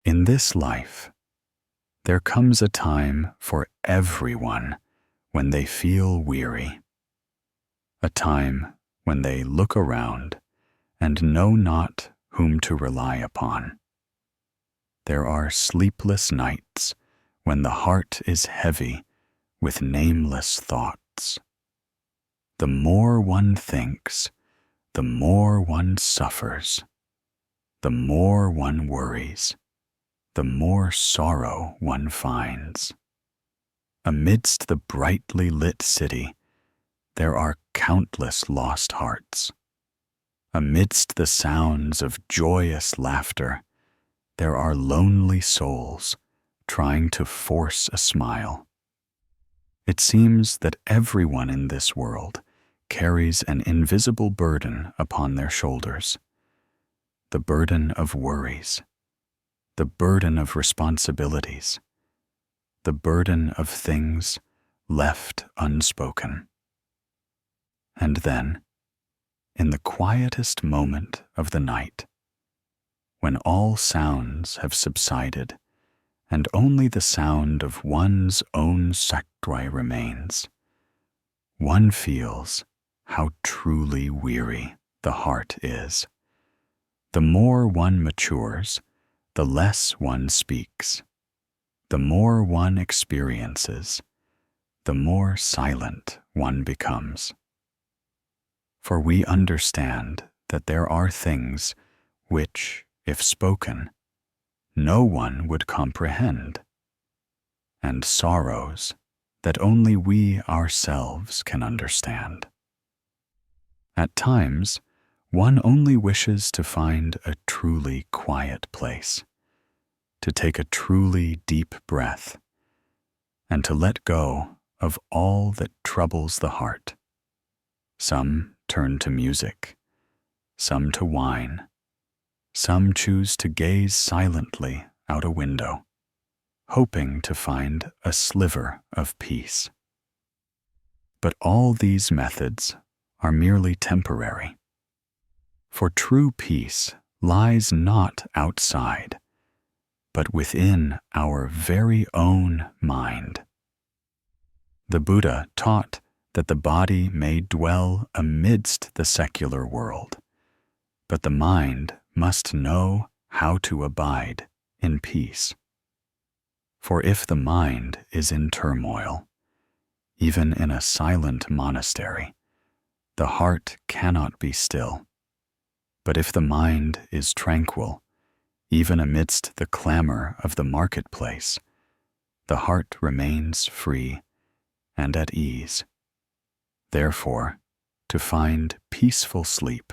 In this life, there comes a time for everyone when they feel weary, a time when they look around and know not whom to rely upon. There are sleepless nights when the heart is heavy with nameless thoughts. The more one thinks, the more one suffers. The more one worries, the more sorrow one finds. Amidst the brightly lit city, there are countless lost hearts. Amidst the sounds of joyous laughter, there are lonely souls trying to force a smile. It seems that everyone in this world carries an invisible burden upon their shoulders. The burden of worries, the burden of responsibilities, the burden of things left unspoken. And then, in the quietest moment of the night, when all sounds have subsided and only the sound of one's own sectoi remains, one feels how truly weary the heart is. The more one matures, the less one speaks. The more one experiences, the more silent one becomes. For we understand that there are things which, if spoken, no one would comprehend, and sorrows that only we ourselves can understand. At times, one only wishes to find a truly quiet place, to take a truly deep breath, and to let go of all that troubles the heart. Some turn to music, some to wine, some choose to gaze silently out a window, hoping to find a sliver of peace. But all these methods are merely temporary. For true peace lies not outside, but within our very own mind. The Buddha taught that the body may dwell amidst the secular world, but the mind must know how to abide in peace. For if the mind is in turmoil, even in a silent monastery, the heart cannot be still. But if the mind is tranquil, even amidst the clamor of the marketplace, the heart remains free and at ease. Therefore, to find peaceful sleep,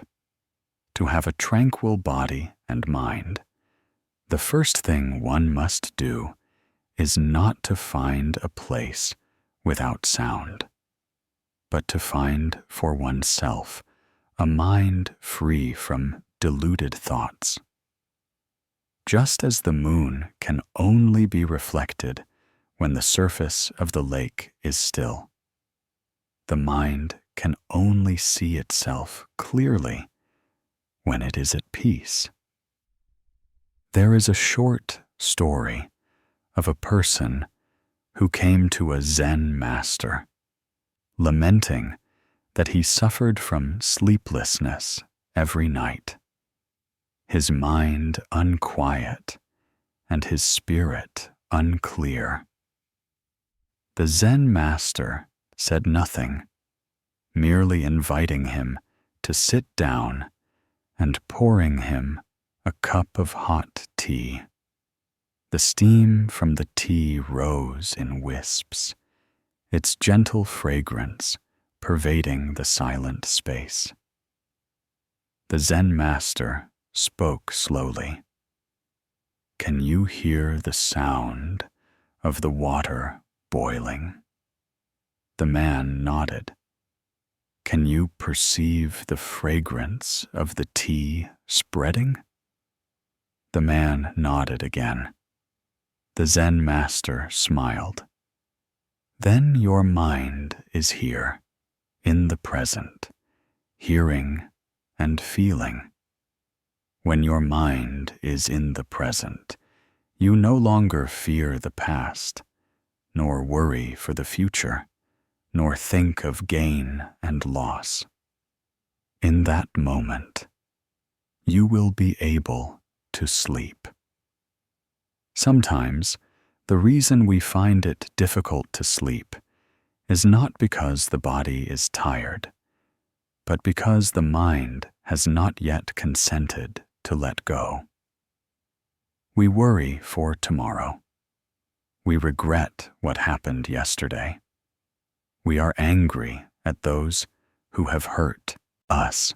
to have a tranquil body and mind, the first thing one must do is not to find a place without sound, but to find for oneself a mind free from deluded thoughts. Just as the moon can only be reflected when the surface of the lake is still, the mind can only see itself clearly when it is at peace. There is a short story of a person who came to a Zen master, lamenting that he suffered from sleeplessness every night, his mind unquiet and his spirit unclear. The Zen master said nothing, merely inviting him to sit down and pouring him a cup of hot tea. The steam from the tea rose in wisps, its gentle fragrance pervading the silent space. The Zen master spoke slowly. "Can you hear the sound of the water boiling?" The man nodded. "Can you perceive the fragrance of the tea spreading?" The man nodded again. The Zen master smiled. "Then your mind is here, in the present, hearing and feeling. When your mind is in the present, You no longer fear the past, nor worry for the future, nor think of gain and loss. In that moment, you will be able to sleep. Sometimes, the reason we find it difficult to sleep is not because the body is tired, but because the mind has not yet consented to let go. We worry for tomorrow. We regret what happened yesterday. We are angry at those who have hurt us.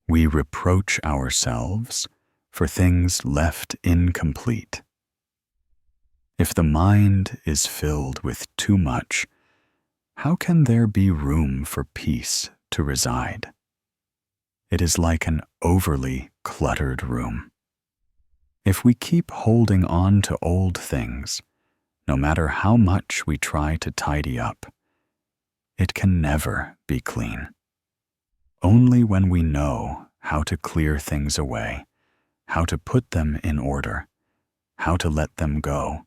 We reproach ourselves for things left incomplete. If the mind is filled with too much, how can there be room for peace to reside? It is like an overly cluttered room. If we keep holding on to old things, no matter how much we try to tidy up, it can never be clean. Only when we know how to clear things away, how to put them in order, how to let them go,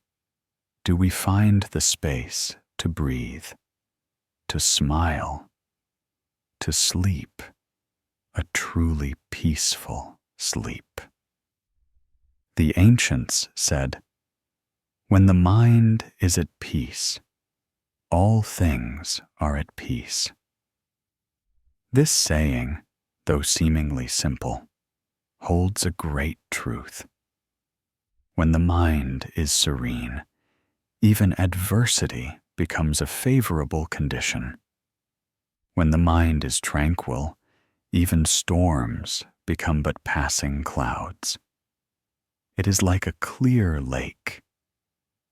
do we find the space to breathe, to smile, to sleep, a truly peaceful sleep. The ancients said, "When the mind is at peace, all things are at peace." This saying, though seemingly simple, holds a great truth. When the mind is serene, even adversity becomes a favorable condition. When the mind is tranquil, even storms become but passing clouds. It is like a clear lake.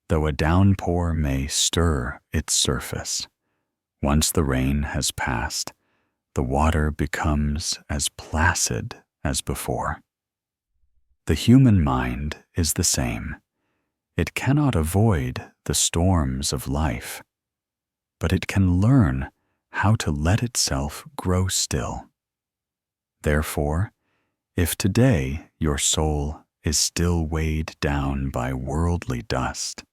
Though a downpour may stir its surface, once the rain has passed, the water becomes as placid as before. The human mind is the same. It cannot avoid the storms of life, but it can learn how to let itself grow still. Therefore, if today your soul is still weighed down by worldly dust,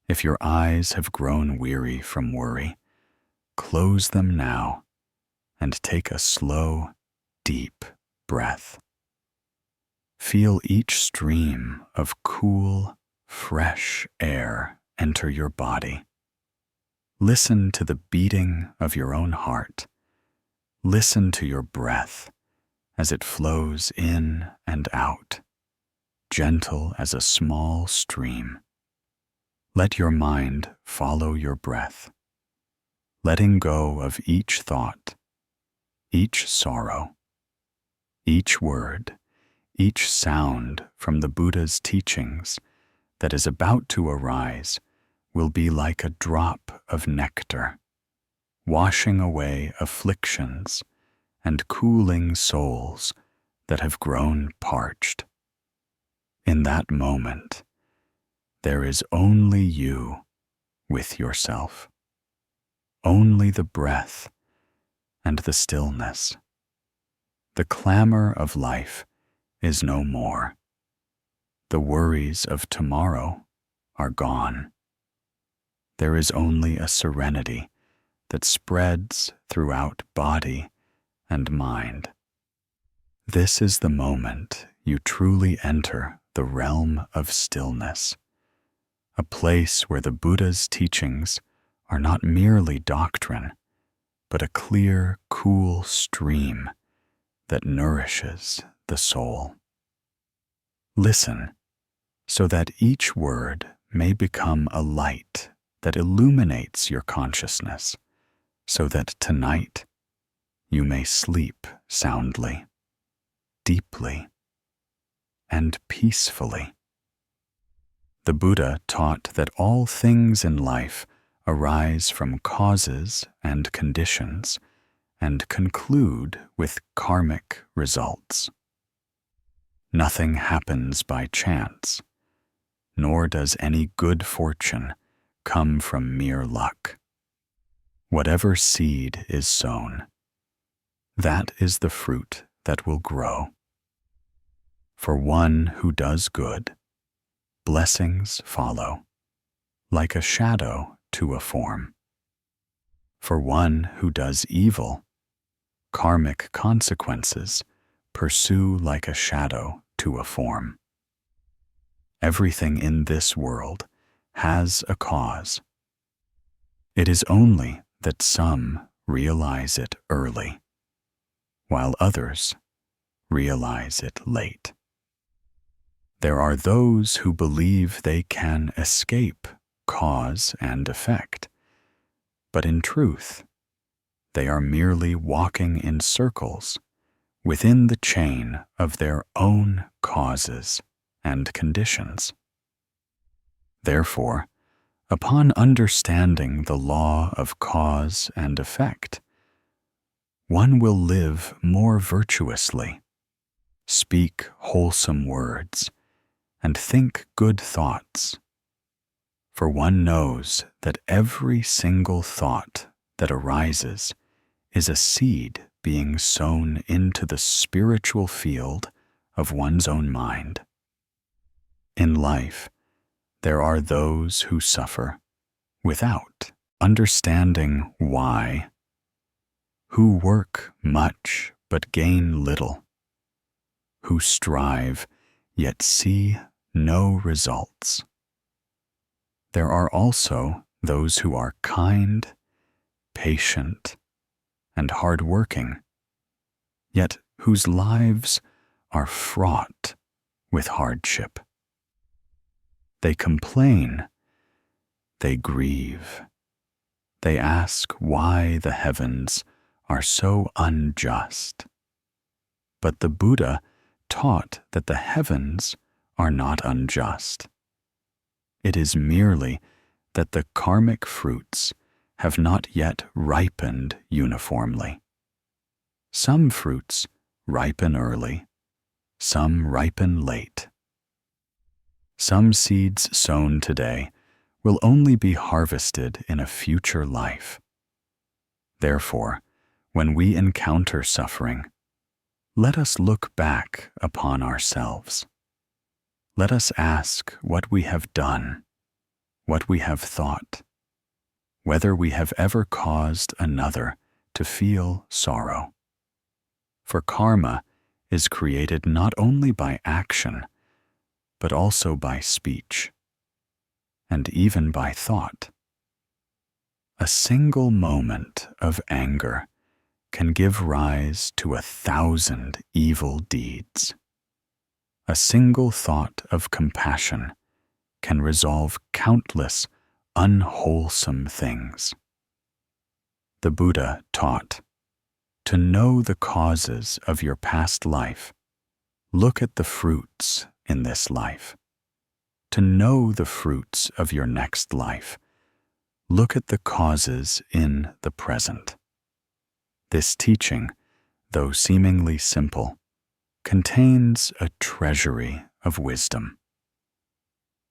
if your eyes have grown weary from worry, close them now and take a slow, deep breath. Feel each stream of cool, fresh air enter your body. Listen to the beating of your own heart. Listen to your breath as it flows in and out, gentle as a small stream. Let your mind follow your breath, letting go of each thought, each sorrow, each word, each sound from the Buddha's teachings that is about to arise will be like a drop of nectar, washing away afflictions and cooling souls that have grown parched. In that moment, there is only you with yourself, only the breath and the stillness. The clamor of life is no more. The worries of tomorrow are gone. There is only a serenity that spreads throughout body and mind. This is the moment you truly enter the realm of stillness, a place where the Buddha's teachings are not merely doctrine, but a clear, cool stream that nourishes the soul. Listen, so that each word may become a light that illuminates your consciousness, so that tonight you may sleep soundly, deeply, and peacefully. The Buddha taught that all things in life arise from causes and conditions and conclude with karmic results. Nothing happens by chance, nor does any good fortune come from mere luck. Whatever seed is sown, that is the fruit that will grow. For one who does good, blessings follow, like a shadow to a form. For one who does evil, karmic consequences pursue like a shadow to a form. Everything in this world has a cause. It is only that some realize it early, while others realize it late. There are those who believe they can escape cause and effect, but in truth, they are merely walking in circles within the chain of their own causes and conditions. Therefore, upon understanding the law of cause and effect, one will live more virtuously, speak wholesome words, and think good thoughts. For one knows that every single thought that arises is a seed being sown into the spiritual field of one's own mind. In life, there are those who suffer without understanding why, who work much but gain little, who strive yet see no results. There are also those who are kind, patient, and hard-working, yet whose lives are fraught with hardship. They complain, they grieve, they ask why the heavens are so unjust. But the Buddha taught that the heavens are not unjust. It is merely that the karmic fruits have not yet ripened uniformly. Some fruits ripen early, some ripen late. Some seeds sown today will only be harvested in a future life. Therefore, when we encounter suffering, let us look back upon ourselves. Let us ask what we have done, what we have thought, whether we have ever caused another to feel sorrow. For karma is created not only by action, but also by speech, and even by thought. A single moment of anger can give rise to 1,000 evil deeds. A single thought of compassion can resolve countless unwholesome things. The Buddha taught, to know the causes of your past life, look at the fruits in this life. To know the fruits of your next life, look at the causes in the present. This teaching, though seemingly simple, contains a treasury of wisdom.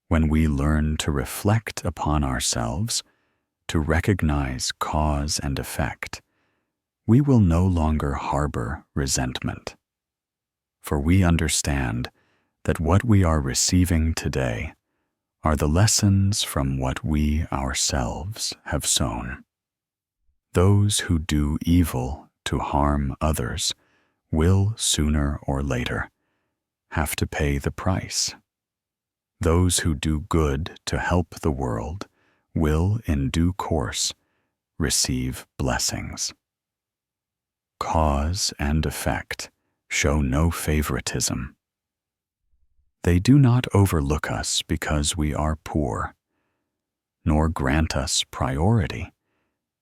When we learn to reflect upon ourselves, to recognize cause and effect, we will no longer harbor resentment. For we understand that what we are receiving today are the lessons from what we ourselves have sown. Those who do evil to harm others will, sooner or later, have to pay the price. Those who do good to help the world will, in due course, receive blessings. Cause and effect show no favoritism. They do not overlook us because we are poor, nor grant us priority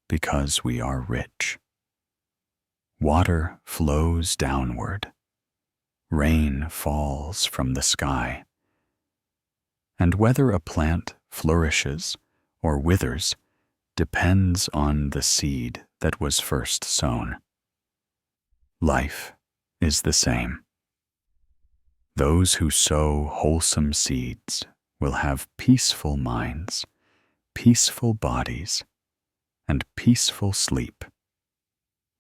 because we are rich. Water flows downward, rain falls from the sky, and whether a plant flourishes or withers depends on the seed that was first sown. Life is the same. Those who sow wholesome seeds will have peaceful minds, peaceful bodies, and peaceful sleep.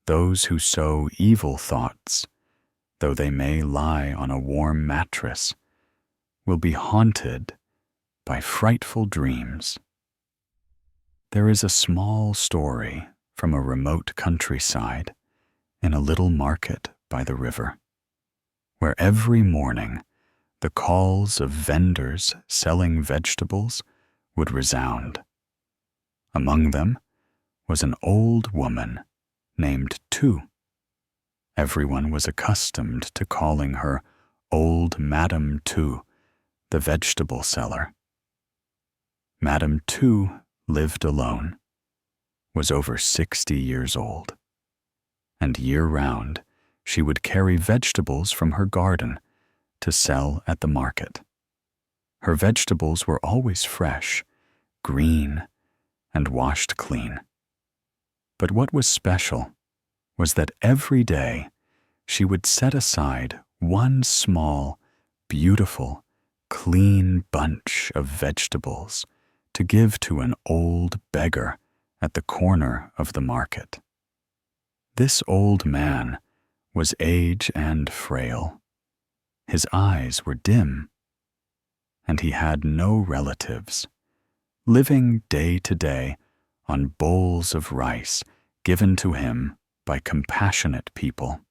Those who sow evil thoughts, though they may lie on a warm mattress, will be haunted by frightful dreams. There is a small story from a remote countryside in a little market by the river, where every morning the calls of vendors selling vegetables would resound. Among them was an old woman named Tu. Everyone was accustomed to calling her Old Madame Tu, the vegetable seller. Madame Tu lived alone, was over 60 years old, and year-round she would carry vegetables from her garden to sell at the market. Her vegetables were always fresh, green, and washed clean. But what was special was that every day she would set aside one small, beautiful, clean bunch of vegetables to give to an old beggar at the corner of the market. This old man was aged and frail. His eyes were dim, and he had no relatives, living day to day on bowls of rice given to him by compassionate people.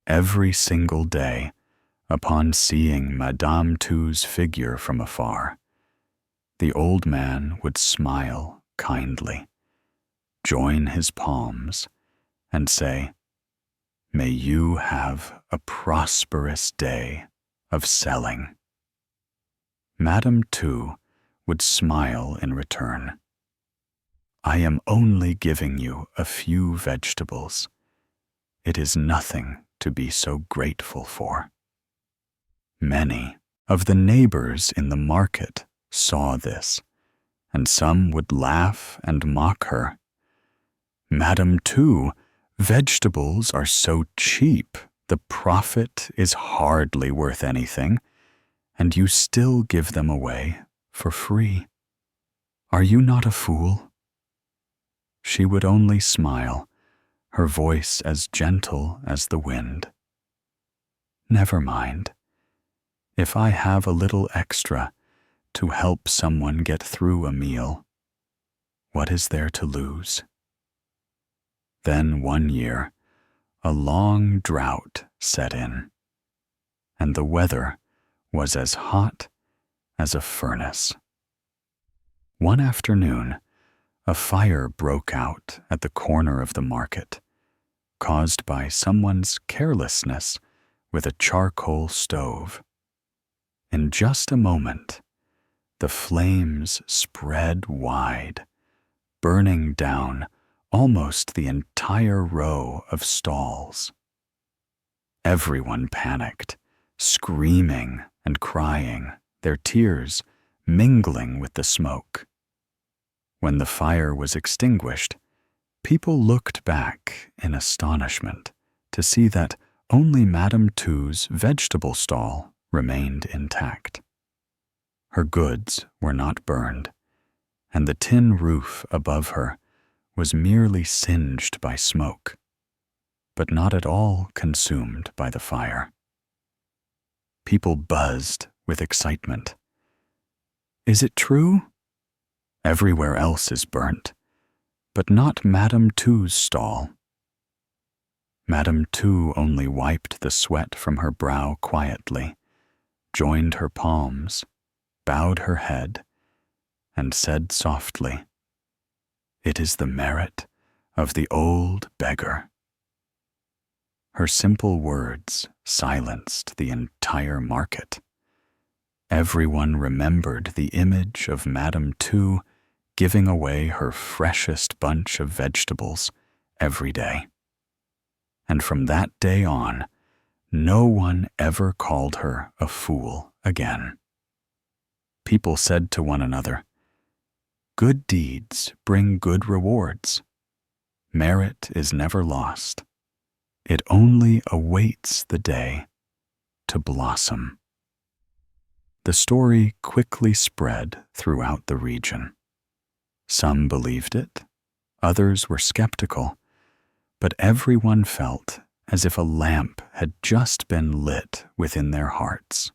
Every single day, upon seeing Madame Tu's figure from afar, the old man would smile kindly, join his palms, and say, "May you have a prosperous day of selling." Madame Tu would smile in return. "I am only giving you a few vegetables. It is nothing to be so grateful for." Many of the neighbors in the market saw this, and some would laugh and mock her. "Madame Tu, vegetables are so cheap, the profit is hardly worth anything, and you still give them away for free. Are you not a fool?" She would only smile, her voice as gentle as the wind. "Never mind. If I have a little extra to help someone get through a meal, what is there to lose?" Then one year, a long drought set in, and the weather was as hot as a furnace. One afternoon, a fire broke out at the corner of the market, caused by someone's carelessness with a charcoal stove. In just a moment, the flames spread wide, burning down almost the entire row of stalls. Everyone panicked, screaming and crying, their tears mingling with the smoke. When the fire was extinguished, people looked back in astonishment to see that only Madame Tu's vegetable stall remained intact. Her goods were not burned, and the tin roof above her was merely singed by smoke, but not at all consumed by the fire. People buzzed with excitement. "Is it true? Everywhere else is burnt, but not Madame Tu's stall." Madame Tu only wiped the sweat from her brow quietly, joined her palms, bowed her head, and said softly, "It is the merit of the old beggar." Her simple words silenced the entire market. Everyone remembered the image of Madame Tu giving away her freshest bunch of vegetables every day. And from that day on, no one ever called her a fool again. People said to one another, "Good deeds bring good rewards. Merit is never lost. It only awaits the day to blossom." The story quickly spread throughout the region. Some believed it, others were skeptical, but everyone felt as if a lamp had just been lit within their hearts.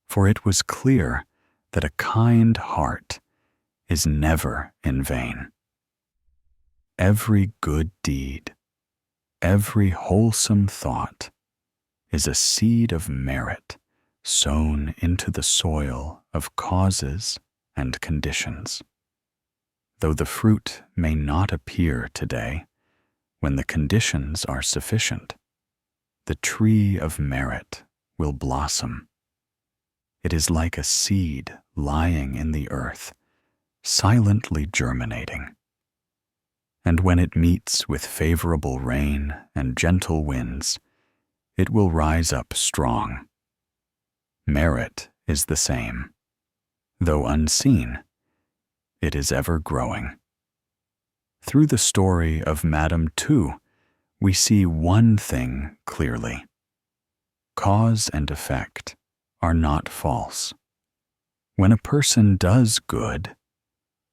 For it was clear that a kind heart is never in vain. Every good deed, every wholesome thought is a seed of merit sown into the soil of causes and conditions. Though the fruit may not appear today, when the conditions are sufficient, the tree of merit will blossom. It is like a seed lying in the earth, silently germinating. And when it meets with favorable rain and gentle winds, it will rise up strong. Merit is the same. Though unseen, it is ever growing. Through the story of Madame Tu, we see one thing clearly. Cause and effect are not false. When a person does good,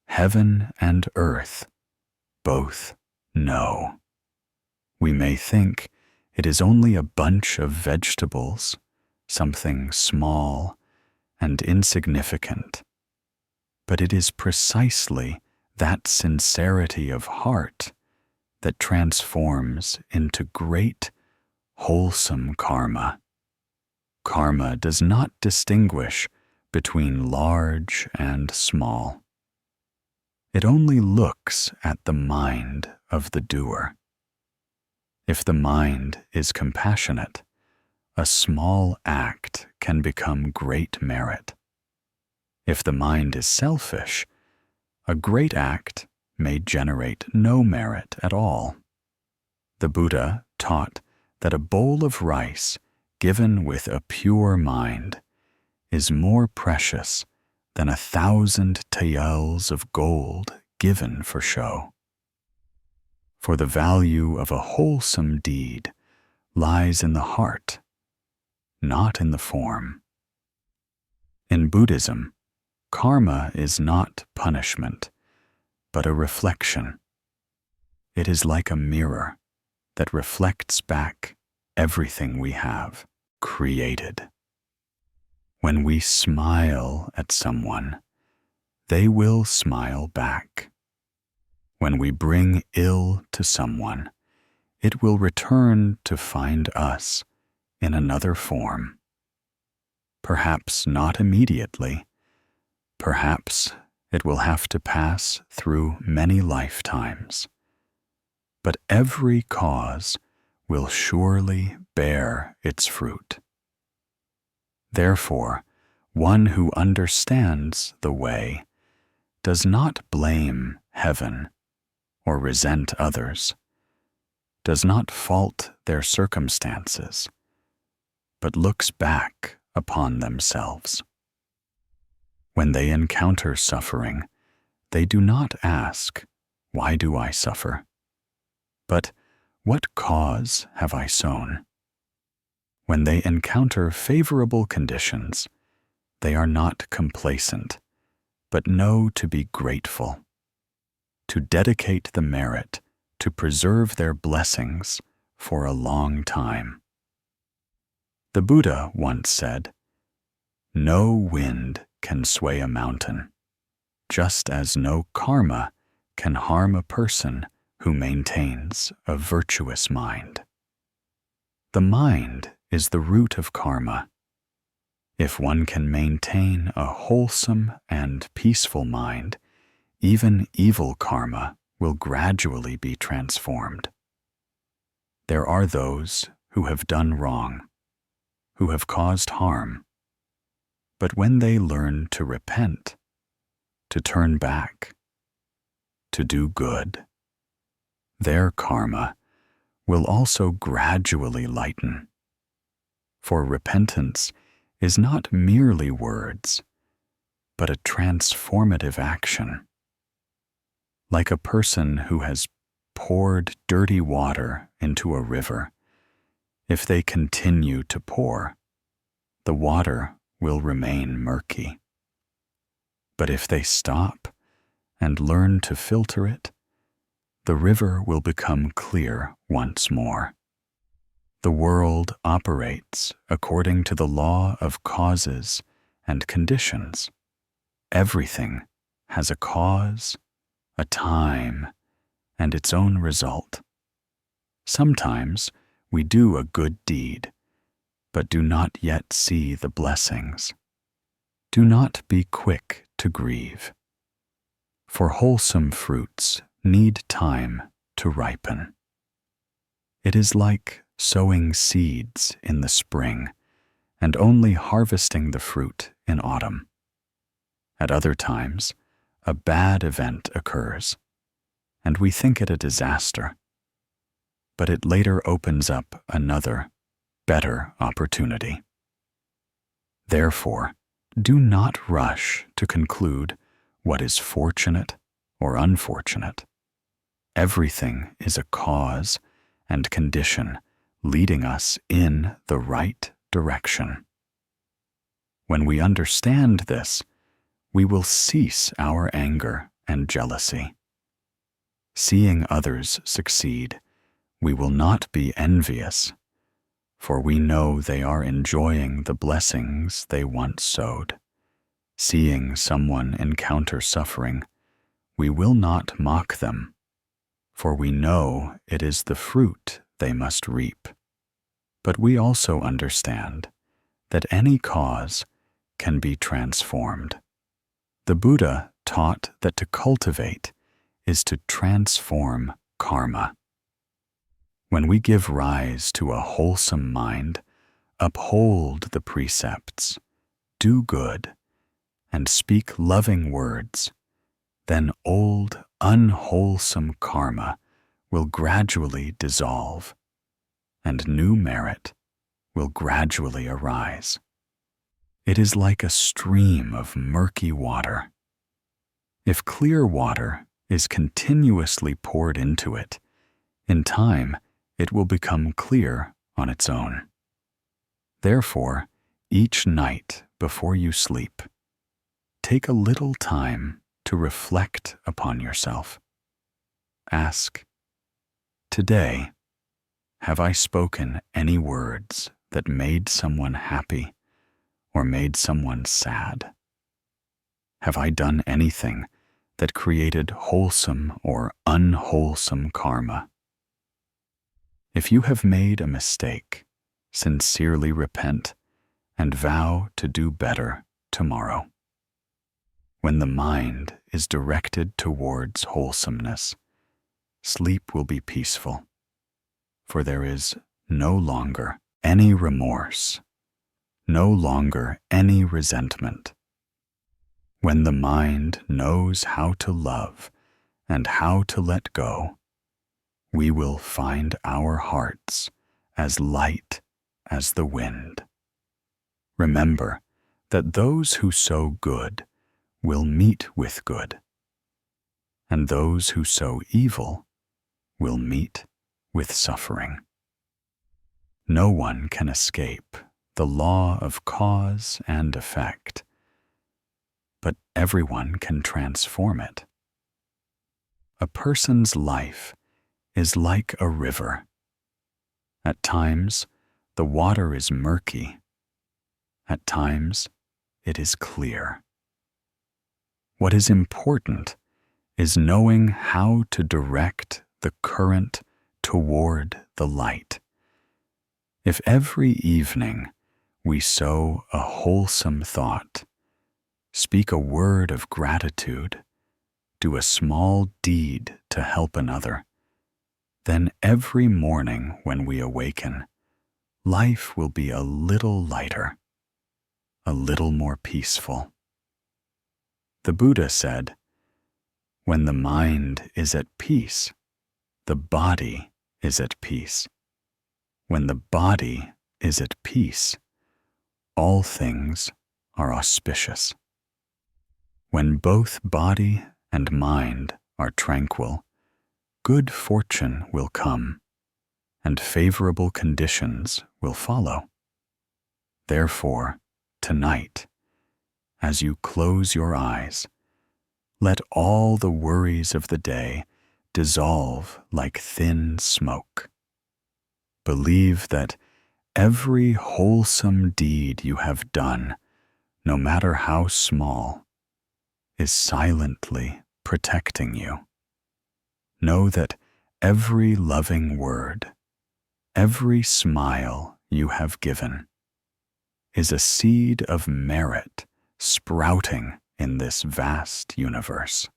heaven and earth both know. We may think it is only a bunch of vegetables, something small and insignificant, but it is precisely that sincerity of heart that transforms into great, wholesome karma. Karma does not distinguish between large and small. It only looks at the mind of the doer. If the mind is compassionate, a small act can become great merit. If the mind is selfish, a great act may generate no merit at all. The Buddha taught that a bowl of rice given with a pure mind is more precious than 1,000 taels of gold given for show. For the value of a wholesome deed lies in the heart, not in the form. In Buddhism, karma is not punishment, but a reflection. It is like a mirror that reflects back everything we have created. When we smile at someone, they will smile back. When we bring ill to someone, it will return to find us in another form. Perhaps not immediately. Perhaps it will have to pass through many lifetimes. But every cause will surely bear its fruit. Therefore, one who understands the way does not blame heaven or resent others, does not fault their circumstances, but looks back upon themselves. When they encounter suffering, they do not ask, "Why do I suffer?" but "What cause have I sown?" When they encounter favorable conditions, they are not complacent, but know to be grateful, to dedicate the merit to preserve their blessings for a long time. The Buddha once said, "No wind can sway a mountain, just as no karma can harm a person who maintains a virtuous mind." The mind is the root of karma. If one can maintain a wholesome and peaceful mind, even evil karma will gradually be transformed. There are those who have done wrong, who have caused harm, but when they learn to repent, to turn back, to do good, their karma will also gradually lighten. For repentance is not merely words, but a transformative action. Like a person who has poured dirty water into a river, if they continue to pour, the water will remain murky. But if they stop and learn to filter it, the river will become clear once more. The world operates according to the law of causes and conditions. everything has a cause, a time, and its own result. Sometimes we do a good deed, but do not yet see the blessings. Do not be quick to grieve, for wholesome fruits need time to ripen. It is like sowing seeds in the spring and only harvesting the fruit in autumn. At other times, a bad event occurs, and we think it a disaster, but it later opens up another, better opportunity. Therefore, do not rush to conclude what is fortunate or unfortunate. Everything is a cause and condition leading us in the right direction. When we understand this, we will cease our anger and jealousy. Seeing others succeed, we will not be envious, for we know they are enjoying the blessings they once sowed. Seeing someone encounter suffering, we will not mock them, for we know it is the fruit they must reap. But we also understand that any cause can be transformed. The Buddha taught that to cultivate is to transform karma. When we give rise to a wholesome mind, uphold the precepts, do good, and speak loving words, then old, unwholesome karma will gradually dissolve, and new merit will gradually arise. It is like a stream of murky water. If clear water is continuously poured into it, in time it will become clear on its own. Therefore, each night before you sleep, take a little time to reflect upon yourself. Ask, today, have I spoken any words that made someone happy or made someone sad? Have I done anything that created wholesome or unwholesome karma? If you have made a mistake, sincerely repent and vow to do better tomorrow. When the mind is directed towards wholesomeness, sleep will be peaceful, for there is no longer any remorse, no longer any resentment. When the mind knows how to love and how to let go, we will find our hearts as light as the wind. Remember that those who sow good will meet with good, and those who sow evil will meet with suffering. No one can escape the law of cause and effect, but everyone can transform it. A person's life is like a river. At times, the water is murky. At times, it is clear. What is important is knowing how to direct the current toward the light. If every evening we sow a wholesome thought, speak a word of gratitude, do a small deed to help another, then every morning when we awaken, life will be a little lighter, a little more peaceful. The Buddha said, "When the mind is at peace, the body is at peace. When the body is at peace, all things are auspicious. When both body and mind are tranquil, good fortune will come, and favorable conditions will follow. Therefore, tonight, as you close your eyes, let all the worries of the day dissolve like thin smoke. Believe that every wholesome deed you have done, no matter how small, is silently protecting you. Know that every loving word, every smile you have given, is a seed of merit sprouting in this vast universe.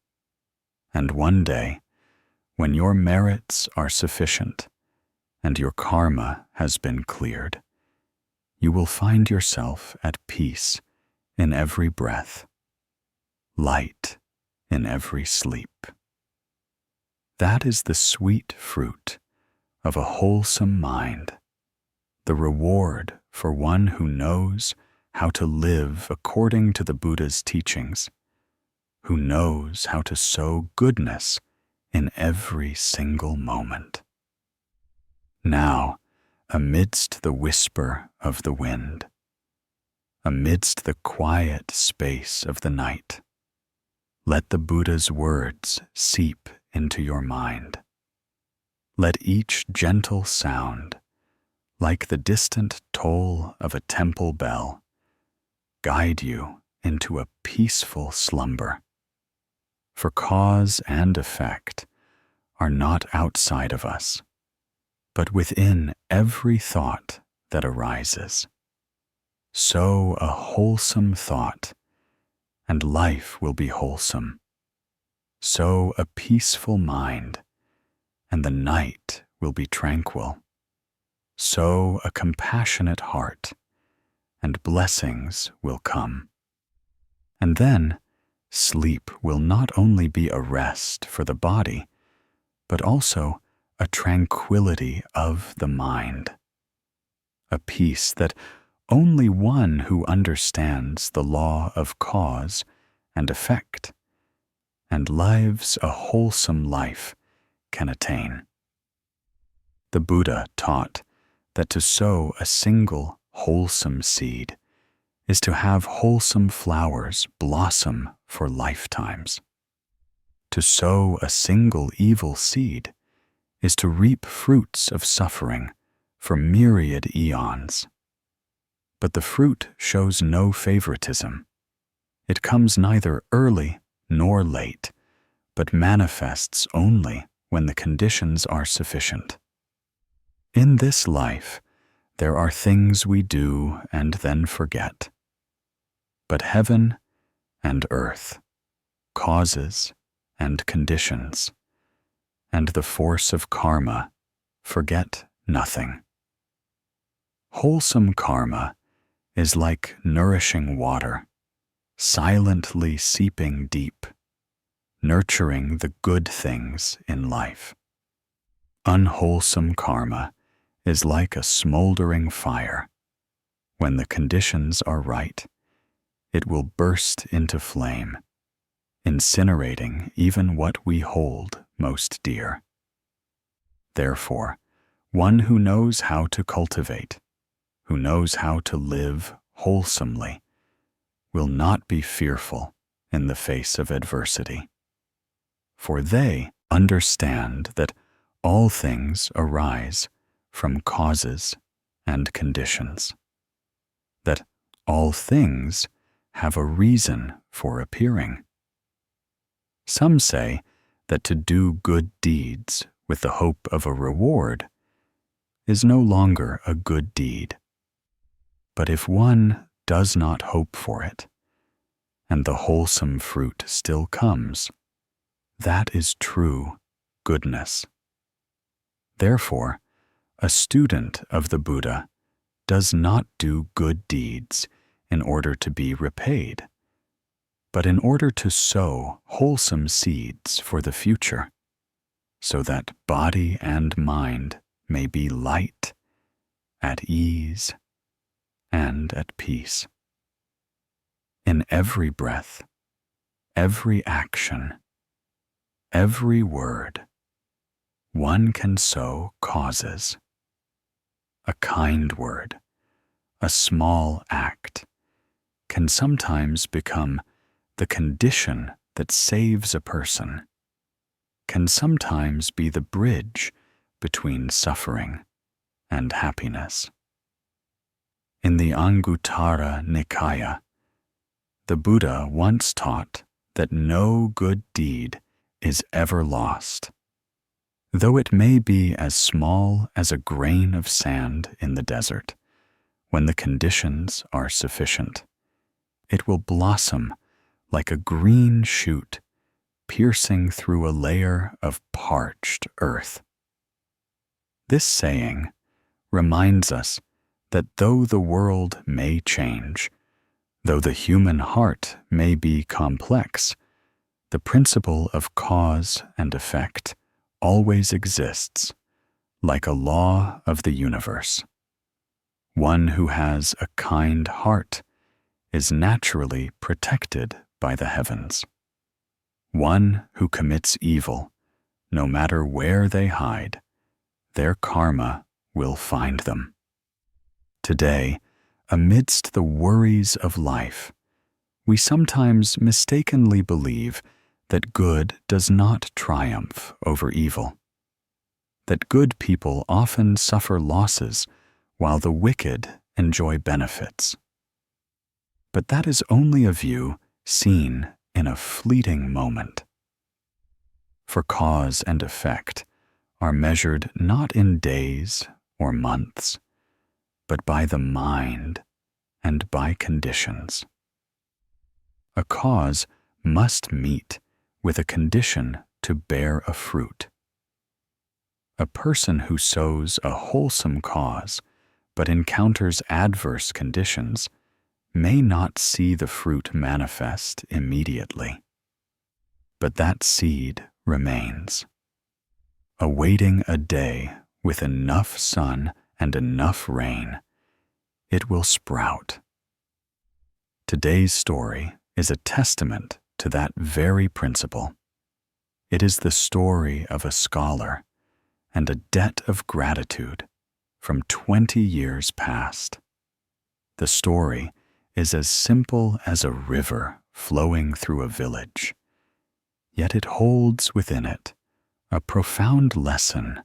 And one day, when your merits are sufficient and your karma has been cleared, you will find yourself at peace in every breath, light in every sleep. That is the sweet fruit of a wholesome mind, the reward for one who knows how to live according to the Buddha's teachings, who knows how to sow goodness in every single moment. Now, amidst the whisper of the wind, amidst the quiet space of the night, let the Buddha's words seep into your mind. Let each gentle sound, like the distant toll of a temple bell, guide you into a peaceful slumber. For cause and effect are not outside of us, but within every thought that arises. Sow a wholesome thought, and life will be wholesome. Sow a peaceful mind, and the night will be tranquil. Sow a compassionate heart, and blessings will come. And then sleep will not only be a rest for the body, but also a tranquility of the mind, a peace that only one who understands the law of cause and effect and lives a wholesome life can attain. The Buddha taught that to sow a single wholesome seed is to have wholesome flowers blossom for lifetimes. To sow a single evil seed is to reap fruits of suffering for myriad eons. But the fruit shows no favoritism. It comes neither early nor late, but manifests only when the conditions are sufficient. In this life, there are things we do and then forget. But heaven and earth, causes and conditions, and the force of karma forget nothing. Wholesome karma is like nourishing water, silently seeping deep, nurturing the good things in life. Unwholesome karma is like a smoldering fire. When the conditions are right, it will burst into flame, incinerating even what we hold most dear. Therefore, one who knows how to cultivate, who knows how to live wholesomely, will not be fearful in the face of adversity. For they understand that all things arise from causes and conditions, that all things have a reason for appearing. Some say that to do good deeds with the hope of a reward is no longer a good deed. But if one does not hope for it, and the wholesome fruit still comes, that is true goodness. Therefore, a student of the Buddha does not do good deeds in order to be repaid, but in order to sow wholesome seeds for the future, so that body and mind may be light, at ease, and at peace. In every breath, every action, every word, one can sow causes. A kind word, a small act, can sometimes become the condition that saves a person, can sometimes be the bridge between suffering and happiness. In the Anguttara Nikaya, the Buddha once taught that no good deed is ever lost. Though it may be as small as a grain of sand in the desert, when the conditions are sufficient, it will blossom like a green shoot piercing through a layer of parched earth. This saying reminds us that though the world may change, though the human heart may be complex, the principle of cause and effect always exists, like a law of the universe. One who has a kind heart is naturally protected by the heavens. One who commits evil, no matter where they hide, their karma will find them. Today, amidst the worries of life, we sometimes mistakenly believe that good does not triumph over evil, that good people often suffer losses while the wicked enjoy benefits. But that is only a view seen in a fleeting moment. For cause and effect are measured not in days or months, but by the mind and by conditions. A cause must meet with a condition to bear a fruit. A person who sows a wholesome cause but encounters adverse conditions may not see the fruit manifest immediately, but that seed remains, awaiting a day with enough sun and enough rain. It will sprout. Today's story is a testament to that very principle. It is the story of a scholar and a debt of gratitude from 20 years past. The story is as simple as a river flowing through a village, yet it holds within it a profound lesson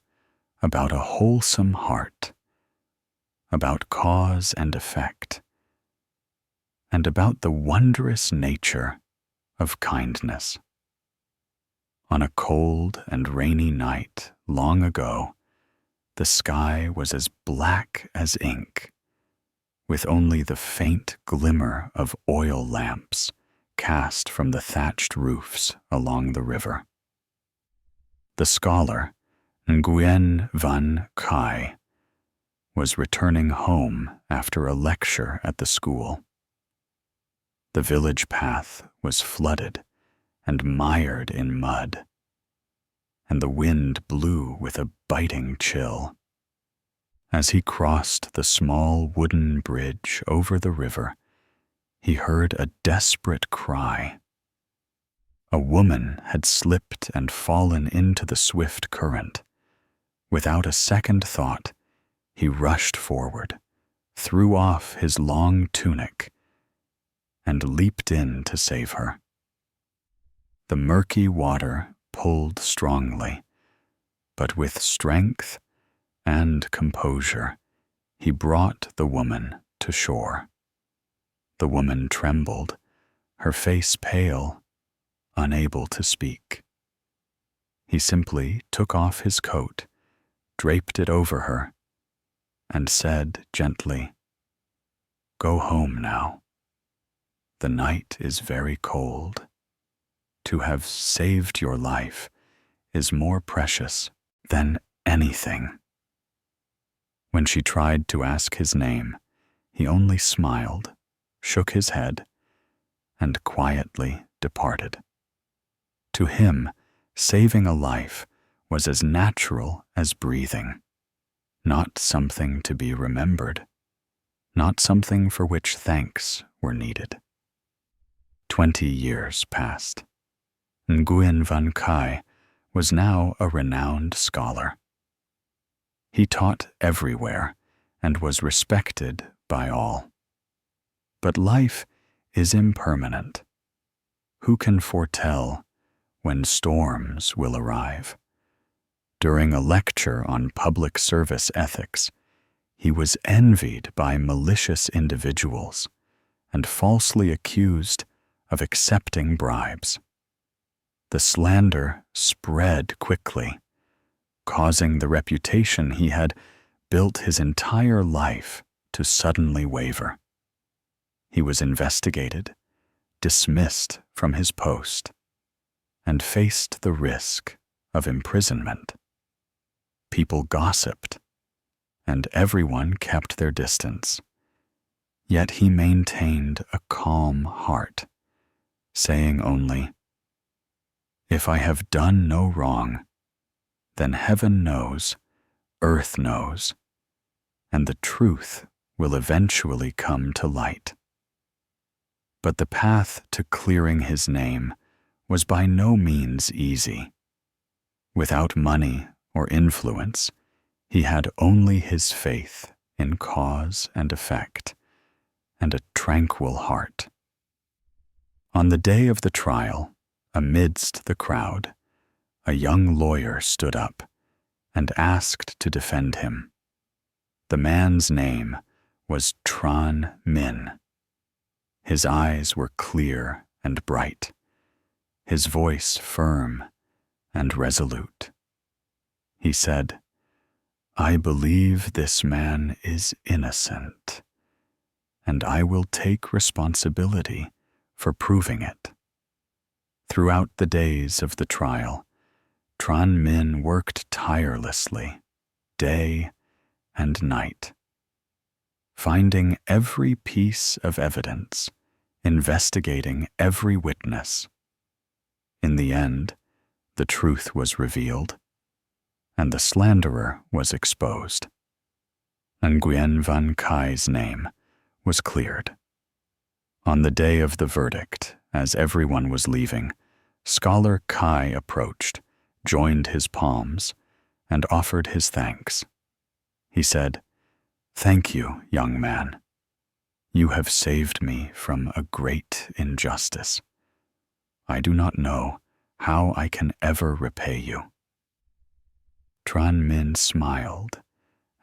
about a wholesome heart, about cause and effect, and about the wondrous nature of kindness. On a cold and rainy night long ago, the sky was as black as ink, with only the faint glimmer of oil lamps cast from the thatched roofs along the river. The scholar, Nguyen Van Khai, was returning home after a lecture at the school. The village path was flooded and mired in mud, and the wind blew with a biting chill. As he crossed the small wooden bridge over the river, he heard a desperate cry. A woman had slipped and fallen into the swift current. Without a second thought, he rushed forward, threw off his long tunic, and leaped in to save her. The murky water pulled strongly, but with strength and composure he brought the woman to shore. The woman trembled, her face pale, unable to speak. He simply took off his coat, draped it over her, and said gently, "Go home now. The night is very cold. To have saved your life is more precious than anything." When she tried to ask his name, he only smiled, shook his head, and quietly departed. To him, saving a life was as natural as breathing, not something to be remembered, not something for which thanks were needed. 20 years passed. Nguyen Van Khai was now a renowned scholar. He taught everywhere and was respected by all. But life is impermanent. Who can foretell when storms will arrive? During a lecture on public service ethics, he was envied by malicious individuals and falsely accused of accepting bribes. The slander spread quickly, causing the reputation he had built his entire life to suddenly waver. He was investigated, dismissed from his post, and faced the risk of imprisonment. People gossiped, and everyone kept their distance. Yet he maintained a calm heart, saying only, "If I have done no wrong, then heaven knows, earth knows, and the truth will eventually come to light." But the path to clearing his name was by no means easy. Without money or influence, he had only his faith in cause and effect, and a tranquil heart. On the day of the trial, amidst the crowd, a young lawyer stood up and asked to defend him. The man's name was Tran Min. His eyes were clear and bright, his voice firm and resolute. He said, "I believe this man is innocent, and I will take responsibility for proving it." Throughout the days of the trial, Tran Min worked tirelessly, day and night, finding every piece of evidence, investigating every witness. In the end, the truth was revealed, and the slanderer was exposed. Nguyen Van Kai's name was cleared. On the day of the verdict, as everyone was leaving, Scholar Kai approached, joined his palms, and offered his thanks. He said, "Thank you, young man. You have saved me from a great injustice. I do not know how I can ever repay you." Tran Min smiled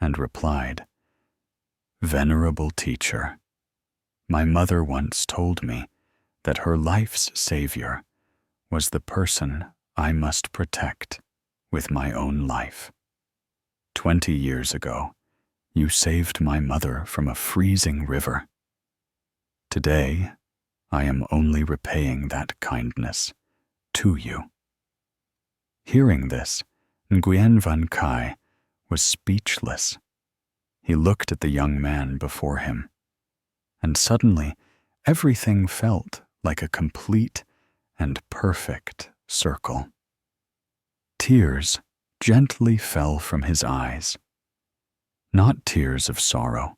and replied, "Venerable teacher, my mother once told me that her life's savior was the person I must protect with my own life. 20 years ago, you saved my mother from a freezing river. Today, I am only repaying that kindness to you." Hearing this, Nguyen Van Kai was speechless. He looked at the young man before him, and suddenly everything felt like a complete and perfect circle. Tears gently fell from his eyes, not tears of sorrow,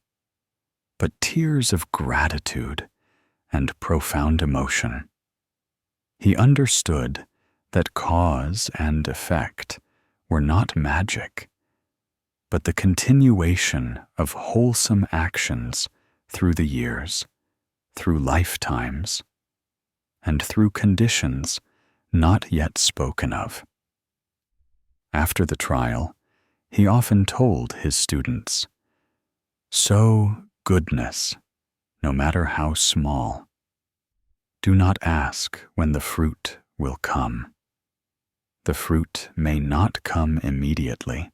but tears of gratitude and profound emotion. He understood that cause and effect were not magic, but the continuation of wholesome actions through the years, through lifetimes, and through conditions not yet spoken of. After the trial, he often told his students, "Sow goodness, no matter how small. Do not ask when the fruit will come. The fruit may not come immediately,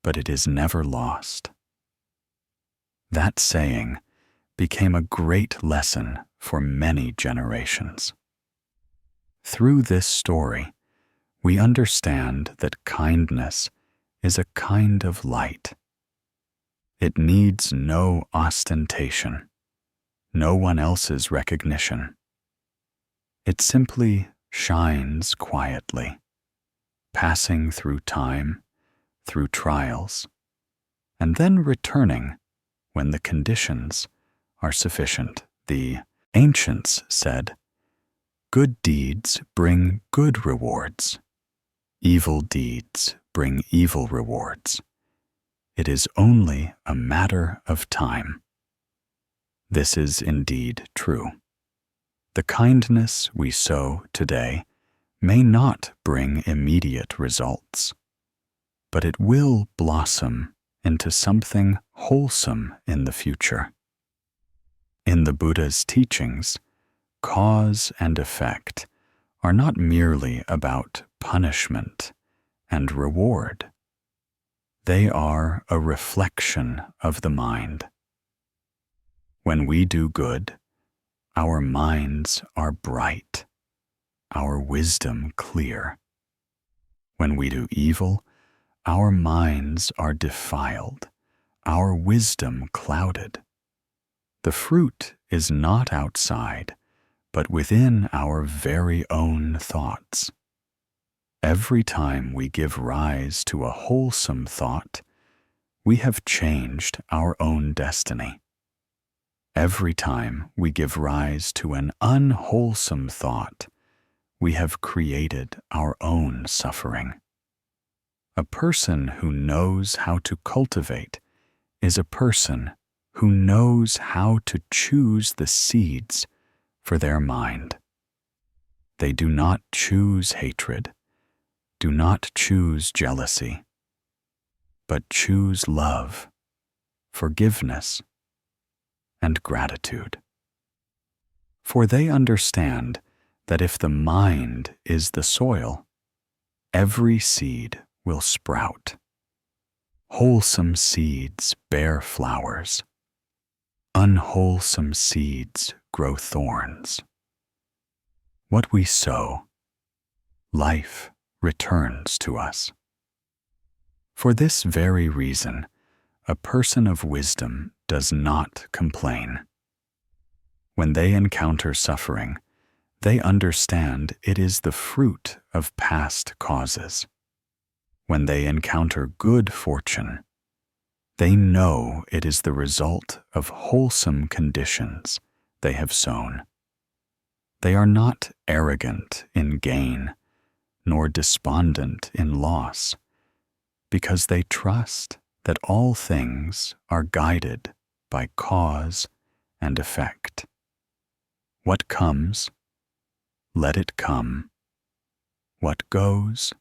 but it is never lost." That saying became a great lesson for many generations. Through this story, we understand that kindness is a kind of light. It needs no ostentation, no one else's recognition. It simply shines quietly, passing through time, through trials, and then returning when the conditions are sufficient. The ancients said, "Good deeds bring good rewards. Evil deeds bring evil rewards. It is only a matter of time." This is indeed true. The kindness we sow today may not bring immediate results, but it will blossom into something wholesome in the future. In the Buddha's teachings, cause and effect are not merely about punishment and reward. They are a reflection of the mind. When we do good, our minds are bright, our wisdom clear. When we do evil, our minds are defiled, our wisdom clouded. The fruit is not outside, but within our very own thoughts. Every time we give rise to a wholesome thought, we have changed our own destiny. Every time we give rise to an unwholesome thought, we have created our own suffering. A person who knows how to cultivate is a person who knows how to choose the seeds for their mind. They do not choose hatred, do not choose jealousy, but choose love, forgiveness, and gratitude. For they understand that if the mind is the soil, every seed will sprout. Wholesome seeds bear flowers. Unwholesome seeds grow thorns. What we sow, life returns to us. For this very reason, a person of wisdom does not complain. When they encounter suffering, they understand it is the fruit of past causes. When they encounter good fortune, they know it is the result of wholesome conditions they have sown. They are not arrogant in gain, nor despondent in loss, because they trust that all things are guided by cause and effect. What comes, let it come. What goes,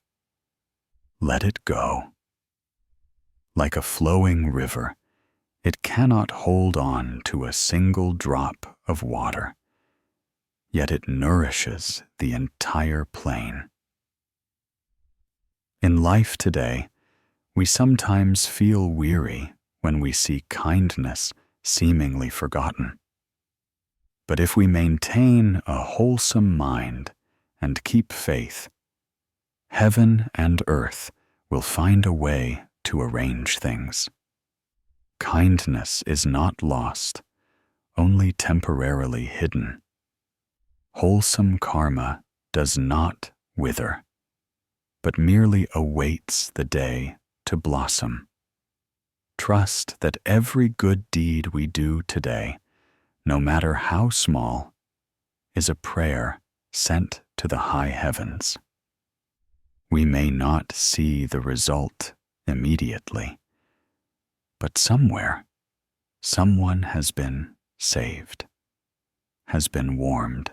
let it go. Like a flowing river, it cannot hold on to a single drop of water, yet it nourishes the entire plain. In life today, we sometimes feel weary when we see kindness seemingly forgotten. But if we maintain a wholesome mind and keep faith, heaven and earth will find a way to arrange things. Kindness is not lost, only temporarily hidden. Wholesome karma does not wither, but merely awaits the day to blossom. Trust that every good deed we do today, no matter how small, is a prayer sent to the high heavens. We may not see the result immediately, but somewhere, someone has been saved, has been warmed,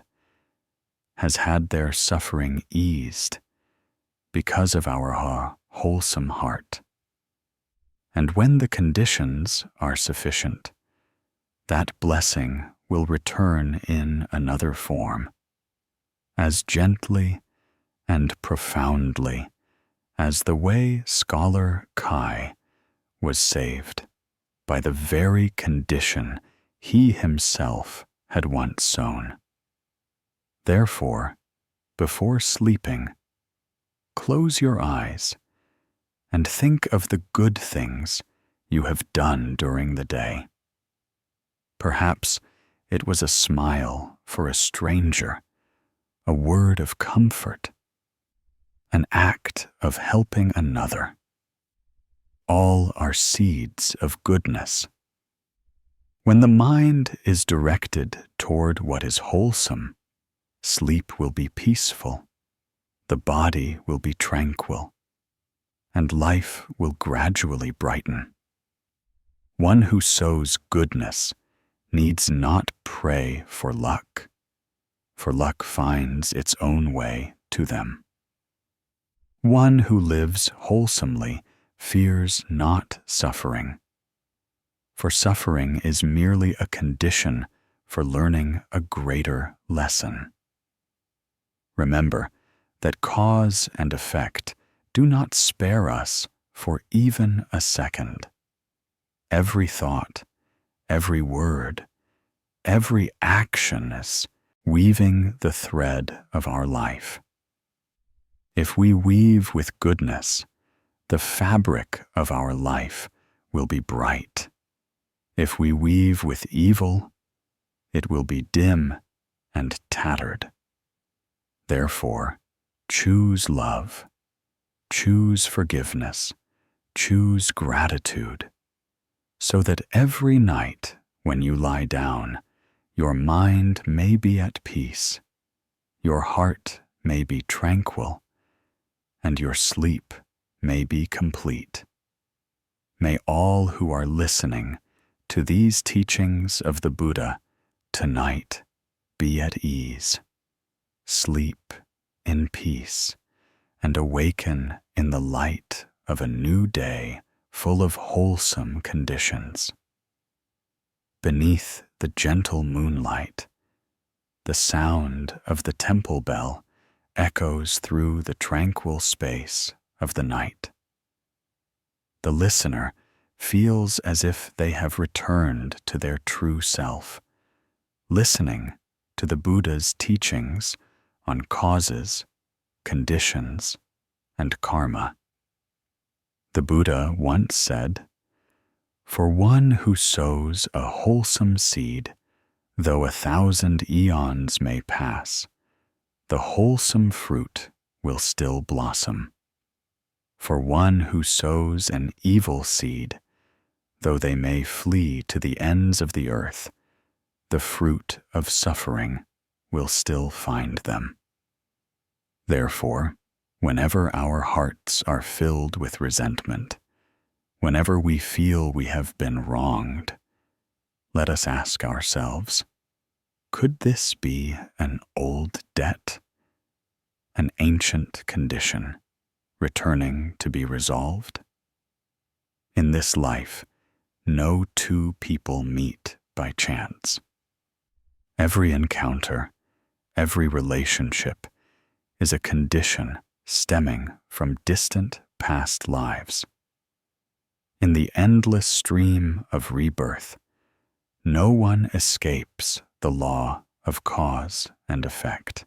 has had their suffering eased because of our wholesome heart. And when the conditions are sufficient, that blessing will return in another form, as gently and profoundly as the way scholar Kai was saved by the very condition he himself had once sown. Therefore, before sleeping, close your eyes and think of the good things you have done during the day. Perhaps it was a smile for a stranger, a word of comfort, an act of helping another. All are seeds of goodness. When the mind is directed toward what is wholesome, sleep will be peaceful, the body will be tranquil, and life will gradually brighten. One who sows goodness needs not pray for luck finds its own way to them. One who lives wholesomely fears not suffering, for suffering is merely a condition for learning a greater lesson. Remember that cause and effect do not spare us for even a second. Every thought, every word, every action is weaving the thread of our life. If we weave with goodness, the fabric of our life will be bright. If we weave with evil, it will be dim and tattered. Therefore, choose love, choose forgiveness, choose gratitude, so that every night when you lie down, your mind may be at peace, your heart may be tranquil, and your sleep may be complete. May all who are listening to these teachings of the Buddha tonight be at ease, sleep in peace, and awaken in the light of a new day full of wholesome conditions. Beneath the gentle moonlight, the sound of the temple bell echoes through the tranquil space of the night. The listener feels as if they have returned to their true self, listening to the Buddha's teachings on causes, conditions, and karma. The Buddha once said, "For one who sows a wholesome seed, though 1,000 eons may pass, the wholesome fruit will still blossom. For one who sows an evil seed, though they may flee to the ends of the earth, the fruit of suffering will still find them." Therefore, whenever our hearts are filled with resentment, whenever we feel we have been wronged, let us ask ourselves, could this be an old debt, an ancient condition, returning to be resolved? In this life, no two people meet by chance. Every encounter, every relationship is a condition stemming from distant past lives. In the endless stream of rebirth, no one escapes the law of cause and effect.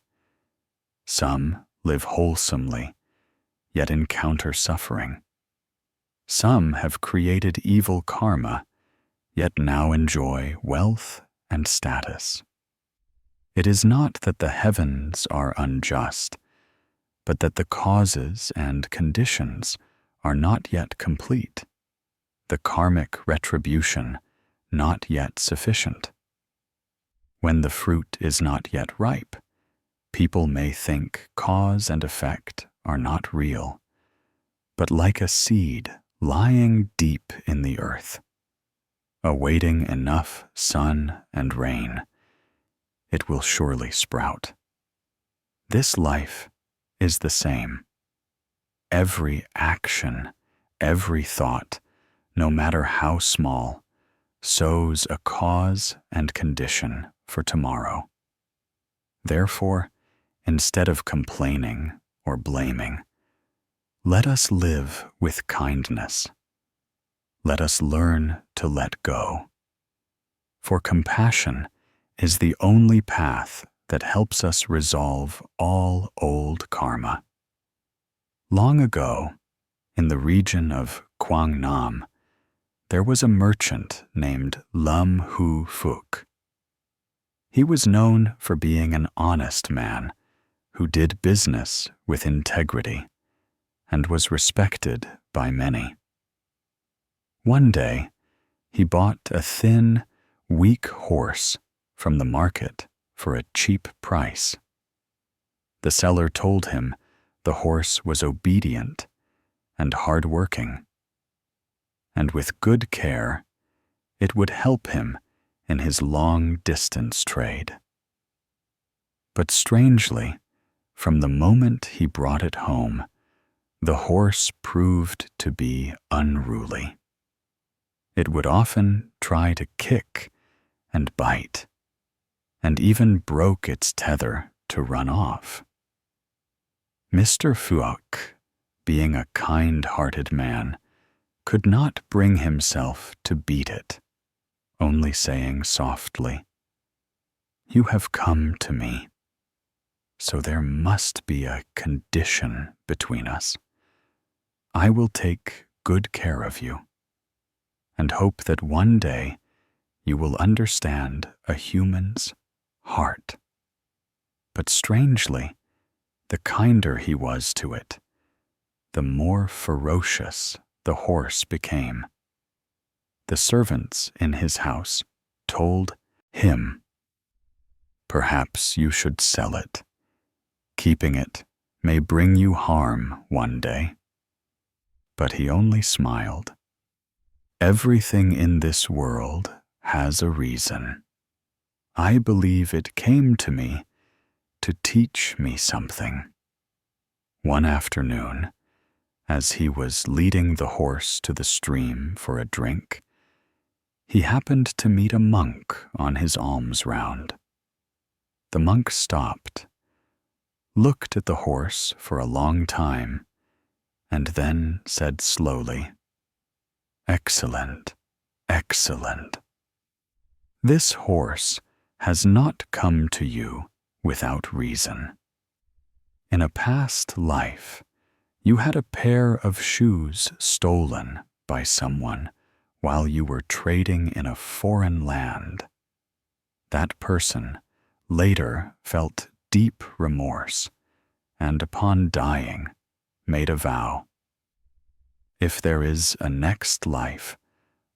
Some live wholesomely, yet encounter suffering. Some have created evil karma, yet now enjoy wealth and status. It is not that the heavens are unjust, but that the causes and conditions are not yet complete, the karmic retribution not yet sufficient. When the fruit is not yet ripe, people may think cause and effect are not real, but like a seed lying deep in the earth, awaiting enough sun and rain, it will surely sprout. This life is the same. Every action, every thought, no matter how small, sows a cause and condition for tomorrow. Therefore, instead of complaining or blaming, let us live with kindness. Let us learn to let go. For compassion is the only path that helps us resolve all old karma. Long ago, in the region of Quang Nam, there was a merchant named Lam Hu Fuk. He was known for being an honest man who did business with integrity and was respected by many. One day, he bought a thin, weak horse from the market for a cheap price. The seller told him the horse was obedient and hard-working, and with good care, it would help him in his long-distance trade. But strangely, from the moment he brought it home, the horse proved to be unruly. It would often try to kick and bite, and even broke its tether to run off. Mr. Phuoc, being a kind-hearted man, could not bring himself to beat it, only saying softly, "You have come to me, so there must be a condition between us. I will take good care of you, and hope that one day you will understand a human's heart." But strangely, the kinder he was to it, the more ferocious the horse became. The servants in his house told him, "Perhaps you should sell it. Keeping it may bring you harm one day." But he only smiled. "Everything in this world has a reason. I believe it came to me to teach me something." One afternoon, as he was leading the horse to the stream for a drink, he happened to meet a monk on his alms round. The monk stopped, looked at the horse for a long time, and then said slowly, "Excellent, excellent. This horse has not come to you without reason. In a past life, you had a pair of shoes stolen by someone while you were trading in a foreign land. That person later felt deep remorse, and upon dying, made a vow. If there is a next life,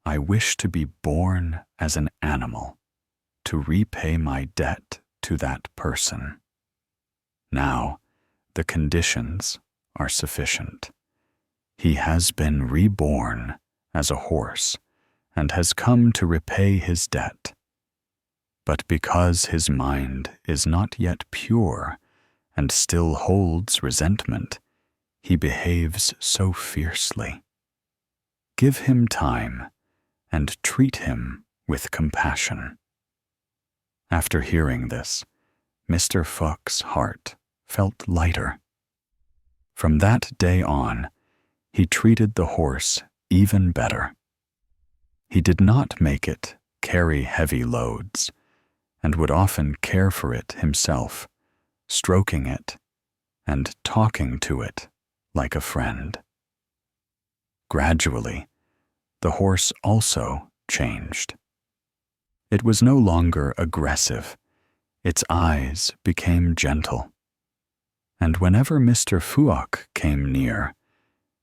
I wish to be born as an animal, to repay my debt to that person. Now, the conditions are sufficient. He has been reborn as a horse and has come to repay his debt. But because his mind is not yet pure and still holds resentment, he behaves so fiercely. Give him time and treat him with compassion." After hearing this, Mr. Phuoc's heart felt lighter. From that day on, he treated the horse even better. He did not make it carry heavy loads, and would often care for it himself, stroking it and talking to it like a friend. Gradually, the horse also changed. It was no longer aggressive. Its eyes became gentle. And whenever Mr. Phuoc came near,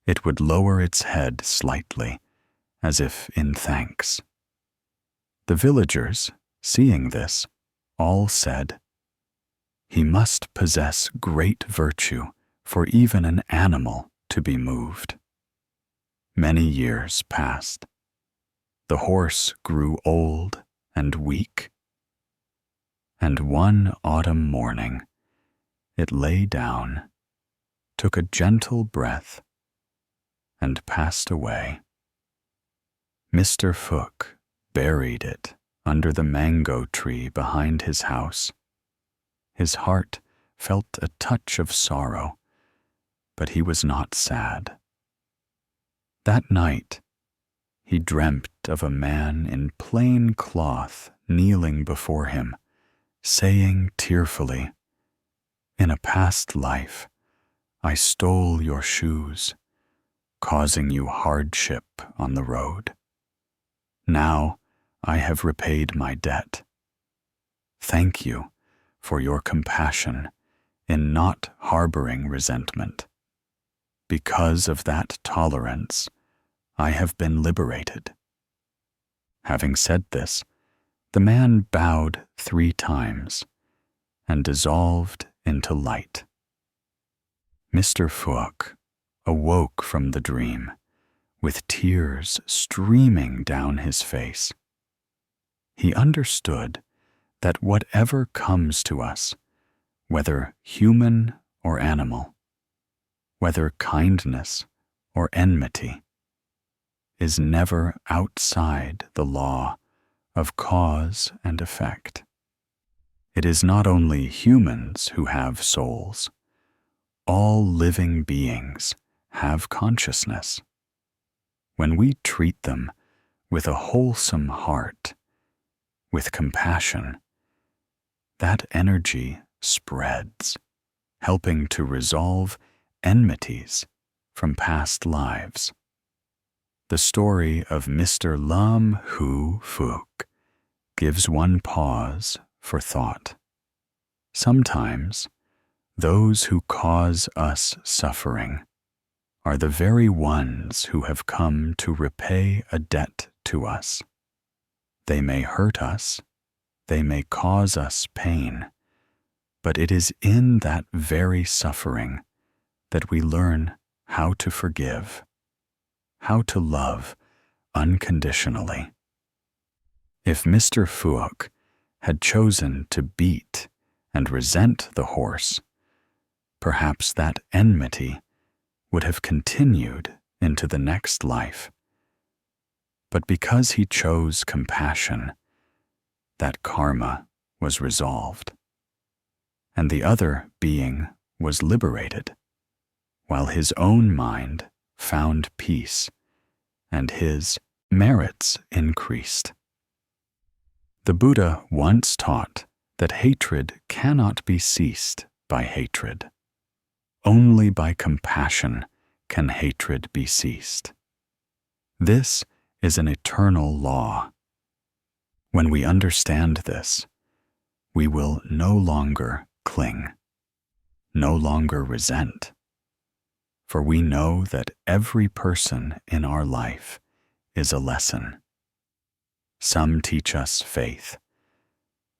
it would lower its head slightly, as if in thanks. The villagers, seeing this, all said, "He must possess great virtue for even an animal to be moved." Many years passed. The horse grew old and weak. And one autumn morning, it lay down, took a gentle breath, and passed away. Mr. Phuoc buried it under the mango tree behind his house. His heart felt a touch of sorrow, but he was not sad. That night, he dreamt of a man in plain cloth kneeling before him, saying tearfully, "In a past life, I stole your shoes, causing you hardship on the road. Now I have repaid my debt. Thank you for your compassion in not harboring resentment. Because of that tolerance, I have been liberated." Having said this, the man bowed 3 times and dissolved into light. Mr. Phuoc awoke from the dream with tears streaming down his face. He understood that whatever comes to us, whether human or animal, whether kindness or enmity, is never outside the law of cause and effect. It is not only humans who have souls. All living beings have consciousness. When we treat them with a wholesome heart, with compassion, that energy spreads, helping to resolve enmities from past lives. The story of Mr. Lam Hu Fook gives one pause for thought. Sometimes, those who cause us suffering are the very ones who have come to repay a debt to us. They may hurt us, they may cause us pain, but it is in that very suffering that we learn how to forgive, how to love unconditionally. If Mr. Phuoc had chosen to beat and resent the horse, perhaps that enmity would have continued into the next life. But because he chose compassion, that karma was resolved, and the other being was liberated, while his own mind found peace and his merits increased. The Buddha once taught that hatred cannot be ceased by hatred. Only by compassion can hatred be ceased. This is an eternal law. When we understand this, we will no longer cling, no longer resent, for we know that every person in our life is a lesson. Some teach us faith,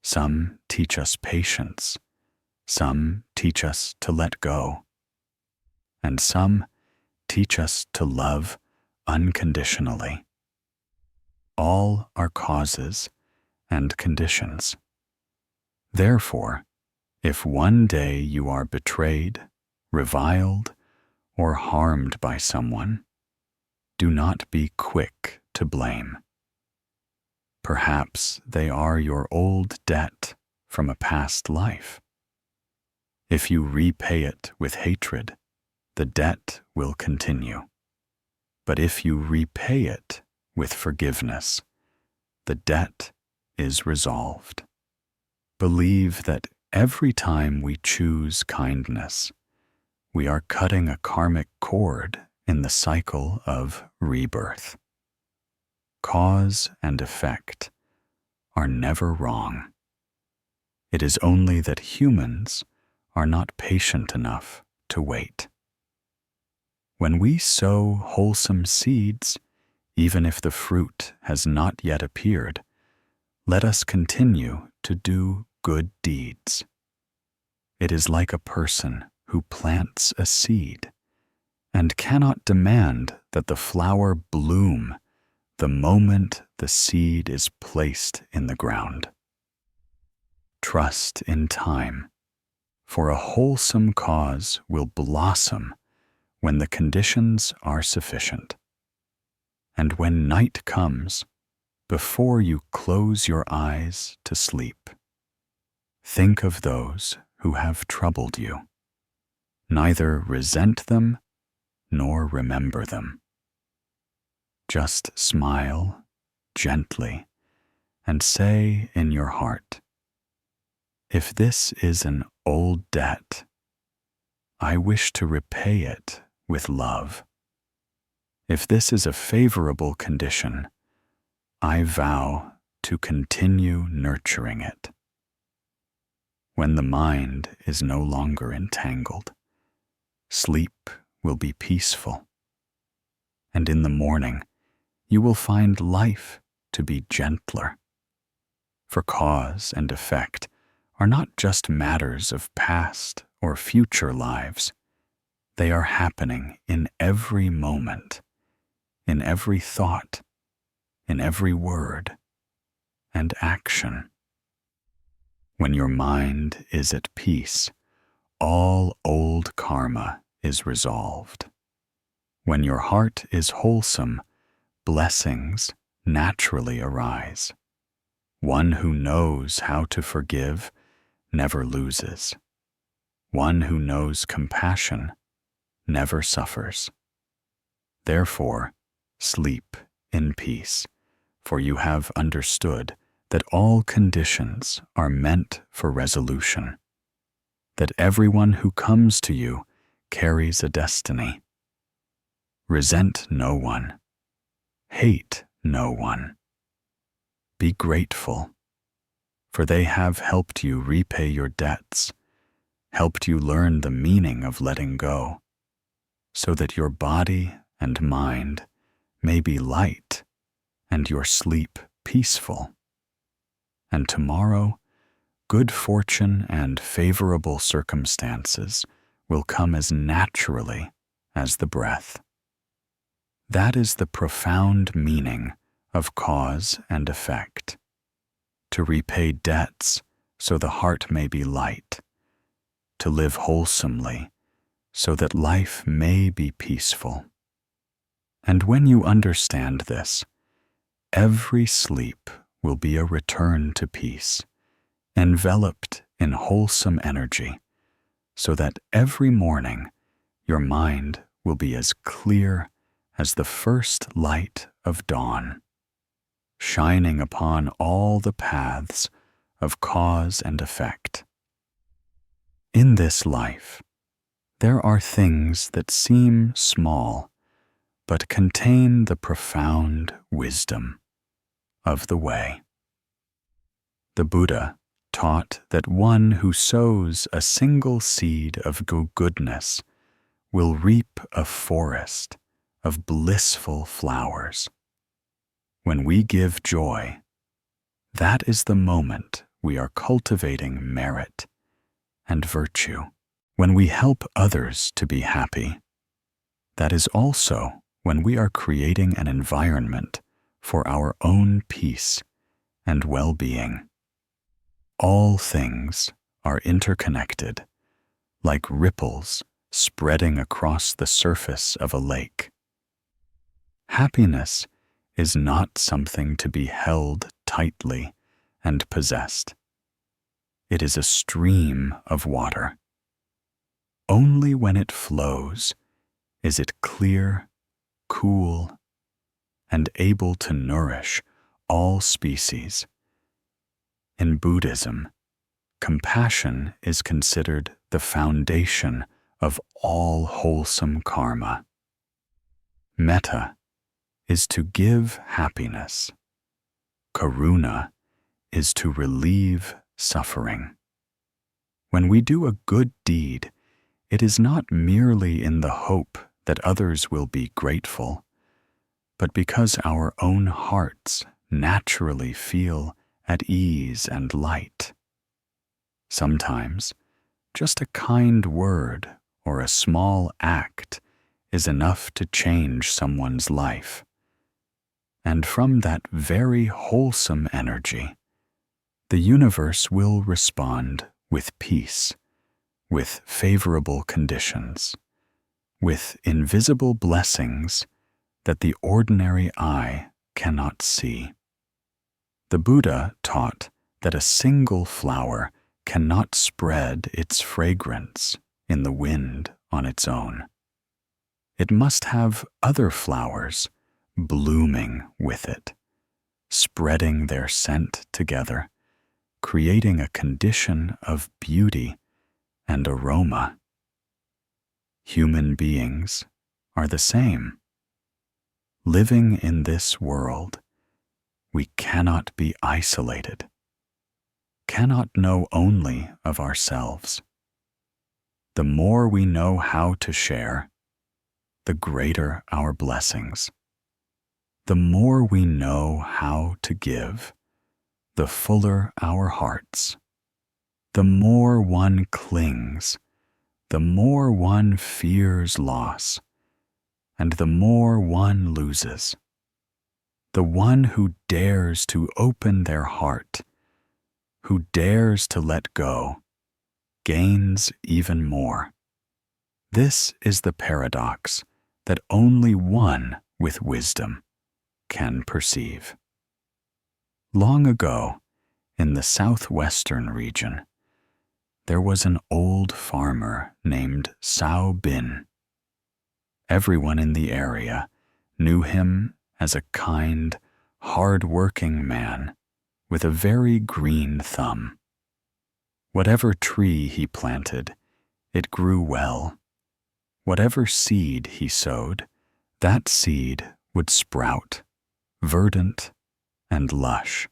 some teach us patience, some teach us to let go, and some teach us to love unconditionally. All are causes and conditions. Therefore, if one day you are betrayed, reviled, or harmed by someone, do not be quick to blame. Perhaps they are your old debt from a past life. If you repay it with hatred, the debt will continue. But if you repay it with forgiveness, the debt is resolved. Believe that every time we choose kindness, we are cutting a karmic cord in the cycle of rebirth. Cause and effect are never wrong. It is only that humans are not patient enough to wait. When we sow wholesome seeds, even if the fruit has not yet appeared, let us continue to do good deeds. It is like a person who plants a seed and cannot demand that the flower bloom the moment the seed is placed in the ground. Trust in time, for a wholesome cause will blossom when the conditions are sufficient. And when night comes, before you close your eyes to sleep, think of those who have troubled you. Neither resent them nor remember them. Just smile gently and say in your heart, if this is an old debt, I wish to repay it with love. If this is a favorable condition, I vow to continue nurturing it. When the mind is no longer entangled, sleep will be peaceful, and in the morning you will find life to be gentler. For cause and effect are not just matters of past or future lives. They are happening in every moment, in every thought, in every word and action. When your mind is at peace, all old karma is resolved. When your heart is wholesome, blessings naturally arise. One who knows how to forgive never loses. One who knows compassion never suffers. Therefore, sleep in peace, for you have understood that all conditions are meant for resolution, that everyone who comes to you carries a destiny. Resent no one, hate no one. Be grateful, for they have helped you repay your debts, helped you learn the meaning of letting go, so that your body and mind may be light and your sleep peaceful. And tomorrow, good fortune and favorable circumstances will come as naturally as the breath. That is the profound meaning of cause and effect. To repay debts so the heart may be light, to live wholesomely so that life may be peaceful. And when you understand this, every sleep will be a return to peace, enveloped in wholesome energy, so that every morning your mind will be as clear as the first light of dawn, shining upon all the paths of cause and effect. In this life, there are things that seem small, but contain the profound wisdom of the way. The Buddha taught that one who sows a single seed of goodness will reap a forest of blissful flowers. When we give joy, that is the moment we are cultivating merit and virtue. When we help others to be happy, that is also when we are creating an environment for our own peace and well-being. All things are interconnected, like ripples spreading across the surface of a lake. Happiness is not something to be held tightly and possessed. It is a stream of water. Only when it flows is it clear, cool, and able to nourish all species. In Buddhism, compassion is considered the foundation of all wholesome karma. Metta is to give happiness. Karuna is to relieve suffering. When we do a good deed, it is not merely in the hope that others will be grateful, but because our own hearts naturally feel at ease and light. Sometimes, just a kind word or a small act is enough to change someone's life. And from that very wholesome energy, the universe will respond with peace, with favorable conditions, with invisible blessings that the ordinary eye cannot see. The Buddha taught that a single flower cannot spread its fragrance in the wind on its own. It must have other flowers blooming with it, spreading their scent together, creating a condition of beauty and aroma. Human beings are the same. Living in this world, we cannot be isolated, cannot know only of ourselves. The more we know how to share, the greater our blessings. The more we know how to give, the fuller our hearts. The more one clings, the more one fears loss, and the more one loses. The one who dares to open their heart, who dares to let go, gains even more. This is the paradox that only one with wisdom can perceive. Long ago, in the southwestern region, there was an old farmer named Sao Bin. Everyone in the area knew him as a kind, hard-working man with a very green thumb. Whatever tree he planted, it grew well. Whatever seed he sowed, that seed would sprout, verdant and lush.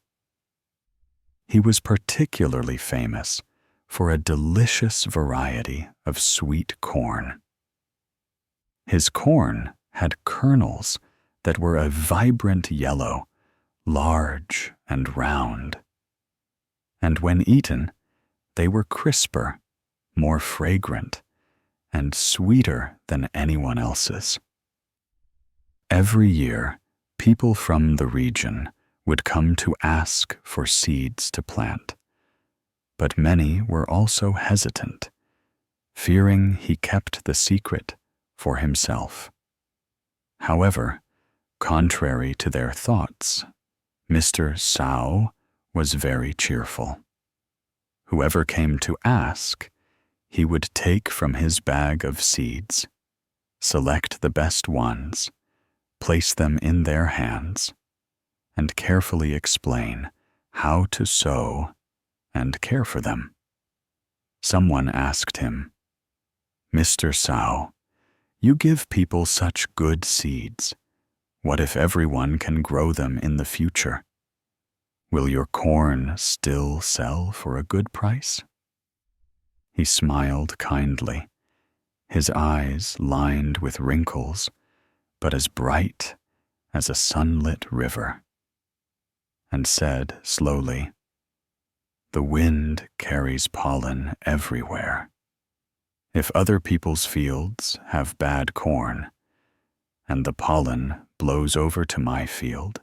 He was particularly famous for a delicious variety of sweet corn. His corn had kernels that were a vibrant yellow, large and round. And when eaten, they were crisper, more fragrant, and sweeter than anyone else's. Every year, people from the region would come to ask for seeds to plant, but many were also hesitant, fearing he kept the secret for himself. However, contrary to their thoughts, Mr. Sao was very cheerful. Whoever came to ask, he would take from his bag of seeds, select the best ones, place them in their hands, and carefully explain how to sow and care for them. Someone asked him, "Mr. Sao, you give people such good seeds. What if everyone can grow them in the future? Will your corn still sell for a good price?" He smiled kindly, his eyes lined with wrinkles, but as bright as a sunlit river, and said slowly, "The wind carries pollen everywhere. If other people's fields have bad corn, and the pollen blows over to my field,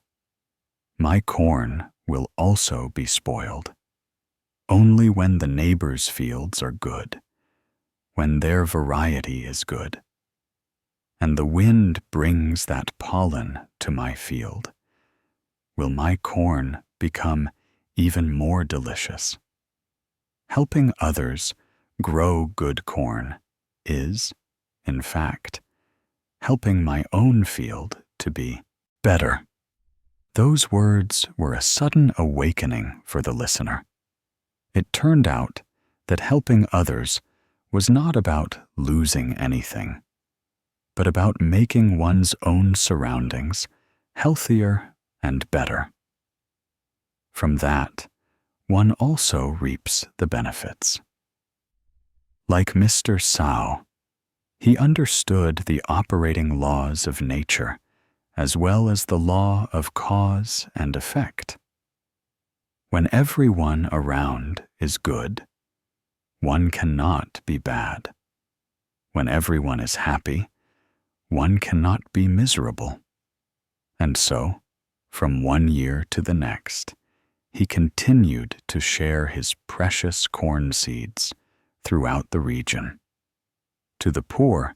my corn will also be spoiled. Only when the neighbors' fields are good, when their variety is good, and the wind brings that pollen to my field, will my corn become even more delicious. Helping others grow good corn is, in fact, helping my own field to be better." Those words were a sudden awakening for the listener. It turned out that helping others was not about losing anything, but about making one's own surroundings healthier and better. From that, one also reaps the benefits. Like Mr. Sao, he understood the operating laws of nature as well as the law of cause and effect. When everyone around is good, one cannot be bad. When everyone is happy, one cannot be miserable. And so, from one year to the next, he continued to share his precious corn seeds throughout the region. To the poor,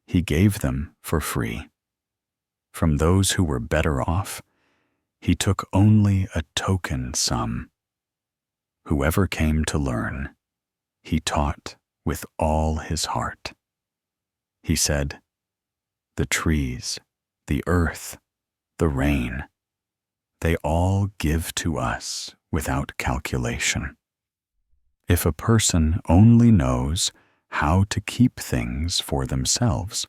he gave them for free. From those who were better off, he took only a token sum. Whoever came to learn, he taught with all his heart. He said, "The trees, the earth, the rain, they all give to us without calculation. If a person only knows how to keep things for themselves,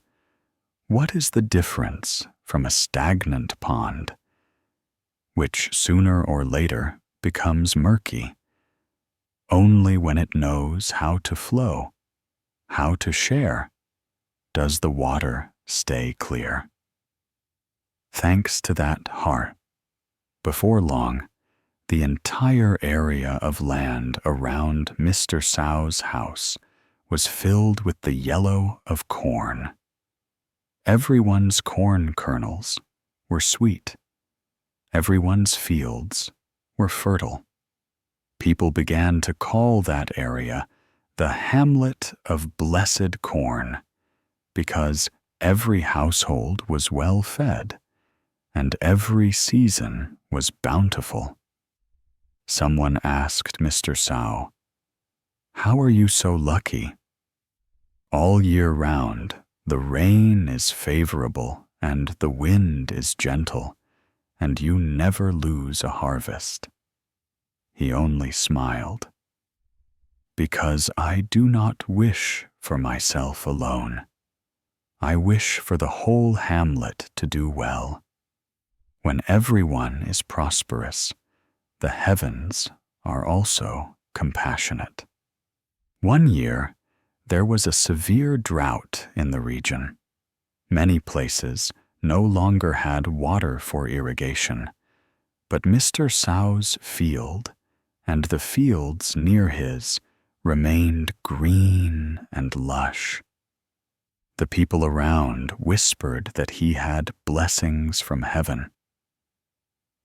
what is the difference from a stagnant pond, which sooner or later becomes murky? Only when it knows how to flow, how to share, does the water stay clear." Thanks to that heart, before long, the entire area of land around Mr. Sao's house was filled with the yellow of corn. Everyone's corn kernels were sweet. Everyone's fields were fertile. People began to call that area the Hamlet of Blessed Corn, because every household was well fed, and every season was bountiful. Someone asked Mr. Sao, How are you so lucky? All year round, the rain is favorable and the wind is gentle, and you never lose a harvest. He only smiled. Because I do not wish for myself alone. I wish for the whole hamlet to do well. When everyone is prosperous, the heavens are also compassionate. One year, there was a severe drought in the region. Many places no longer had water for irrigation, but Mr. Sow's field and the fields near his remained green and lush. The people around whispered that he had blessings from heaven,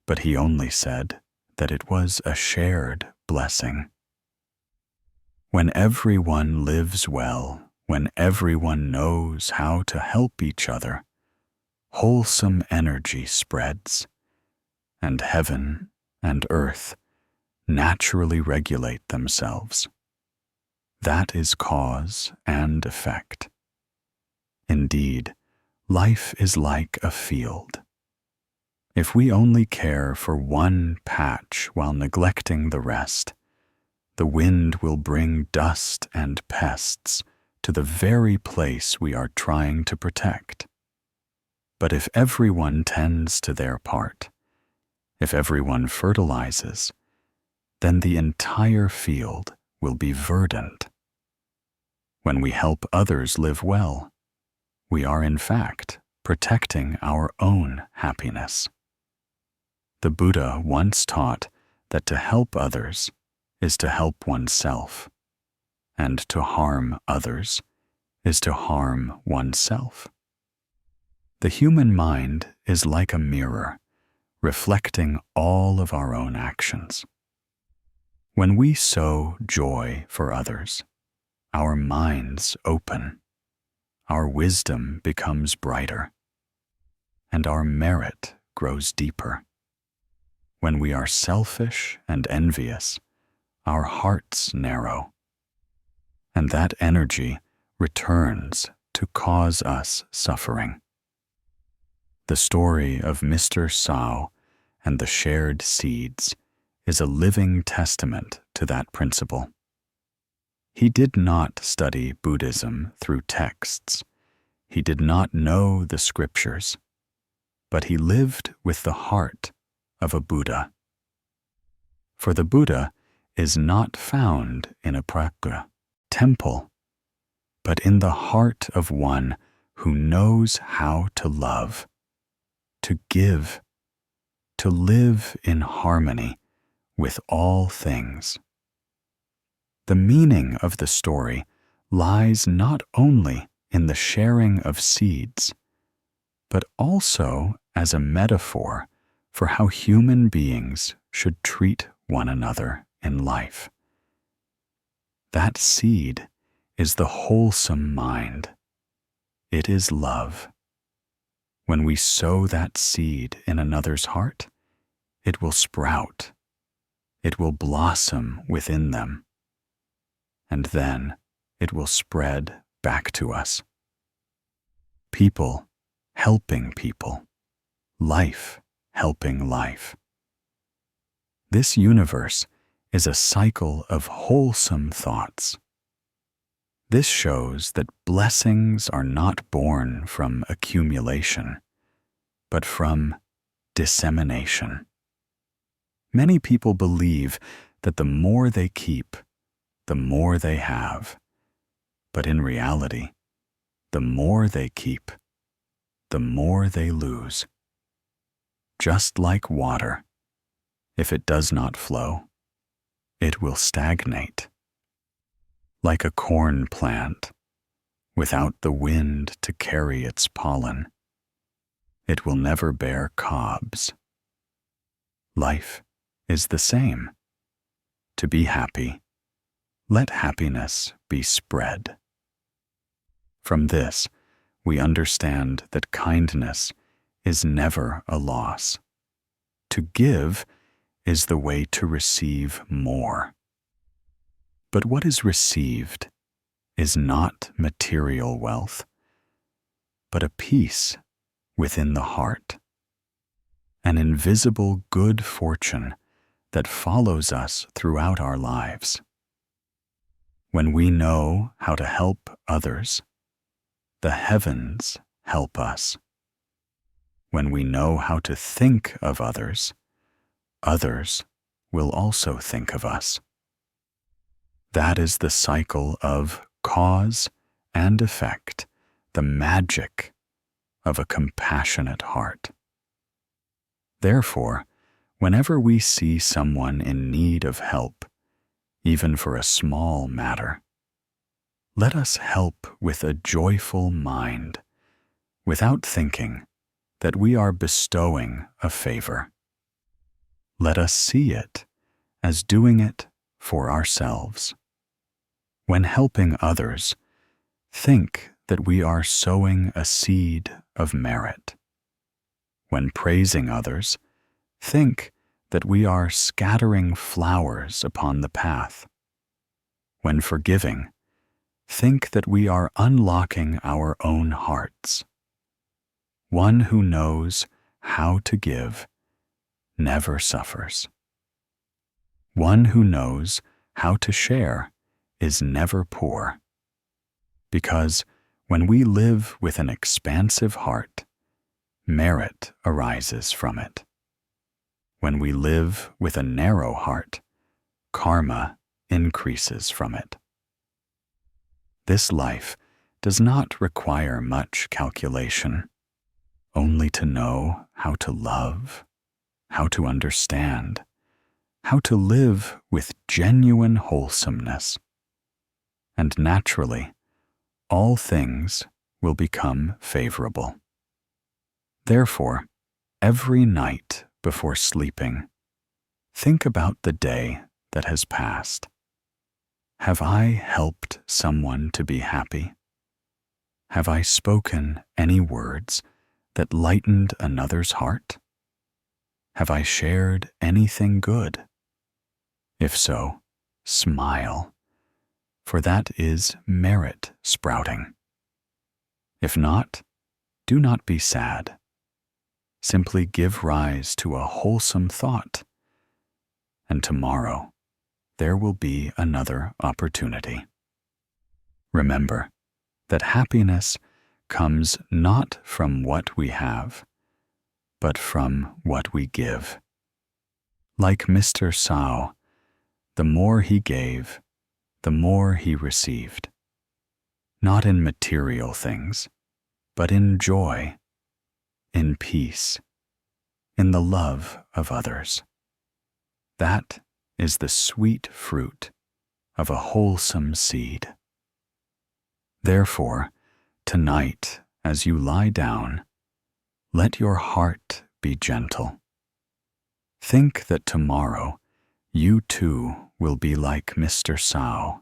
but he only said that it was a shared blessing. When everyone lives well, when everyone knows how to help each other, wholesome energy spreads, and heaven and earth naturally regulate themselves. That is cause and effect. Indeed, life is like a field. If we only care for one patch while neglecting the rest, the wind will bring dust and pests to the very place we are trying to protect. But if everyone tends to their part, if everyone fertilizes, then the entire field will be verdant. When we help others live well, we are in fact protecting our own happiness. The Buddha once taught that to help others is to help oneself, and to harm others is to harm oneself. The human mind is like a mirror, reflecting all of our own actions. When we sow joy for others, our minds open, our wisdom becomes brighter, and our merit grows deeper. When we are selfish and envious, our hearts narrow, and that energy returns to cause us suffering. The story of Mr. Sow and the shared seeds is a living testament to that principle. He did not study Buddhism through texts. He did not know the scriptures, but he lived with the heart of a Buddha. For the Buddha is not found in a praga temple, but in the heart of one who knows how to love, to give, to live in harmony with all things. The meaning of the story lies not only in the sharing of seeds, but also as a metaphor for how human beings should treat one another in life. That seed is the wholesome mind. It is love. When we sow that seed in another's heart, it will sprout. It will blossom within them. And then it will spread back to us. People helping people. Life helping life. This universe is a cycle of wholesome thoughts. This shows that blessings are not born from accumulation, but from dissemination. Many people believe that the more they keep, the more they have. But in reality, the more they keep, the more they lose. Just like water, if it does not flow, it will stagnate. Like a corn plant, without the wind to carry its pollen, it will never bear cobs. Life is the same. To be happy, let happiness be spread. From this, we understand that kindness is never a loss. To give is the way to receive more. But what is received is not material wealth, but a peace within the heart, an invisible good fortune that follows us throughout our lives. When we know how to help others, the heavens help us. When we know how to think of others, others will also think of us. That is the cycle of cause and effect, the magic of a compassionate heart. Therefore, whenever we see someone in need of help, even for a small matter, let us help with a joyful mind, without thinking that we are bestowing a favor. Let us see it as doing it for ourselves. When helping others, think that we are sowing a seed of merit. When praising others, think that we are scattering flowers upon the path. When forgiving, think that we are unlocking our own hearts. One who knows how to give never suffers. One who knows how to share is never poor, because when we live with an expansive heart, merit arises from it. When we live with a narrow heart, karma increases from it. This life does not require much calculation, only to know how to love, how to understand, how to live with genuine wholesomeness. And naturally, all things will become favorable. Therefore, every night before sleeping, think about the day that has passed. Have I helped someone to be happy? Have I spoken any words that lightened another's heart? Have I shared anything good? If so, smile, for that is merit sprouting. If not, do not be sad. Simply give rise to a wholesome thought, and tomorrow there will be another opportunity. Remember that happiness comes not from what we have, but from what we give. Like Mr. Sao, the more he gave, the more he received. Not in material things, but in joy, in peace, in the love of others. That is the sweet fruit of a wholesome seed. Therefore, tonight, as you lie down, let your heart be gentle. Think that tomorrow you too will be like Mr. Sao,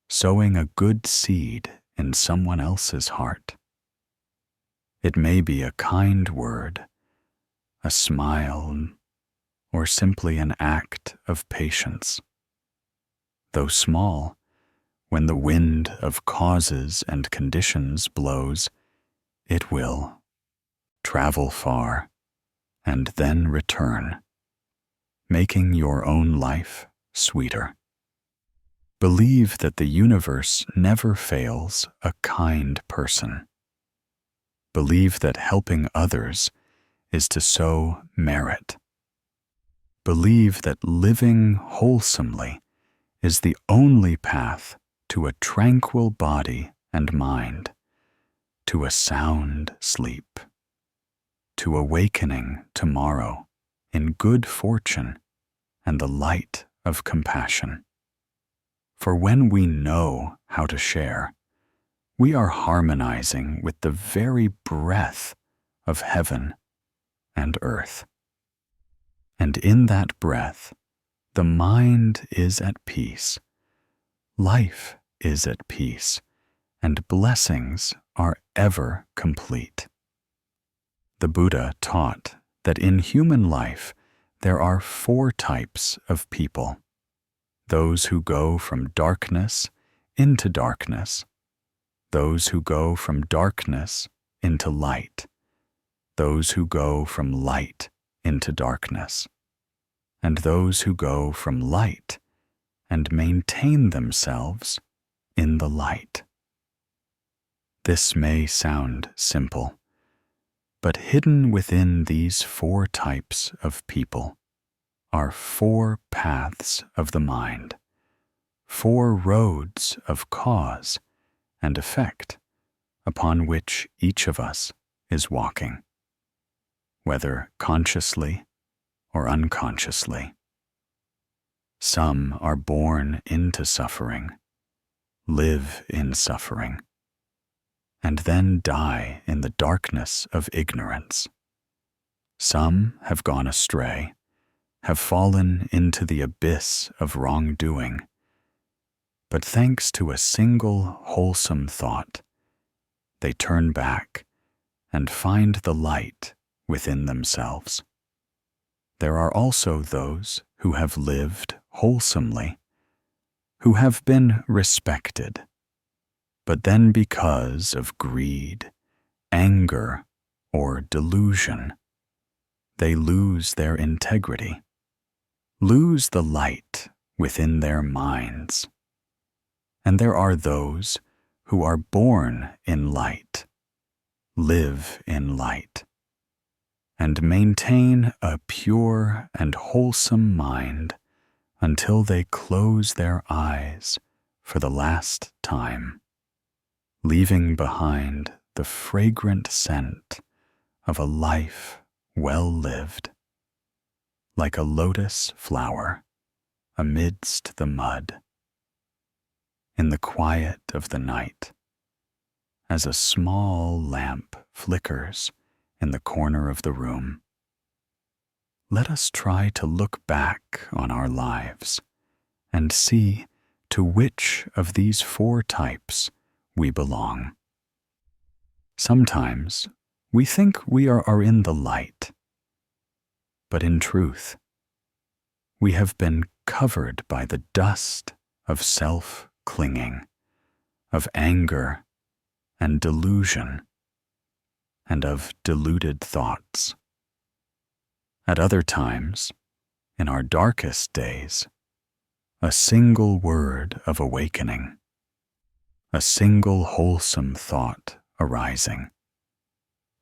sowing a good seed in someone else's heart. It may be a kind word, a smile, or simply an act of patience. Though small, when the wind of causes and conditions blows, it will travel far and then return, making your own life sweeter. Believe that the universe never fails a kind person. Believe that helping others is to sow merit. Believe that living wholesomely is the only path to a tranquil body and mind, to a sound sleep, to awakening tomorrow in good fortune and the light of compassion. For when we know how to share, we are harmonizing with the very breath of heaven and earth. And in that breath, the mind is at peace, life is at peace, and blessings are ever complete. The Buddha taught that in human life there are 4 types of people: those who go from darkness into darkness, those who go from darkness into light, those who go from light into darkness, and those who go from light and maintain themselves in the light. This may sound simple, but hidden within these 4 types of people are 4 paths of the mind, 4 roads of cause and effect upon which each of us is walking, whether consciously or unconsciously. Some are born into suffering, live in suffering, and then die in the darkness of ignorance. Some have gone astray, have fallen into the abyss of wrongdoing, but thanks to a single wholesome thought, they turn back and find the light within themselves. There are also those who have lived wholesomely, who have been respected, but then because of greed, anger, or delusion, they lose their integrity, lose the light within their minds. And there are those who are born in light, live in light, and maintain a pure and wholesome mind until they close their eyes for the last time, leaving behind the fragrant scent of a life well lived, like a lotus flower amidst the mud, in the quiet of the night, as a small lamp flickers in the corner of the room. Let us try to look back on our lives and see to which of these 4 types we belong. Sometimes we think we are in the light, but in truth, we have been covered by the dust of self-clinging, of anger and delusion, and of deluded thoughts. At other times, in our darkest days, a single word of awakening, a single wholesome thought arising,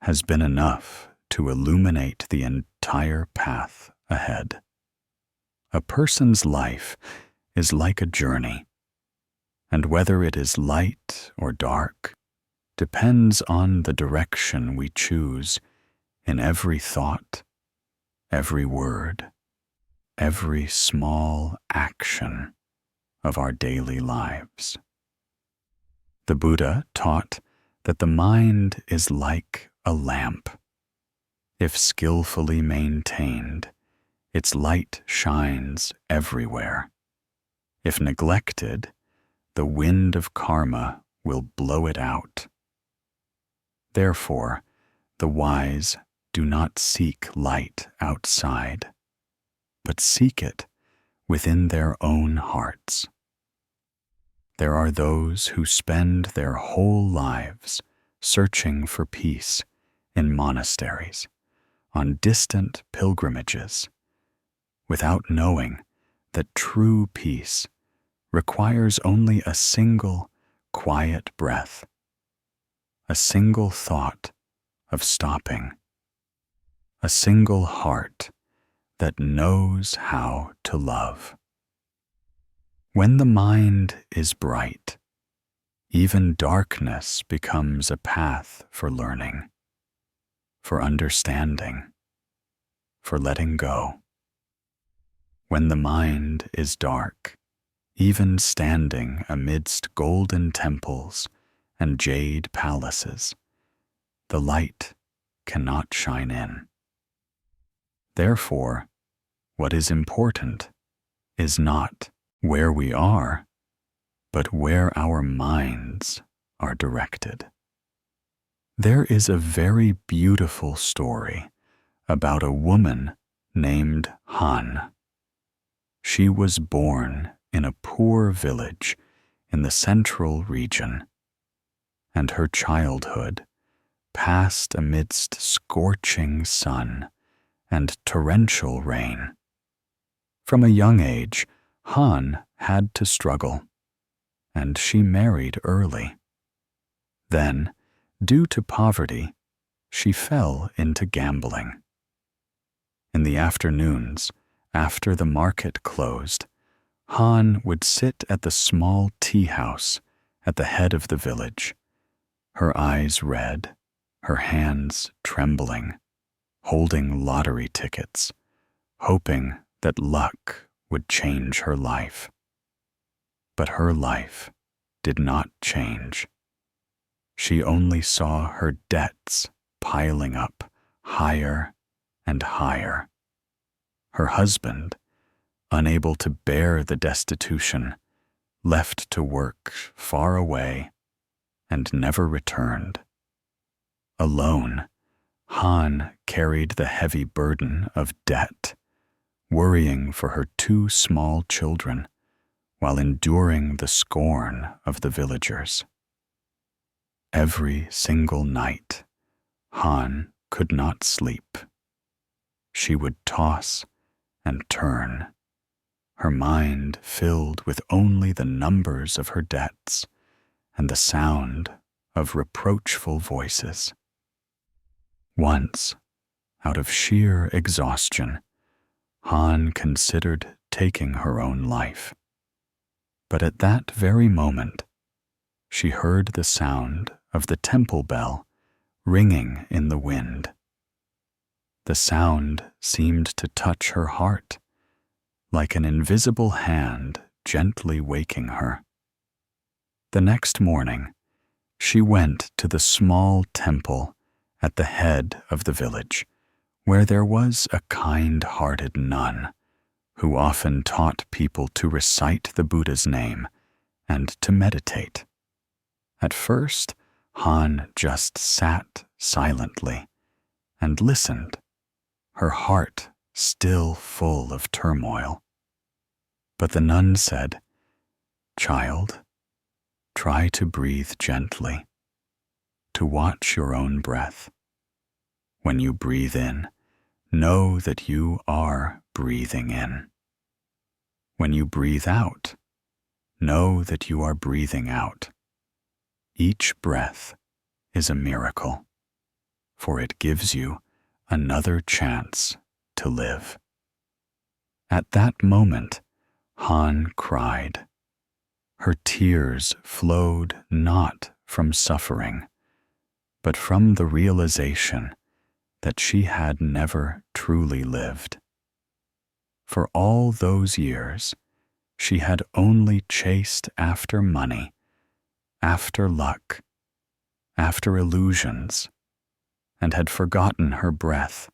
has been enough to illuminate the entire path ahead. A person's life is like a journey, and whether it is light or dark depends on the direction we choose in every thought, every word, every small action of our daily lives. The Buddha taught that the mind is like a lamp. If skillfully maintained, its light shines everywhere. If neglected, the wind of karma will blow it out. Therefore, the wise do not seek light outside, but seek it within their own hearts. There are those who spend their whole lives searching for peace in monasteries, on distant pilgrimages, without knowing that true peace requires only a single quiet breath, a single thought of stopping, a single heart that knows how to love. When the mind is bright, even darkness becomes a path for learning, for understanding, for letting go. When the mind is dark, even standing amidst golden temples and jade palaces, the light cannot shine in. Therefore, what is important is not where we are, but where our minds are directed. There is a very beautiful story about a woman named Han. She was born in a poor village in the central region, and her childhood passed amidst scorching sun and torrential rain. From a young age, Han had to struggle, and she married early. Then, due to poverty, she fell into gambling. In the afternoons, after the market closed, Han would sit at the small tea house at the head of the village, her eyes red, her hands trembling, holding lottery tickets, hoping that luck would change her life. But her life did not change. She only saw her debts piling up higher and higher. Her husband, unable to bear the destitution, left to work far away and never returned. Alone, Han carried the heavy burden of debt, worrying for her 2 small children while enduring the scorn of the villagers. Every single night, Han could not sleep. She would toss and turn, her mind filled with only the numbers of her debts and the sound of reproachful voices. Once, out of sheer exhaustion, Han considered taking her own life. But at that very moment, she heard the sound of the temple bell ringing in the wind. The sound seemed to touch her heart, like an invisible hand gently waking her. The next morning, she went to the small temple at the head of the village, where there was a kind-hearted nun who often taught people to recite the Buddha's name and to meditate. At first, Han just sat silently and listened, her heart still full of turmoil. But the nun said, "Child, try to breathe gently, to watch your own breath. When you breathe in, know that you are breathing in. When you breathe out, know that you are breathing out. Each breath is a miracle, for it gives you another chance to live." At that moment, Han cried. Her tears flowed not from suffering, but from the realization that she had never truly lived. For all those years, she had only chased after money, after luck, after illusions, and had forgotten her breath,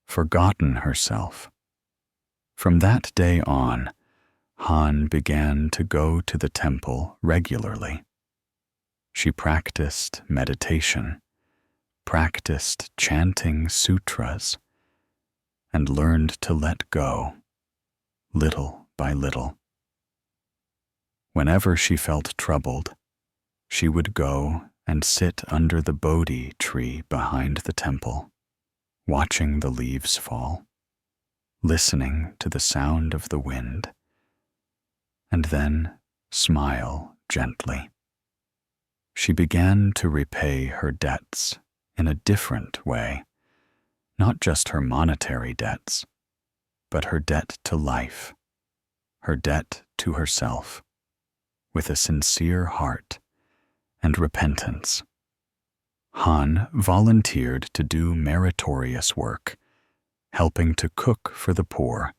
forgotten herself. From that day on, Han began to go to the temple regularly. She practiced meditation, practiced chanting sutras, and learned to let go, little by little. Whenever she felt troubled, she would go and sit under the Bodhi tree behind the temple, watching the leaves fall, listening to the sound of the wind, and then smile gently. She began to repay her debts in a different way, not just her monetary debts, but her debt to life, her debt to herself, with a sincere heart and repentance. Han volunteered to do meritorious work, helping to cook for the poor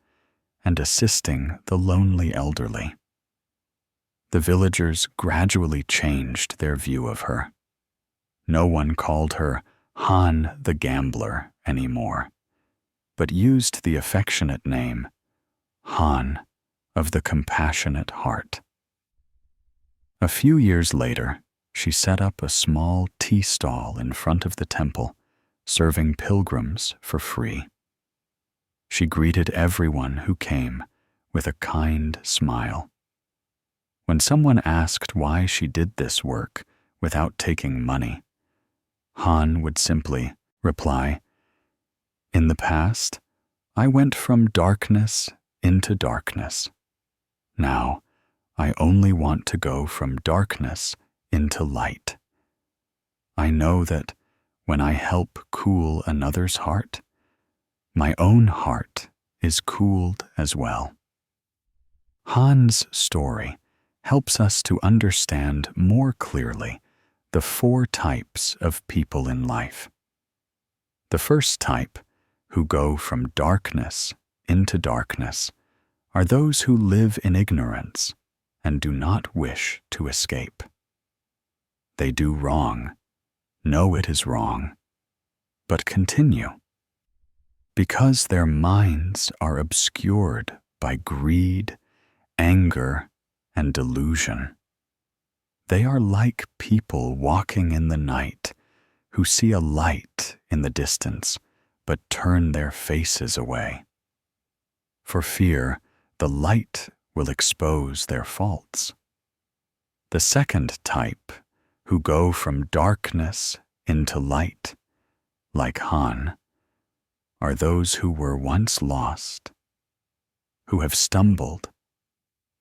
and assisting the lonely elderly. The villagers gradually changed their view of her. No one called her Han the Gambler anymore, but used the affectionate name Han of the Compassionate Heart. A few years later, she set up a small tea stall in front of the temple, serving pilgrims for free. She greeted everyone who came with a kind smile. When someone asked why she did this work without taking money, Han would simply reply, "In the past, I went from darkness into darkness. Now, I only want to go from darkness into light. I know that when I help cool another's heart, my own heart is cooled as well." Han's story helps us to understand more clearly the 4 types of people in life. The first type, who go from darkness into darkness, are those who live in ignorance and do not wish to escape. They do wrong, know it is wrong, but continue. Because their minds are obscured by greed, anger, and delusion. They are like people walking in the night who see a light in the distance but turn their faces away. For fear the light will expose their faults. The second type, who go from darkness into light, like Han, are those who were once lost, who have stumbled,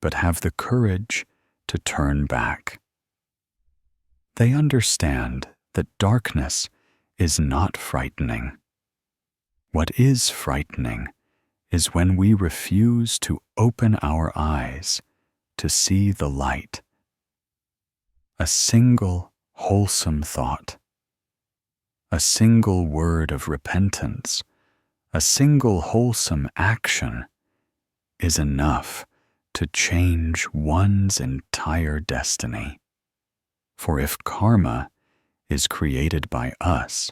but have the courage to turn back. They understand that darkness is not frightening. What is frightening is when we refuse to open our eyes to see the light. A single wholesome thought, a single word of repentance, a single wholesome action is enough to change one's entire destiny. For if karma is created by us,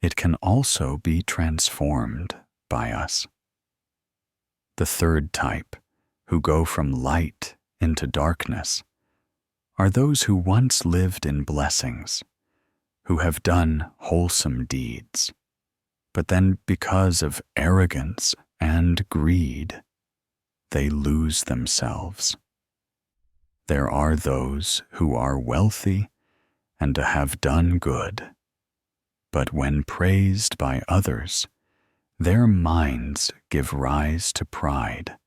it can also be transformed by us. The third type, who go from light into darkness, are those who once lived in blessings, who have done wholesome deeds, but then because of arrogance and greed, they lose themselves. There are those who are wealthy and have done good, but when praised by others, their minds give rise to pride,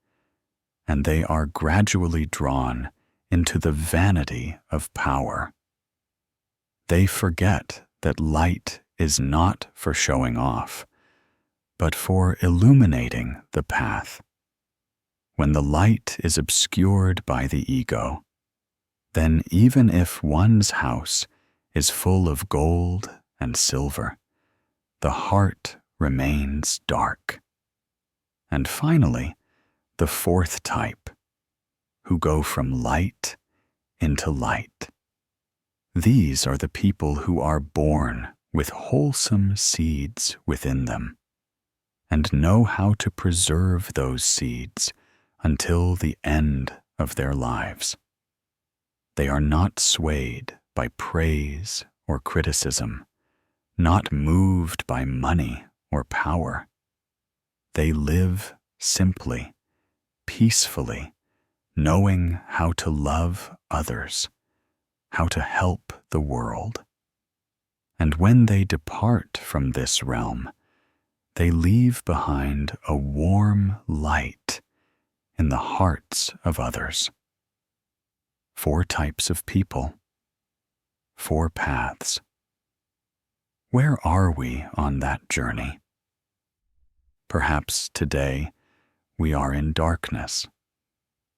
and they are gradually drawn into the vanity of power. They forget that light is not for showing off, but for illuminating the path. When the light is obscured by the ego, then even if one's house is full of gold and silver, the heart remains dark. And finally, the fourth type, who go from light into light. These are the people who are born with wholesome seeds within them, and know how to preserve those seeds until the end of their lives. They are not swayed by praise or criticism, not moved by money or power. They live simply, peacefully, knowing how to love others, how to help the world. And when they depart from this realm, they leave behind a warm light in the hearts of others. 4 types of people, 4 paths. Where are we on that journey? Perhaps today we are in darkness,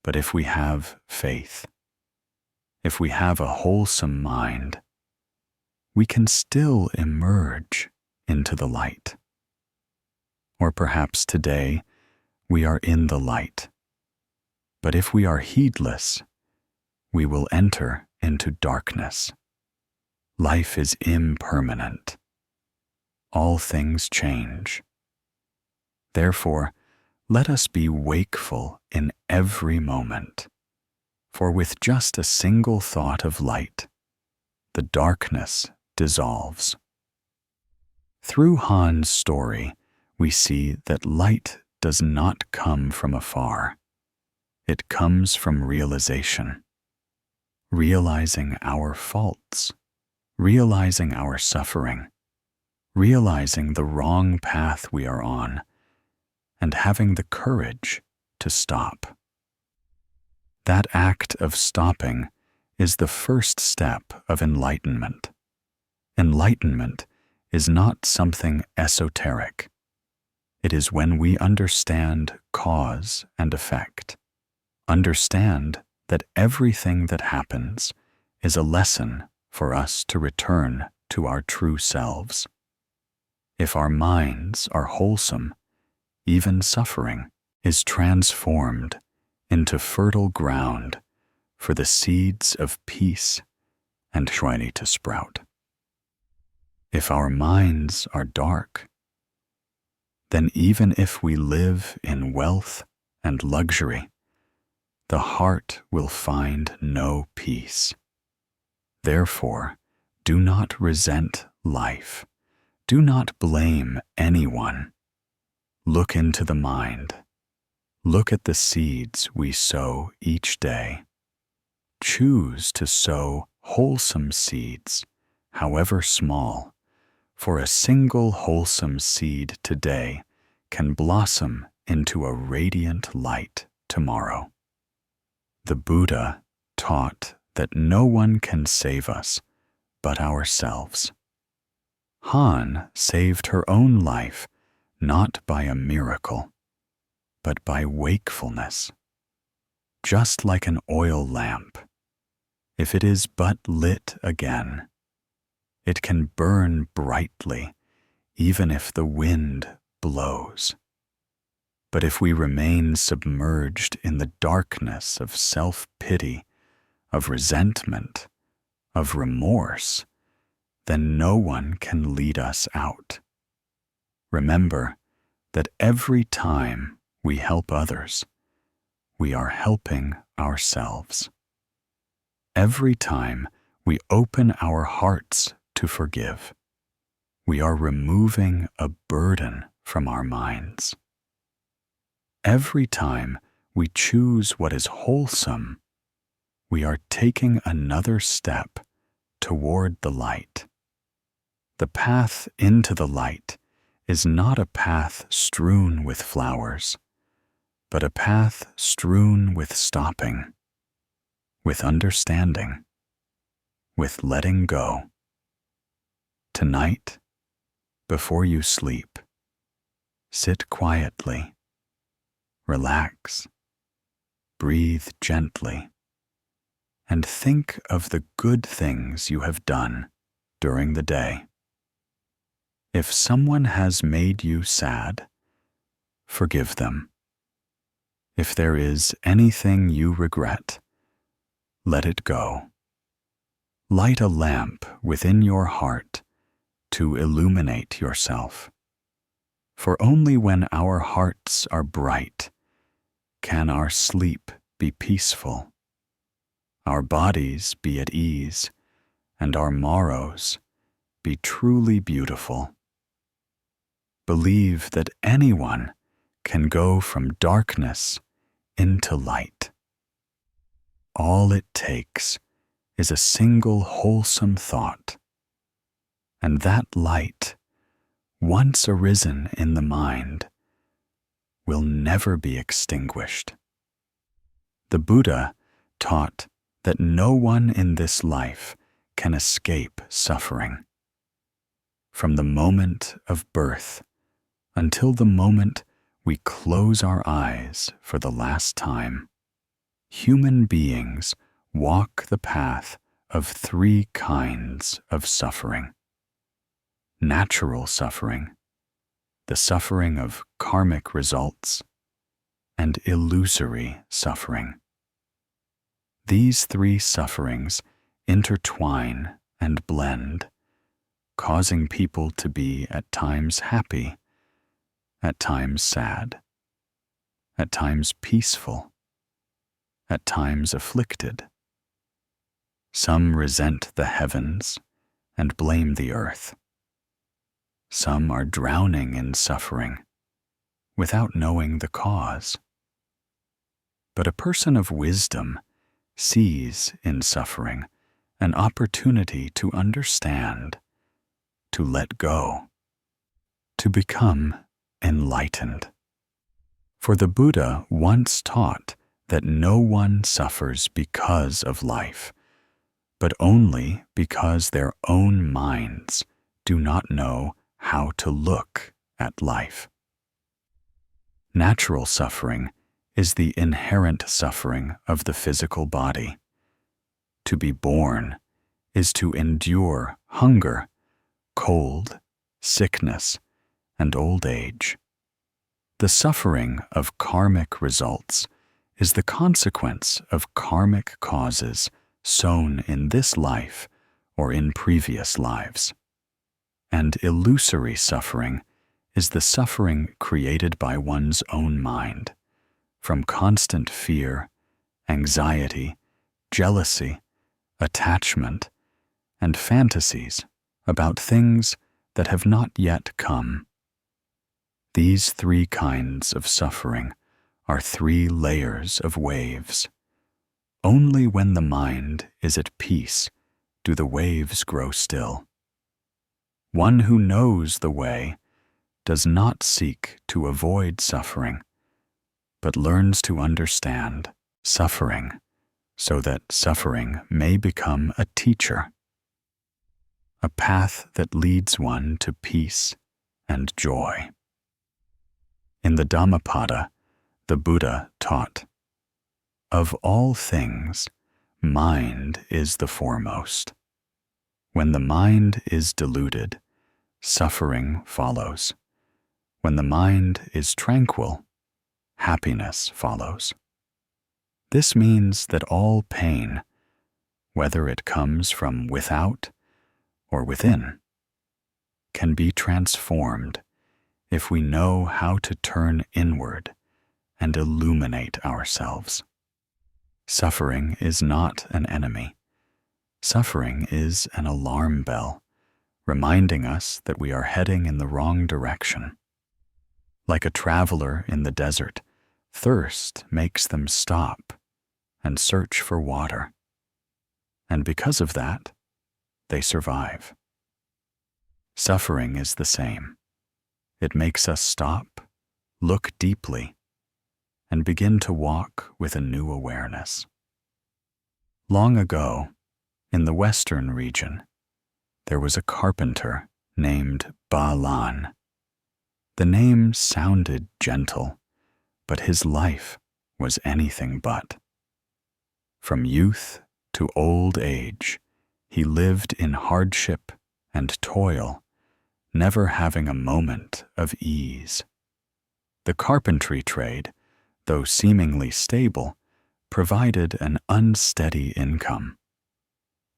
but if we have faith, if we have a wholesome mind, we can still emerge into the light. Or perhaps today we are in the light, but if we are heedless, we will enter into darkness. Life is impermanent. All things change. Therefore, let us be wakeful in every moment, for with just a single thought of light, the darkness dissolves. Through Han's story, we see that light does not come from afar, It comes from realization, realizing our faults, realizing our suffering, realizing the wrong path we are on, and having the courage to stop. That act of stopping is the first step of enlightenment. Enlightenment is not something esoteric. It is when we understand cause and effect, understand that everything that happens is a lesson for us to return to our true selves. If our minds are wholesome, even suffering is transformed into fertile ground for the seeds of peace and tranquility to sprout. If our minds are dark, then even if we live in wealth and luxury, the heart will find no peace. Therefore, do not resent life. Do not blame anyone. Look into the mind. Look at the seeds we sow each day. Choose to sow wholesome seeds, however small, for a single wholesome seed today can blossom into a radiant light tomorrow. The Buddha taught that no one can save us but ourselves. Han saved her own life not by a miracle, but by wakefulness. Just like an oil lamp, if it is but lit again, it can burn brightly even if the wind blows. But if we remain submerged in the darkness of self-pity, of resentment, of remorse, then no one can lead us out. Remember that every time we help others, we are helping ourselves. Every time we open our hearts to forgive, we are removing a burden from our minds. Every time we choose what is wholesome, we are taking another step toward the light. The path into the light is not a path strewn with flowers, but a path strewn with stopping, with understanding, with letting go. Tonight, before you sleep, sit quietly, relax, breathe gently, and think of the good things you have done during the day. If someone has made you sad, forgive them. If there is anything you regret, let it go. Light a lamp within your heart to illuminate yourself. For only when our hearts are bright can our sleep be peaceful, our bodies be at ease, and our morrows be truly beautiful. Believe that anyone can go from darkness into light. All it takes is a single wholesome thought, and that light, once arisen in the mind, will never be extinguished. The Buddha taught that no one in this life can escape suffering. From the moment of birth until the moment we close our eyes for the last time, human beings walk the path of three kinds of suffering. Natural suffering, the suffering of karmic results, and illusory suffering. These three sufferings intertwine and blend, causing people to be at times happy, at times sad, at times peaceful, at times afflicted. Some resent the heavens and blame the earth. Some are drowning in suffering without knowing the cause. But a person of wisdom sees in suffering an opportunity to understand, to let go, to become enlightened. For the Buddha once taught that no one suffers because of life, but only because their own minds do not know how to look at life. Natural suffering is the inherent suffering of the physical body. To be born is to endure hunger, cold, sickness, and old age. The suffering of karmic results is the consequence of karmic causes sown in this life or in previous lives. And illusory suffering is the suffering created by one's own mind, from constant fear, anxiety, jealousy, attachment, and fantasies about things that have not yet come. These three kinds of suffering are three layers of waves. Only when the mind is at peace do the waves grow still. One who knows the way does not seek to avoid suffering, but learns to understand suffering so that suffering may become a teacher, a path that leads one to peace and joy. In the Dhammapada, the Buddha taught, "Of all things, mind is the foremost. When the mind is deluded, suffering follows. When the mind is tranquil, happiness follows." This means that all pain, whether it comes from without or within, can be transformed if we know how to turn inward and illuminate ourselves. Suffering is not an enemy. Suffering is an alarm bell, reminding us that we are heading in the wrong direction. Like a traveler in the desert, thirst makes them stop and search for water. And because of that, they survive. Suffering is the same. It makes us stop, look deeply, and begin to walk with a new awareness. Long ago, in the western region, there was a carpenter named Ba Lan. The name sounded gentle, but his life was anything but. From youth to old age, he lived in hardship and toil, never having a moment of ease. The carpentry trade, though seemingly stable, provided an unsteady income.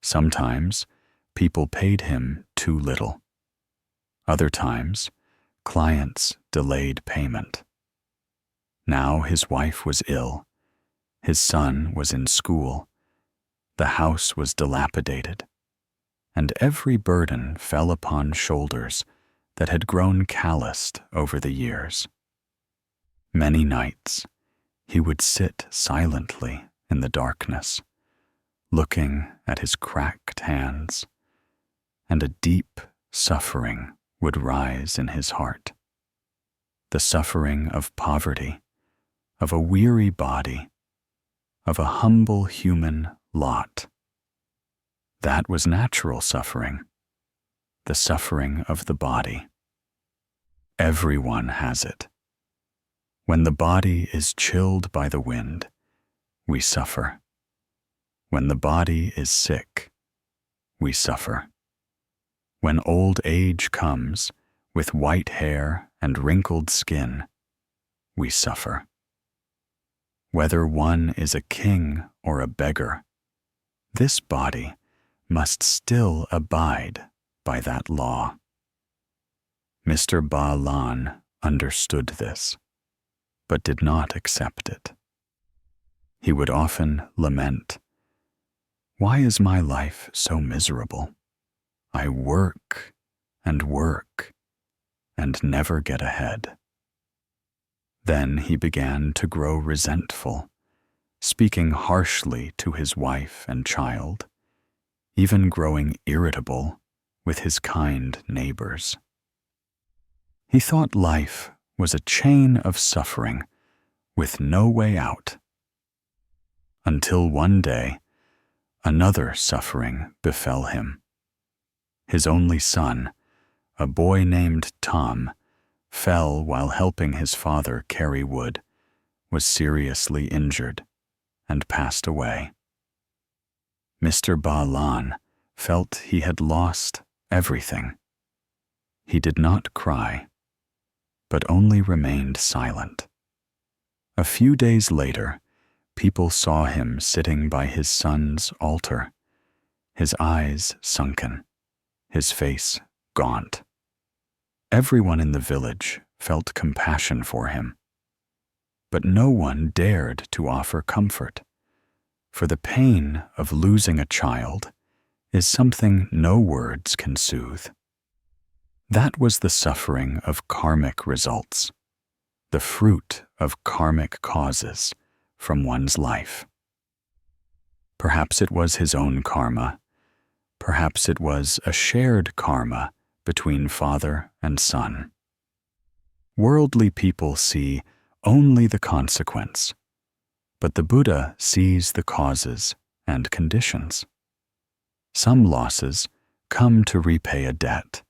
Sometimes people paid him too little. Other times, clients delayed payment. Now his wife was ill, his son was in school, the house was dilapidated, and every burden fell upon shoulders that had grown calloused over the years. Many nights, he would sit silently in the darkness, looking at his cracked hands, and a deep suffering would rise in his heart. The suffering of poverty, of a weary body, of a humble human lot. That was natural suffering, the suffering of the body. Everyone has it. When the body is chilled by the wind, we suffer. When the body is sick, we suffer. When old age comes, with white hair and wrinkled skin, we suffer. Whether one is a king or a beggar, this body must still abide by that law. Mr. Ba Lan understood this, but did not accept it. He would often lament, "Why is my life so miserable? I work and work and never get ahead." Then he began to grow resentful speaking harshly to his wife and child, even growing irritable with his kind neighbors. He thought life was a chain of suffering with no way out. Until one day, another suffering befell him. His only son, a boy named Tom, fell while helping his father carry wood, was seriously injured, and passed away. Mr. Ba Lan felt he had lost everything. He did not cry, but only remained silent. A few days later, people saw him sitting by his son's altar, his eyes sunken, his face gaunt. Everyone in the village felt compassion for him, but no one dared to offer comfort, for the pain of losing a child is something no words can soothe. That was the suffering of karmic results, the fruit of karmic causes from one's life. Perhaps it was his own karma, perhaps it was a shared karma between father and son. Worldly people see only the consequence, but the Buddha sees the causes and conditions. Some losses come to repay a debt.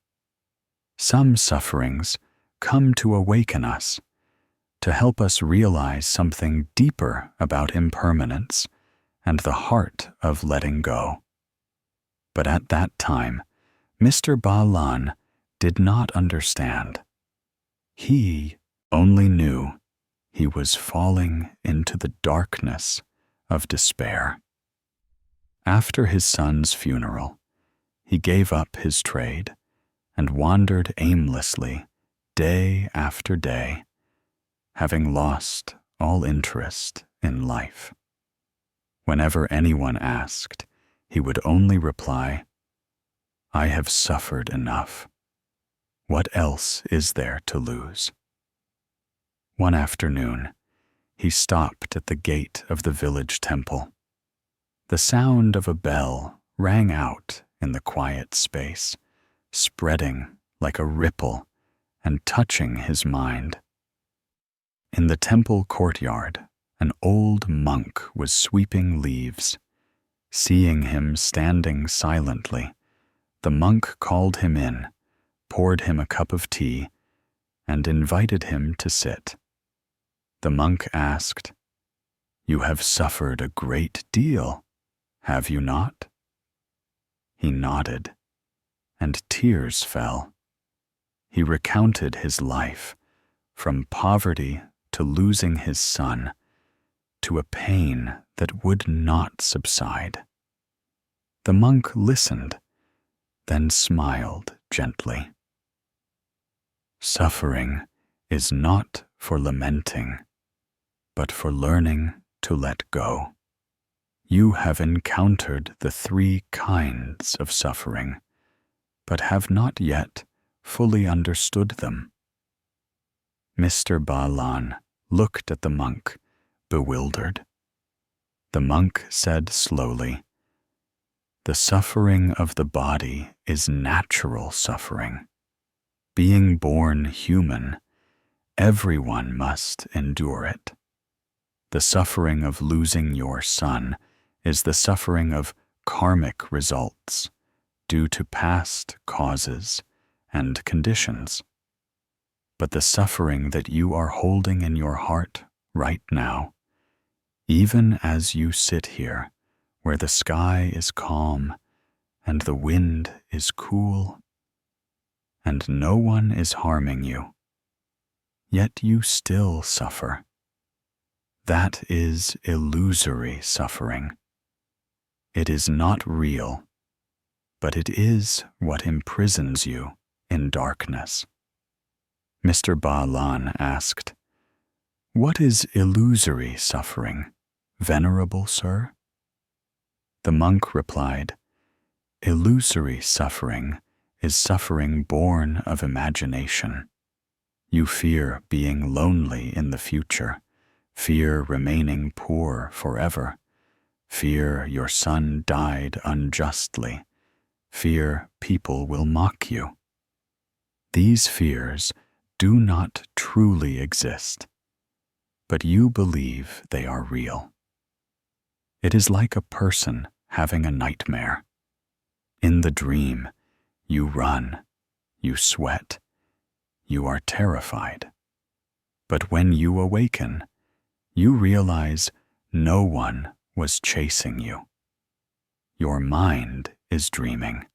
Some sufferings come to awaken us, to help us realize something deeper about impermanence and the heart of letting go. But at that time, Mr. Ba Lan did not understand. He only knew he was falling into the darkness of despair. After his son's funeral, he gave up his trade and wandered aimlessly day after day, having lost all interest in life. Whenever anyone asked, he would only reply, "I have suffered enough. What else is there to lose?" One afternoon, he stopped at the gate of the village temple. The sound of a bell rang out in the quiet space, spreading like a ripple and touching his mind. In the temple courtyard, an old monk was sweeping leaves. Seeing him standing silently, the monk called him in, poured him a cup of tea, and invited him to sit. The monk asked, "You have suffered a great deal, have you not?" He nodded, and tears fell. He recounted his life, from poverty to losing his son, to a pain that would not subside. The monk listened, then smiled gently. "Suffering is not for lamenting, but for learning to let go. You have encountered the 3 kinds of suffering, but have not yet fully understood them." Mr. Ba Lan looked at the monk, bewildered. The monk said slowly, "The suffering of the body is natural suffering. Being born human, everyone must endure it. The suffering of losing your son is the suffering of karmic results due to past causes and conditions. But the suffering that you are holding in your heart right now, even as you sit here where the sky is calm and the wind is cool, and no one is harming you, yet you still suffer. That is illusory suffering. It is not real, but it is what imprisons you in darkness." Mr. Ba Lan asked, "What is illusory suffering, venerable sir?" The monk replied, "Illusory suffering is suffering born of imagination. You fear being lonely in the future, fear remaining poor forever, fear your son died unjustly, fear people will mock you. These fears do not truly exist, but you believe they are real. It is like a person having a nightmare. In the dream, you run, you sweat, you are terrified. But when you awaken, you realize no one was chasing you. Your mind is dreaming,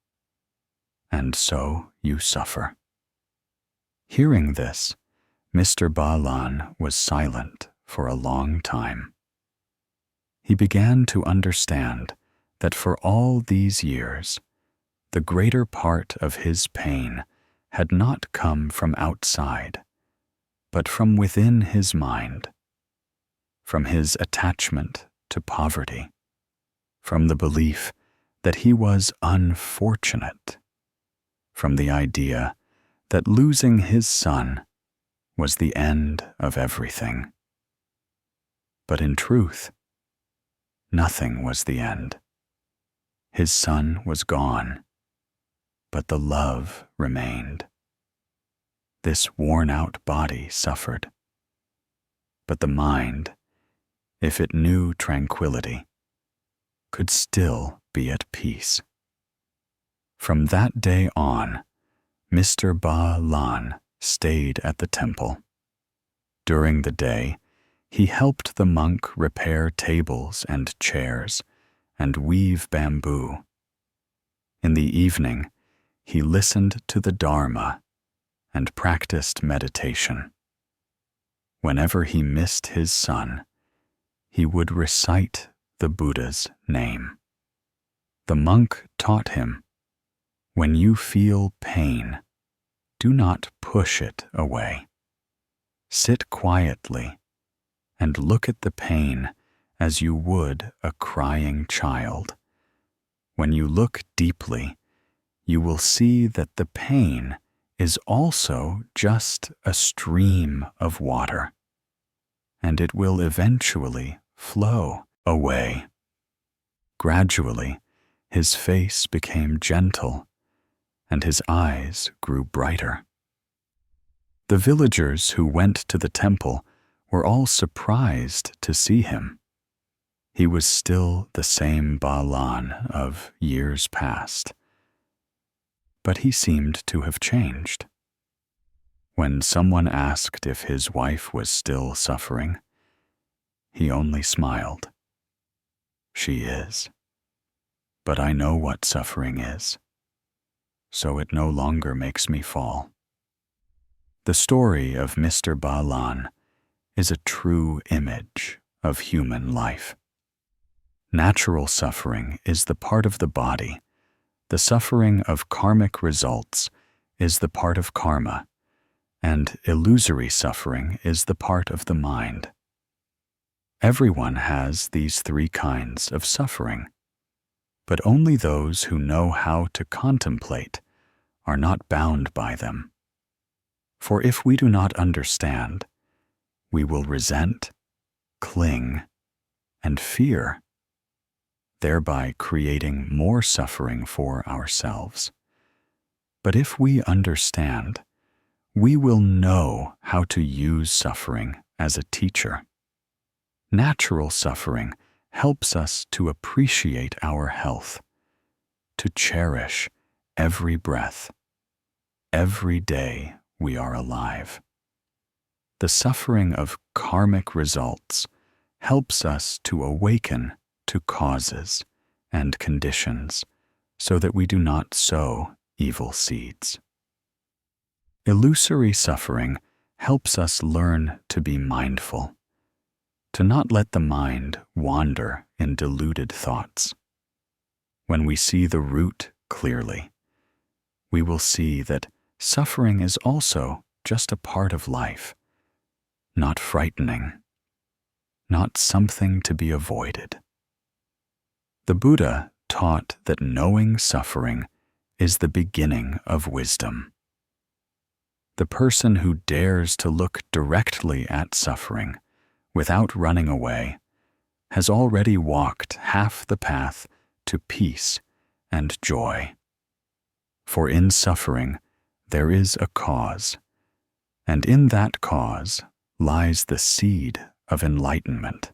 and so you suffer. Hearing this, Mr. Ba Lan was silent for a long time. He began to understand that for all these years, the greater part of his pain had not come from outside, but from within his mind, from his attachment to poverty, from the belief that he was unfortunate, from the idea that losing his son was the end of everything. But in truth, nothing was the end. His son was gone, but the love remained. This worn-out body suffered, but the mind, if it knew tranquility, could still be at peace. From that day on, Mr. Ba Lan stayed at the temple. During the day, he helped the monk repair tables and chairs and weave bamboo. In the evening, he listened to the Dharma and practiced meditation. Whenever he missed his son, he would recite the Buddha's name. The monk taught him, when you feel pain, do not push it away. Sit quietly and look at the pain as you would a crying child. When you look deeply, you will see that the pain is also just a stream of water, and it will eventually flow away. Gradually, his face became gentle, and his eyes grew brighter. The villagers who went to the temple were all surprised to see him. He was still the same Ba Lan of years past, but he seemed to have changed. When someone asked if his wife was still suffering, he only smiled. She is, but I know what suffering is, so it no longer makes me fall. The story of Mr. Ba Lan is a true image of human life. Natural suffering is the part of the body. The suffering of karmic results is the part of karma, and illusory suffering is the part of the mind. Everyone has these three kinds of suffering, but only those who know how to contemplate are not bound by them. For if we do not understand, we will resent, cling, and fear, thereby creating more suffering for ourselves. But if we understand, we will know how to use suffering as a teacher. Natural suffering helps us to appreciate our health, to cherish every breath, every day we are alive. The suffering of karmic results helps us to awaken to causes and conditions so that we do not sow evil seeds. Illusory suffering helps us learn to be mindful, to not let the mind wander in deluded thoughts. When we see the root clearly, we will see that suffering is also just a part of life, not frightening, not something to be avoided. The Buddha taught that knowing suffering is the beginning of wisdom. The person who dares to look directly at suffering without running away, has already walked half the path to peace and joy. For in suffering there is a cause, and in that cause lies the seed of enlightenment.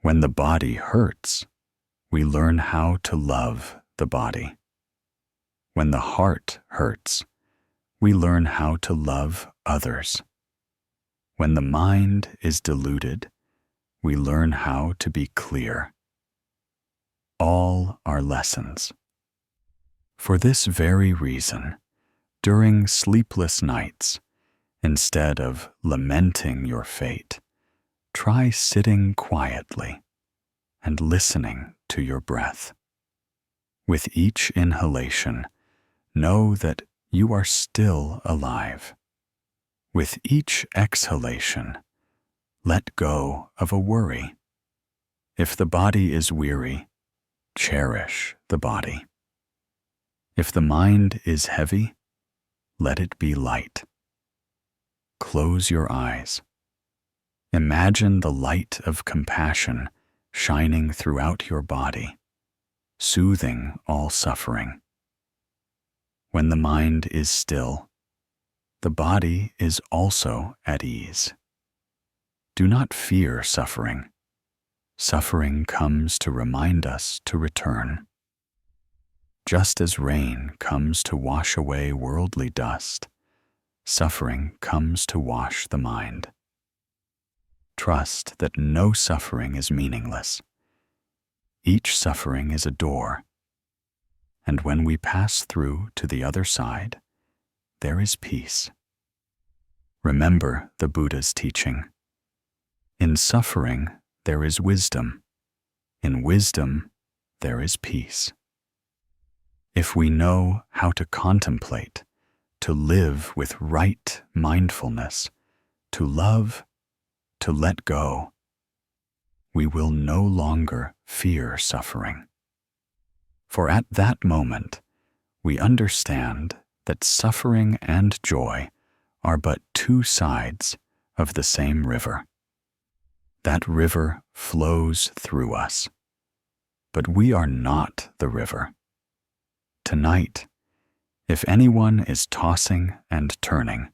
When the body hurts, we learn how to love the body. When the heart hurts, we learn how to love others. When the mind is deluded, we learn how to be clear. All are lessons. For this very reason, during sleepless nights, instead of lamenting your fate, try sitting quietly and listening to your breath. With each inhalation, know that you are still alive. With each exhalation, let go of a worry. If the body is weary, cherish the body. If the mind is heavy, let it be light. Close your eyes. Imagine the light of compassion shining throughout your body, soothing all suffering. When the mind is still, the body is also at ease. Do not fear suffering. Suffering comes to remind us to return. Just as rain comes to wash away worldly dust, suffering comes to wash the mind. Trust that no suffering is meaningless. Each suffering is a door, and when we pass through to the other side, there is peace. Remember the Buddha's teaching. In suffering, there is wisdom. In wisdom, there is peace. If we know how to contemplate, to live with right mindfulness, to love, to let go, we will no longer fear suffering. For at that moment, we understand that suffering and joy are but two sides of the same river. That river flows through us, but we are not the river. Tonight, if anyone is tossing and turning,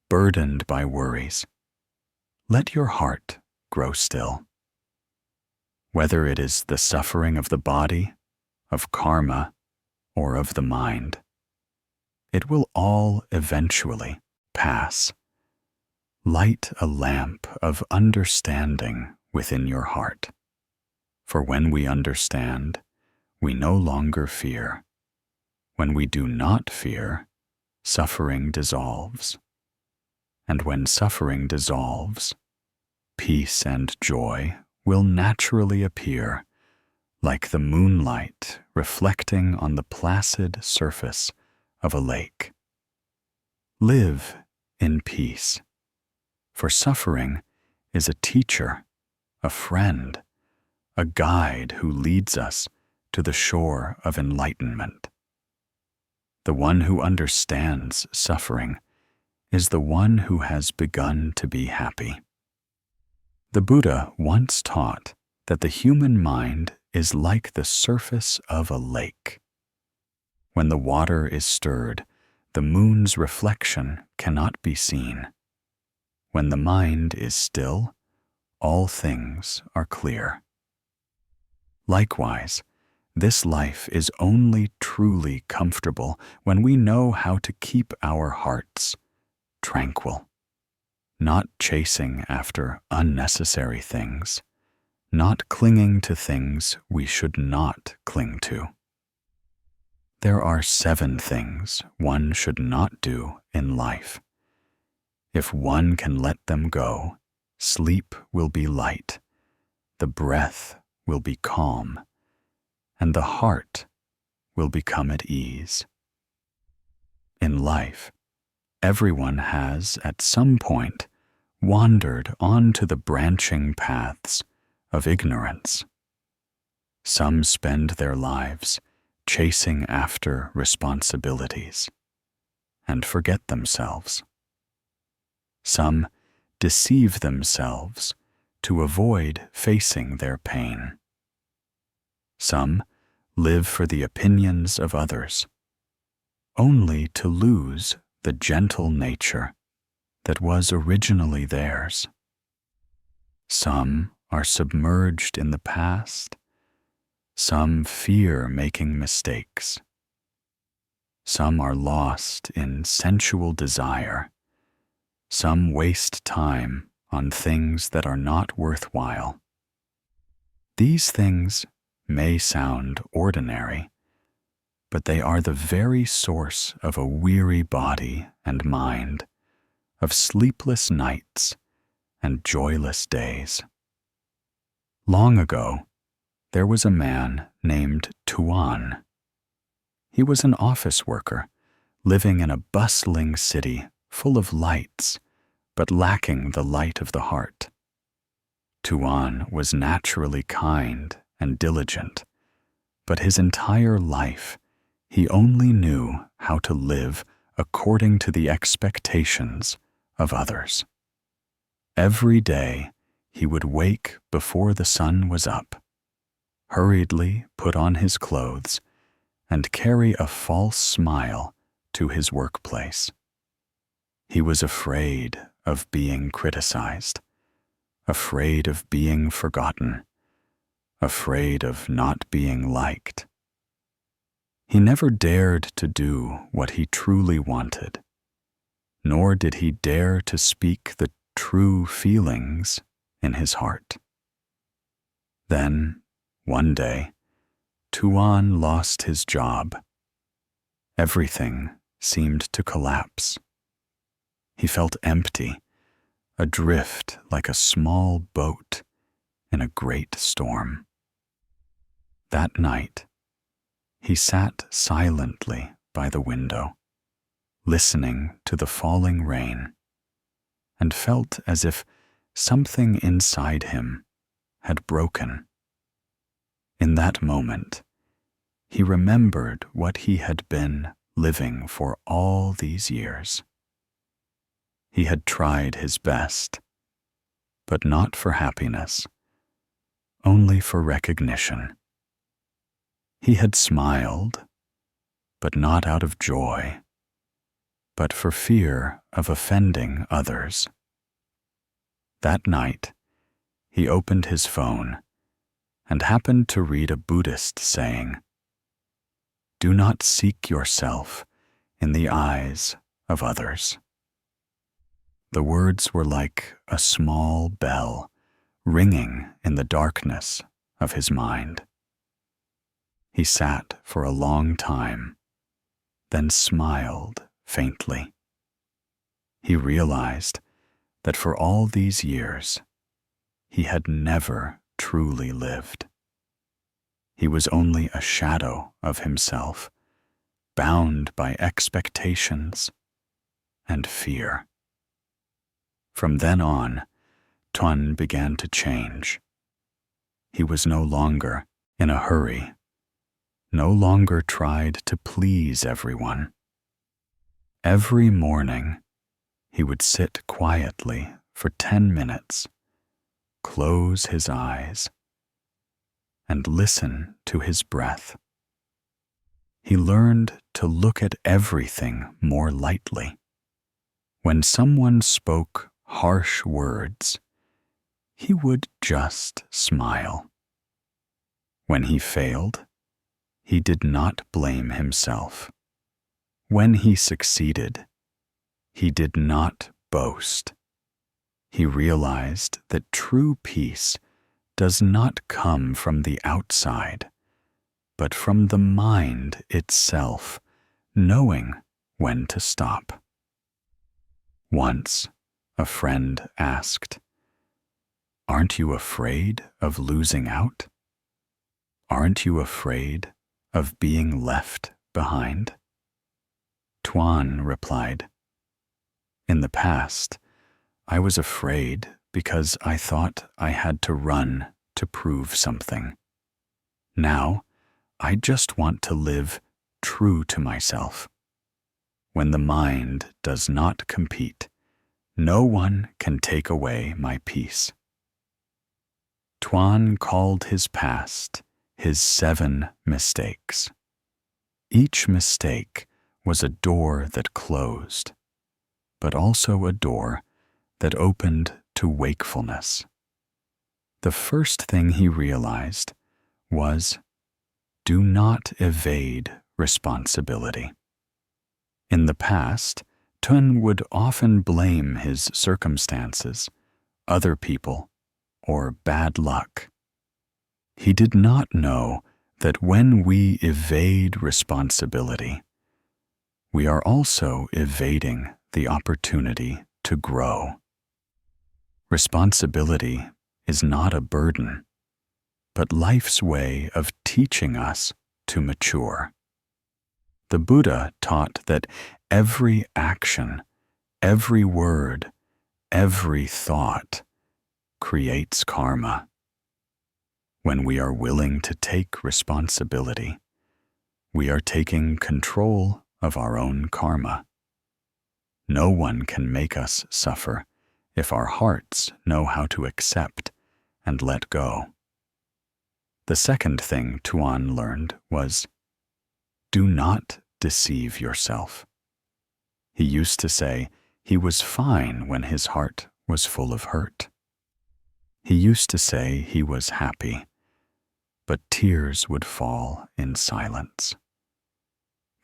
burdened by worries, let your heart grow still. Whether it is the suffering of the body, of karma, or of the mind, it will all eventually pass. Light a lamp of understanding within your heart. For when we understand, we no longer fear. When we do not fear, suffering dissolves. And when suffering dissolves, peace and joy will naturally appear, like the moonlight reflecting on the placid surface of a lake. Live in peace, for suffering is a teacher, a friend, a guide who leads us to the shore of enlightenment. The one who understands suffering is the one who has begun to be happy. The Buddha once taught that the human mind is like the surface of a lake. When the water is stirred, the moon's reflection cannot be seen. When the mind is still, all things are clear. Likewise, this life is only truly comfortable when we know how to keep our hearts tranquil, not chasing after unnecessary things, not clinging to things we should not cling to. There are 7 things one should not do in life. If one can let them go, sleep will be light, the breath will be calm, and the heart will become at ease. In life, everyone has at some point wandered onto the branching paths of ignorance. Some spend their lives chasing after responsibilities and forget themselves. Some deceive themselves to avoid facing their pain. Some live for the opinions of others, only to lose the gentle nature that was originally theirs. Some are submerged in the past. Some fear making mistakes. Some are lost in sensual desire. Some waste time on things that are not worthwhile. These things may sound ordinary, but they are the very source of a weary body and mind, of sleepless nights and joyless days. Long ago, there was a man named Tuan. He was an office worker, living in a bustling city full of lights, but lacking the light of the heart. Tuan was naturally kind and diligent, but his entire life he only knew how to live according to the expectations of others. Every day he would wake before the sun was up, hurriedly put on his clothes, and carry a false smile to his workplace. He was afraid of being criticized, afraid of being forgotten, afraid of not being liked. He never dared to do what he truly wanted, nor did he dare to speak the true feelings in his heart. Then, one day, Tuan lost his job. Everything seemed to collapse. He felt empty, adrift like a small boat in a great storm. That night, he sat silently by the window, listening to the falling rain, and felt as if something inside him had broken. In that moment, he remembered what he had been living for all these years. He had tried his best, but not for happiness, only for recognition. He had smiled, but not out of joy, but for fear of offending others. That night, he opened his phone and happened to read a Buddhist saying, "Do not seek yourself in the eyes of others." The words were like a small bell ringing in the darkness of his mind. He sat for a long time, then smiled faintly. He realized that for all these years, he had never truly lived. He was only a shadow of himself, bound by expectations and fear. From then on, Tuan began to change. He was no longer in a hurry, no longer tried to please everyone. Every morning, he would sit quietly for 10 minutes, close his eyes, and listen to his breath. He learned to look at everything more lightly. When someone spoke harsh words, he would just smile. When he failed, he did not blame himself. When he succeeded, he did not boast. He realized that true peace does not come from the outside, but from the mind itself, knowing when to stop. Once, a friend asked, "Aren't you afraid of losing out? Aren't you afraid of being left behind?" Tuan replied, "In the past, I was afraid because I thought I had to run to prove something. Now, I just want to live true to myself. When the mind does not compete, no one can take away my peace." Tuan called his past his 7 mistakes. Each mistake was a door that closed, but also a door that opened to wakefulness. The first thing he realized was, do not evade responsibility. In the past, Tun would often blame his circumstances, other people, or bad luck. He did not know that when we evade responsibility, we are also evading the opportunity to grow. Responsibility is not a burden, but life's way of teaching us to mature. The Buddha taught that every action, every word, every thought creates karma. When we are willing to take responsibility, we are taking control of our own karma. No one can make us suffer if our hearts know how to accept and let go. The second thing Tuan learned was, do not deceive yourself. He used to say he was fine when his heart was full of hurt. He used to say he was happy, but tears would fall in silence.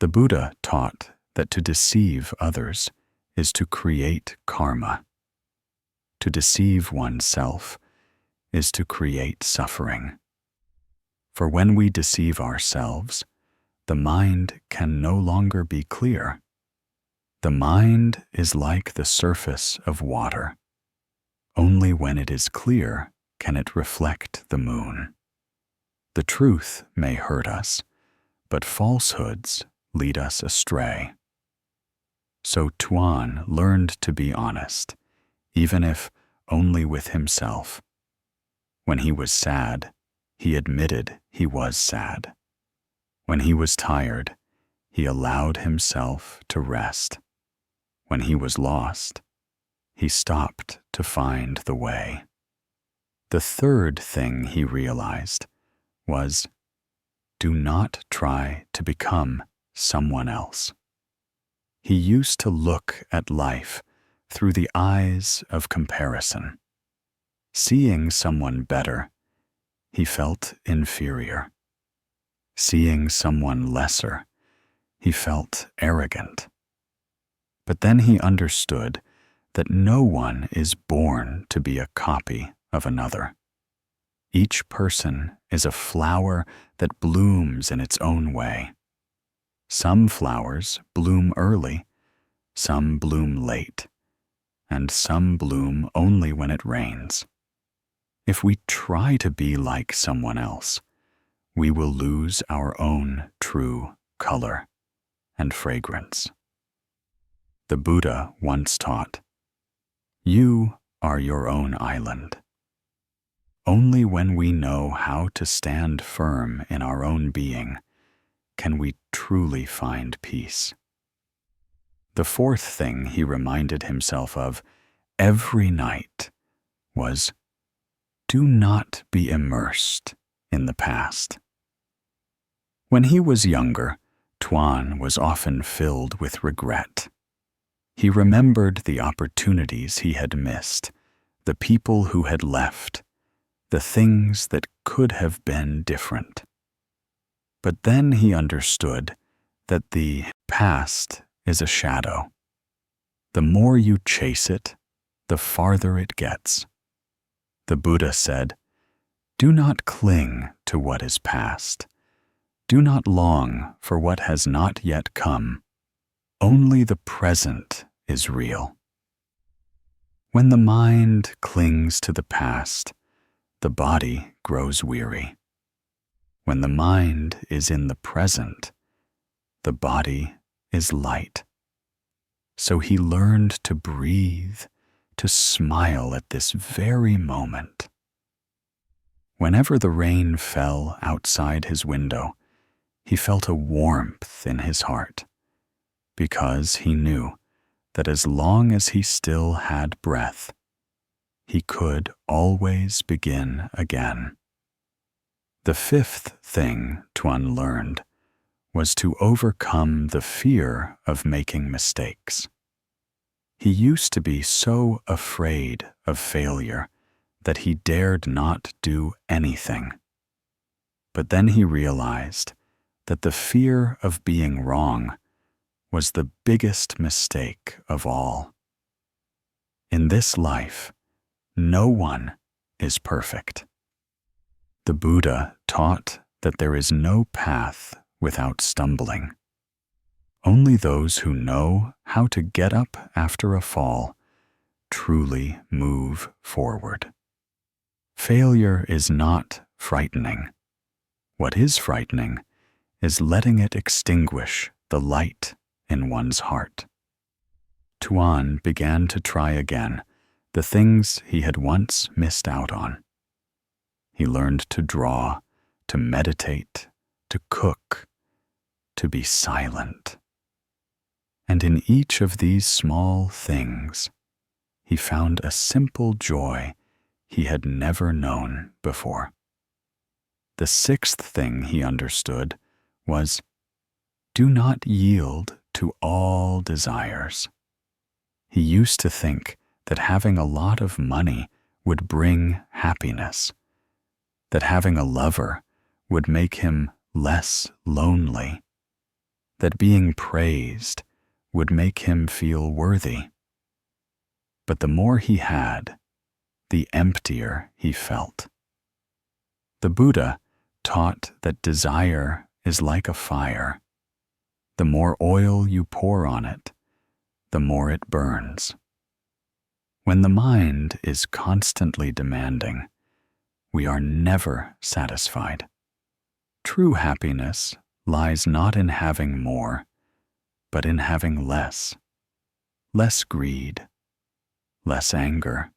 The Buddha taught that to deceive others is to create karma. To deceive oneself is to create suffering. For when we deceive ourselves, the mind can no longer be clear. The mind is like the surface of water. Only when it is clear can it reflect the moon. The truth may hurt us, but falsehoods lead us astray. So Tuan learned to be honest, even if only with himself. When he was sad, he admitted he was sad. When he was tired, he allowed himself to rest. When he was lost, he stopped to find the way. The third thing he realized was, do not try to become someone else. He used to look at life through the eyes of comparison. Seeing someone better, he felt inferior. Seeing someone lesser, he felt arrogant. But then he understood that no one is born to be a copy of another. Each person is a flower that blooms in its own way. Some flowers bloom early, some bloom late, and some bloom only when it rains. If we try to be like someone else, we will lose our own true color and fragrance. The Buddha once taught, you are your own island. Only when we know how to stand firm in our own being can we truly find peace. The fourth thing he reminded himself of every night was, do not be immersed in the past. When he was younger, Tuan was often filled with regret. He remembered the opportunities he had missed, the people who had left, the things that could have been different. But then he understood that the past is a shadow. The more you chase it, the farther it gets. The Buddha said, do not cling to what is past. Do not long for what has not yet come. Only the present is real. When the mind clings to the past, the body grows weary. When the mind is in the present, the body is light. So he learned to breathe, to smile at this very moment. Whenever the rain fell outside his window, he felt a warmth in his heart, because he knew that as long as he still had breath, he could always begin again. The fifth thing Tuan learned was to overcome the fear of making mistakes. He used to be so afraid of failure that he dared not do anything. But then he realized that the fear of being wrong was the biggest mistake of all. In this life, no one is perfect. The Buddha taught that there is no path without stumbling. Only those who know how to get up after a fall truly move forward. Failure is not frightening. What is frightening is letting it extinguish the light in one's heart. Tuan began to try again the things he had once missed out on. He learned to draw, to meditate, to cook, to be silent. And in each of these small things, he found a simple joy he had never known before. The sixth thing he understood was, do not yield to all desires. He used to think that having a lot of money would bring happiness, that having a lover would make him less lonely, that being praised would make him feel worthy. But the more he had, the emptier he felt. The Buddha taught that desire is like a fire. The more oil you pour on it, the more it burns. When the mind is constantly demanding, we are never satisfied. True happiness lies not in having more, but in having less. Less greed, less anger,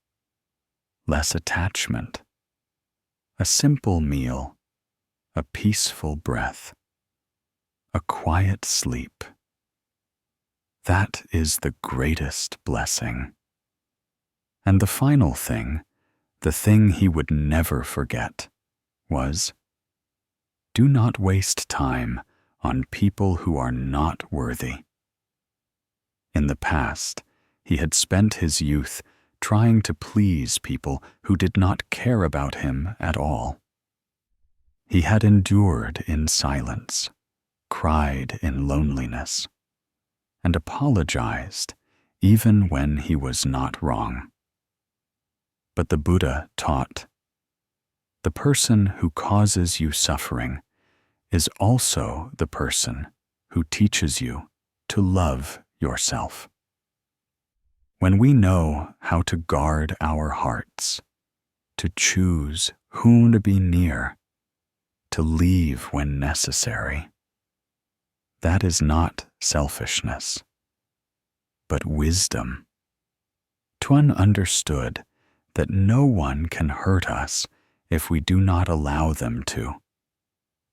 less attachment. A simple meal, a peaceful breath, a quiet sleep. That is the greatest blessing. And the final thing, the thing he would never forget, was, do not waste time on people who are not worthy. In the past, he had spent his youth trying to please people who did not care about him at all. He had endured in silence, cried in loneliness, and apologized even when he was not wrong. But the Buddha taught, the person who causes you suffering is also the person who teaches you to love yourself. When we know how to guard our hearts, to choose whom to be near, to leave when necessary, that is not selfishness, but wisdom. Tuan understood that no one can hurt us if we do not allow them to,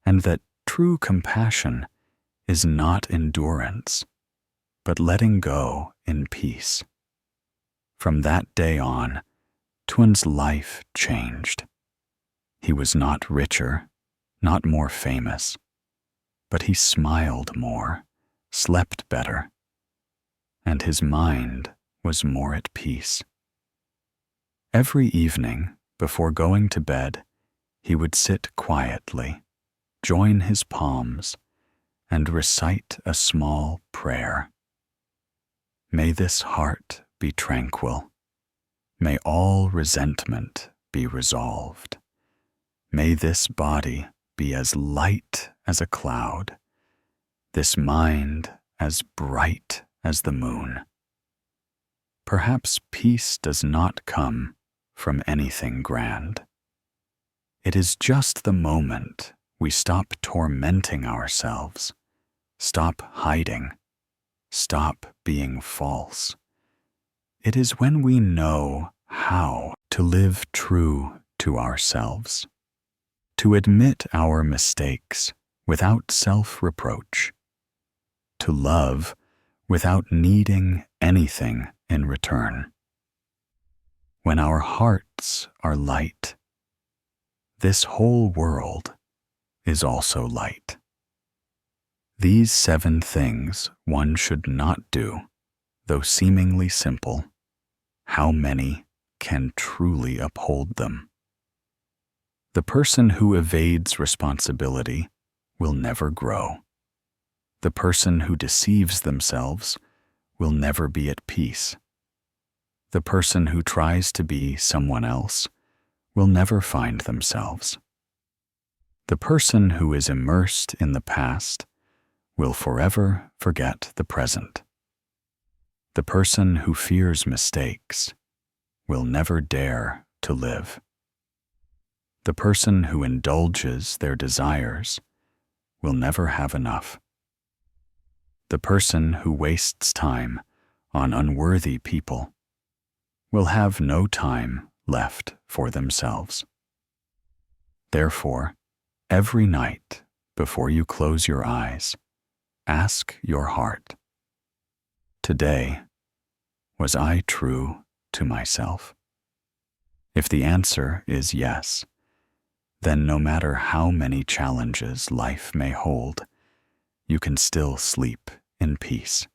and that true compassion is not endurance, but letting go in peace. From that day on, Tuan's life changed. He was not richer, not more famous, but he smiled more, slept better, and his mind was more at peace. Every evening, before going to bed, he would sit quietly, join his palms, and recite a small prayer. May this heart be tranquil. May all resentment be resolved. May this body be as light as a cloud, this mind as bright as the moon. Perhaps peace does not come from anything grand. It is just the moment we stop tormenting ourselves, stop hiding, stop being false. It is when we know how to live true to ourselves, to admit our mistakes without self-reproach, to love without needing anything in return. when our hearts are light, this whole world is also light. These 7 things one should not do, though seemingly simple. How many can truly uphold them? The person who evades responsibility will never grow. The person who deceives themselves will never be at peace. The person who tries to be someone else will never find themselves. The person who is immersed in the past will forever forget the present. The person who fears mistakes will never dare to live. The person who indulges their desires will never have enough. The person who wastes time on unworthy people will have no time left for themselves. Therefore, every night before you close your eyes, ask your heart, today, was I true to myself? If the answer is yes, then no matter how many challenges life may hold, you can still sleep in peace.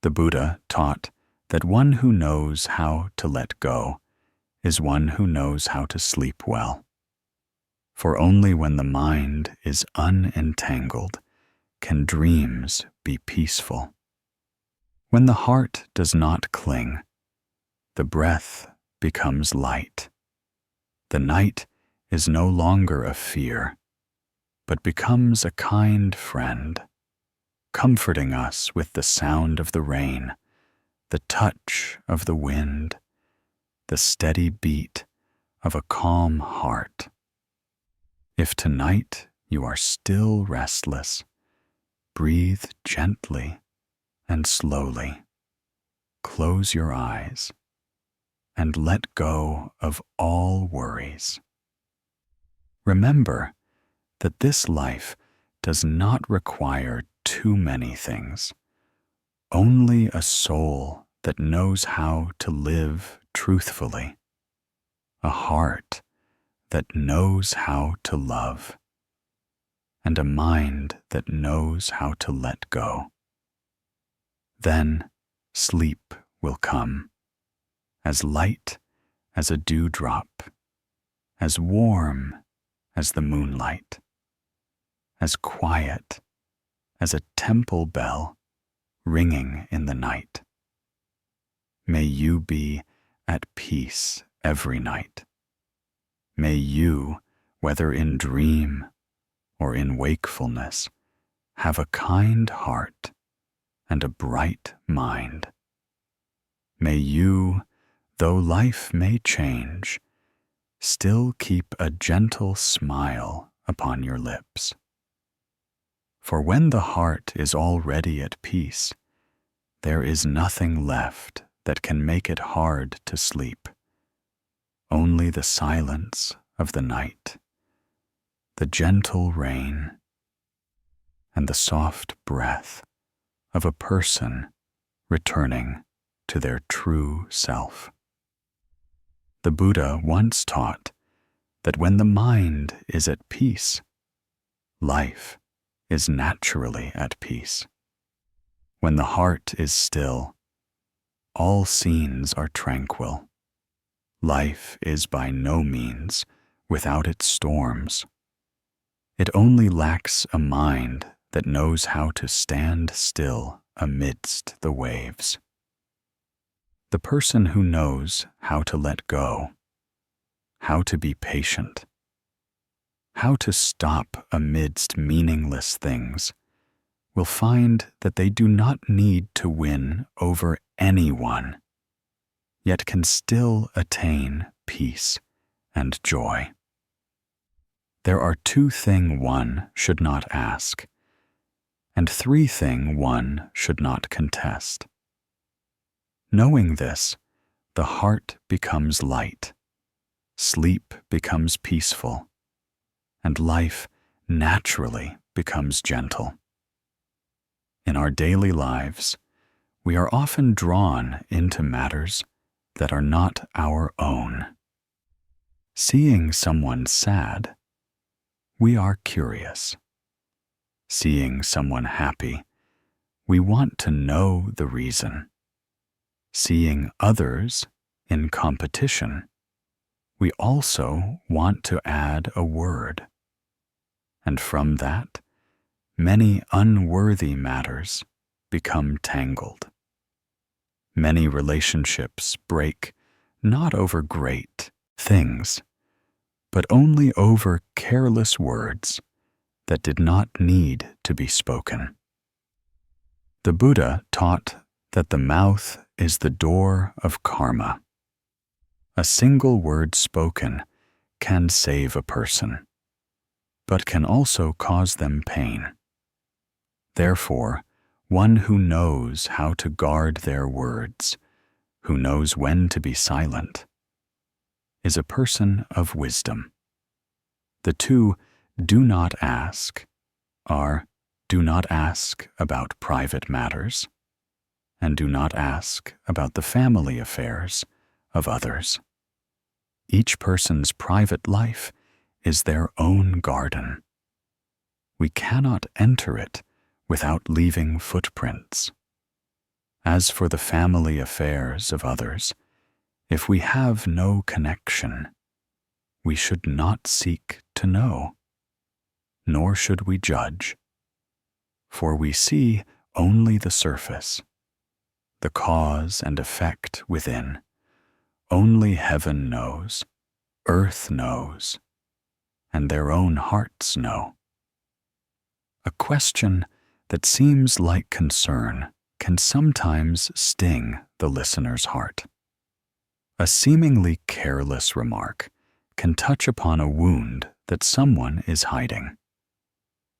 The Buddha taught that one who knows how to let go is one who knows how to sleep well. For only when the mind is unentangled can dreams be peaceful. When the heart does not cling, the breath becomes light. The night is no longer a fear, but becomes a kind friend, comforting us with the sound of the rain, the touch of the wind, the steady beat of a calm heart. If tonight you are still restless, breathe gently and slowly. Close your eyes and let go of all worries. Remember that this life does not require too many things. Only a soul that knows how to live truthfully, a heart that knows how to love, and a mind that knows how to let go. Then sleep will come, as light as a dewdrop, as warm as the moonlight, as quiet as a temple bell ringing in the night. May you be at peace every night. May you, whether in dream or in wakefulness, have a kind heart and a bright mind. May you, though life may change, still keep a gentle smile upon your lips. For when the heart is already at peace, there is nothing left that can make it hard to sleep. Only the silence of the night, the gentle rain, and the soft breath of a person returning to their true self. The Buddha once taught that when the mind is at peace, life is naturally at peace. When the heart is still, all scenes are tranquil. Life is by no means without its storms. It only lacks a mind that knows how to stand still amidst the waves. The person who knows how to let go, how to be patient, how to stop amidst meaningless things, will find that they do not need to win over anyone, yet can still attain peace and joy. There are 2 things one should not ask, and 3 things one should not contest. Knowing this, the heart becomes light, sleep becomes peaceful, and life naturally becomes gentle. In our daily lives, we are often drawn into matters that are not our own. Seeing someone sad, we are curious. Seeing someone happy, we want to know the reason. Seeing others in competition, we also want to add a word. And from that, many unworthy matters become tangled. Many relationships break not over great things, but only over careless words that did not need to be spoken. The Buddha taught that the mouth is the door of karma. A single word spoken can save a person, but can also cause them pain. Therefore, one who knows how to guard their words, who knows when to be silent, is a person of wisdom. The two do not ask are do not ask about private matters, and do not ask about the family affairs of others. Each person's private life is their own garden. We cannot enter it without leaving footprints. As for the family affairs of others, if we have no connection, we should not seek to know, nor should we judge, for we see only the surface, the cause and effect within. Only heaven knows, earth knows, and their own hearts know. A question that seems like concern can sometimes sting the listener's heart. A seemingly careless remark can touch upon a wound that someone is hiding.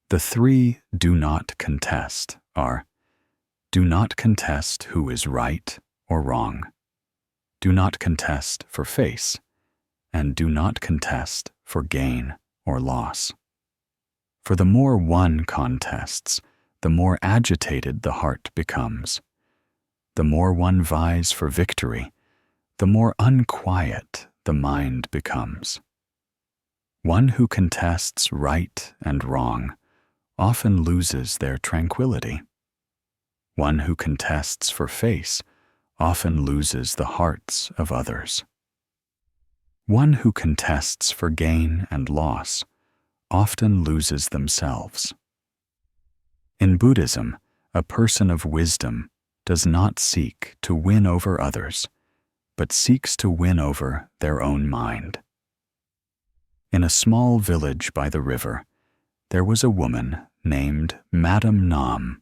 The three do not contest are: do not contest who is right or wrong, do not contest for face, and do not contest for gain or loss. For the more one contests, the more agitated the heart becomes. The more one vies for victory, the more unquiet the mind becomes. One who contests right and wrong often loses their tranquility. One who contests for face often loses the hearts of others. One who contests for gain and loss often loses themselves. In Buddhism, a person of wisdom does not seek to win over others, but seeks to win over their own mind. In a small village by the river, there was a woman named Madame Nam.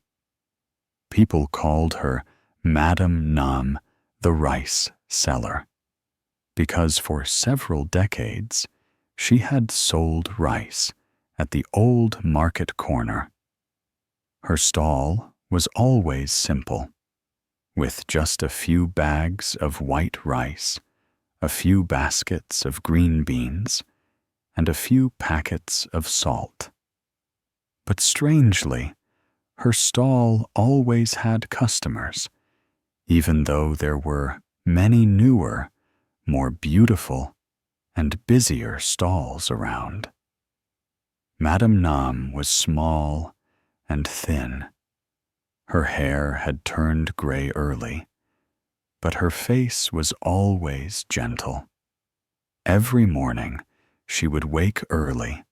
People called her Madame Nam, the rice seller, because for several decades she had sold rice at the old market corner. Her stall was always simple, with just a few bags of white rice, a few baskets of green beans, and a few packets of salt. But strangely, her stall always had customers, even though there were many newer, more beautiful, and busier stalls around. Madame Nam was small and thin. Her hair had turned gray early, but her face was always gentle. Every morning she would wake early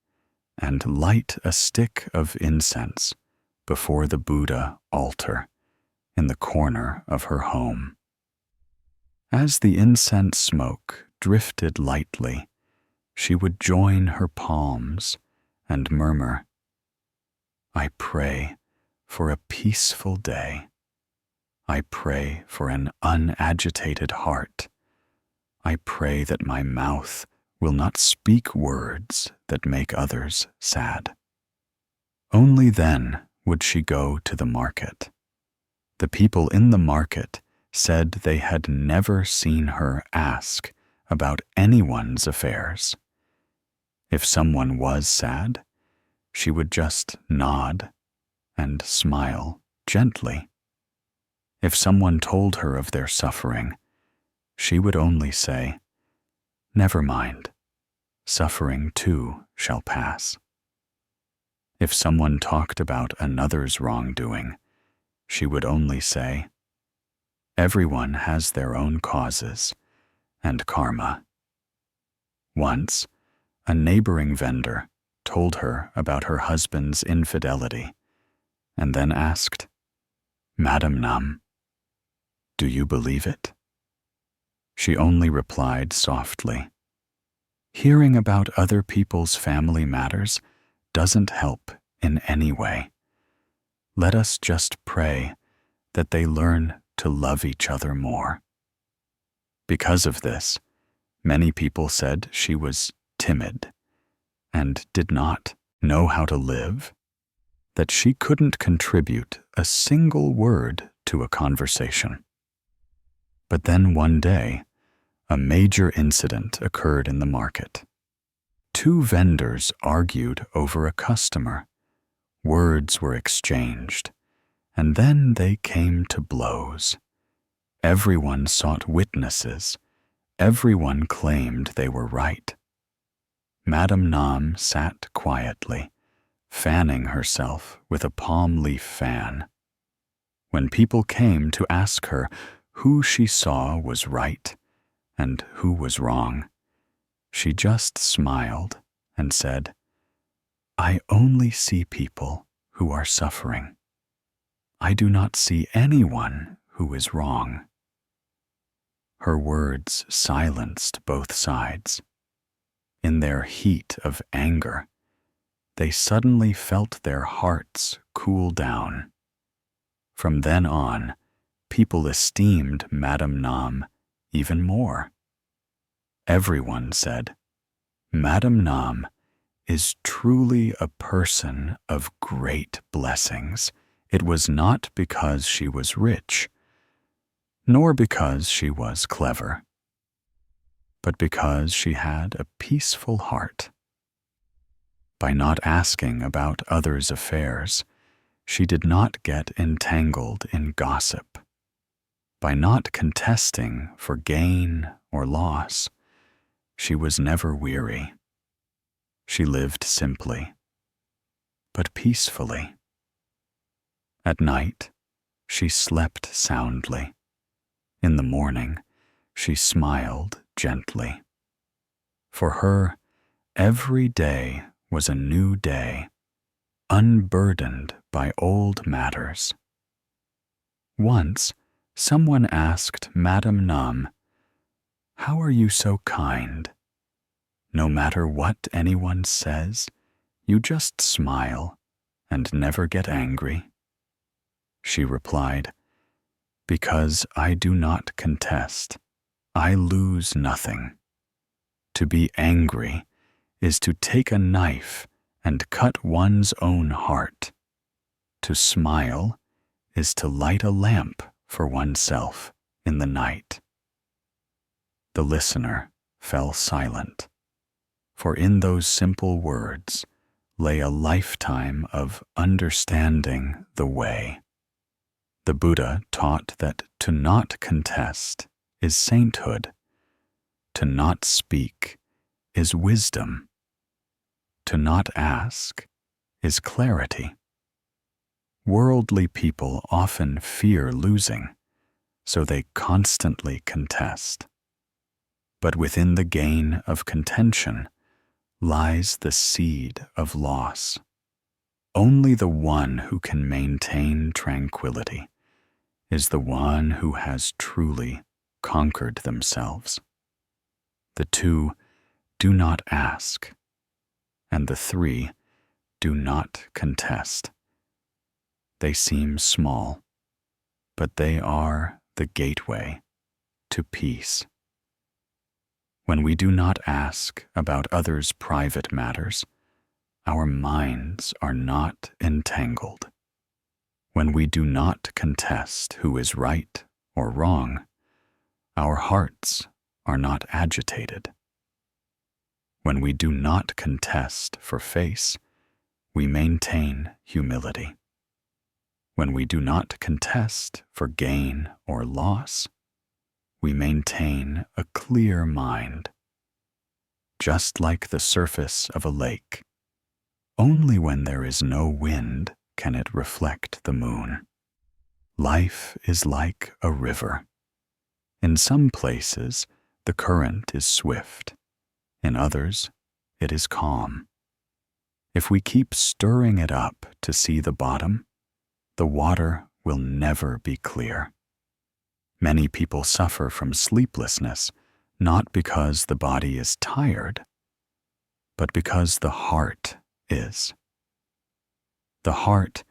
and light a stick of incense before the Buddha altar in the corner of her home. As the incense smoke drifted lightly, she would join her palms and murmur, "I pray for a peaceful day. I pray for an unagitated heart. I pray that my mouth will not speak words that make others sad." Only then would she go to the market. The people in the market said they had never seen her ask about anyone's affairs. If someone was sad, she would just nod and smile gently. If someone told her of their suffering, she would only say, "Never mind, suffering too shall pass." If someone talked about another's wrongdoing, she would only say, "Everyone has their own causes and karma." Once, a neighboring vendor told her about her husband's infidelity and then asked, "Madam Nam, do you believe it?" She only replied softly, "Hearing about other people's family matters doesn't help in any way. Let us just pray that they learn to love each other more." Because of this, many people said she was timid and did not know how to live, that she couldn't contribute a single word to a conversation. But then one day, a major incident occurred in the market. Two vendors argued over a customer. Words were exchanged, and then they came to blows. Everyone sought witnesses. Everyone claimed they were right. Madam Nam sat quietly, fanning herself with a palm leaf fan. When people came to ask her who she saw was right and who was wrong, she just smiled and said, "I only see people who are suffering. I do not see anyone who is wrong." Her words silenced both sides. In their heat of anger, they suddenly felt their hearts cool down. From then on, people esteemed Madam Nam even more. Everyone said, "Madam Nam is truly a person of great blessings. It was not because she was rich, nor because she was clever, but because she had a peaceful heart." By not asking about others' affairs, she did not get entangled in gossip. By not contesting for gain or loss, she was never weary. She lived simply, but peacefully. At night, she slept soundly. In the morning, she smiled gently. For her, every day was a new day, unburdened by old matters. Once, someone asked Madam Nam, "How are you so kind? No matter what anyone says, you just smile and never get angry." She replied, "Because I do not contest, I lose nothing. To be angry is to take a knife and cut one's own heart. To smile is to light a lamp for oneself in the night." The listener fell silent, for in those simple words lay a lifetime of understanding the way. The Buddha taught that to not contest is sainthood, to not speak is wisdom, to not ask is clarity. Worldly people often fear losing, so they constantly contest. But within the gain of contention lies the seed of loss. Only the one who can maintain tranquility is the one who has truly conquered themselves. The two do not ask, and the three do not contest. They seem small, but they are the gateway to peace. When we do not ask about others' private matters, our minds are not entangled. When we do not contest who is right or wrong, our hearts are not agitated. When we do not contest for face, we maintain humility. When we do not contest for gain or loss, we maintain a clear mind. Just like the surface of a lake, only when there is no wind can it reflect the moon. Life is like a river. In some places, the current is swift. In others, it is calm. If we keep stirring it up to see the bottom, the water will never be clear. Many people suffer from sleeplessness, not because the body is tired, but because the heart is. The heart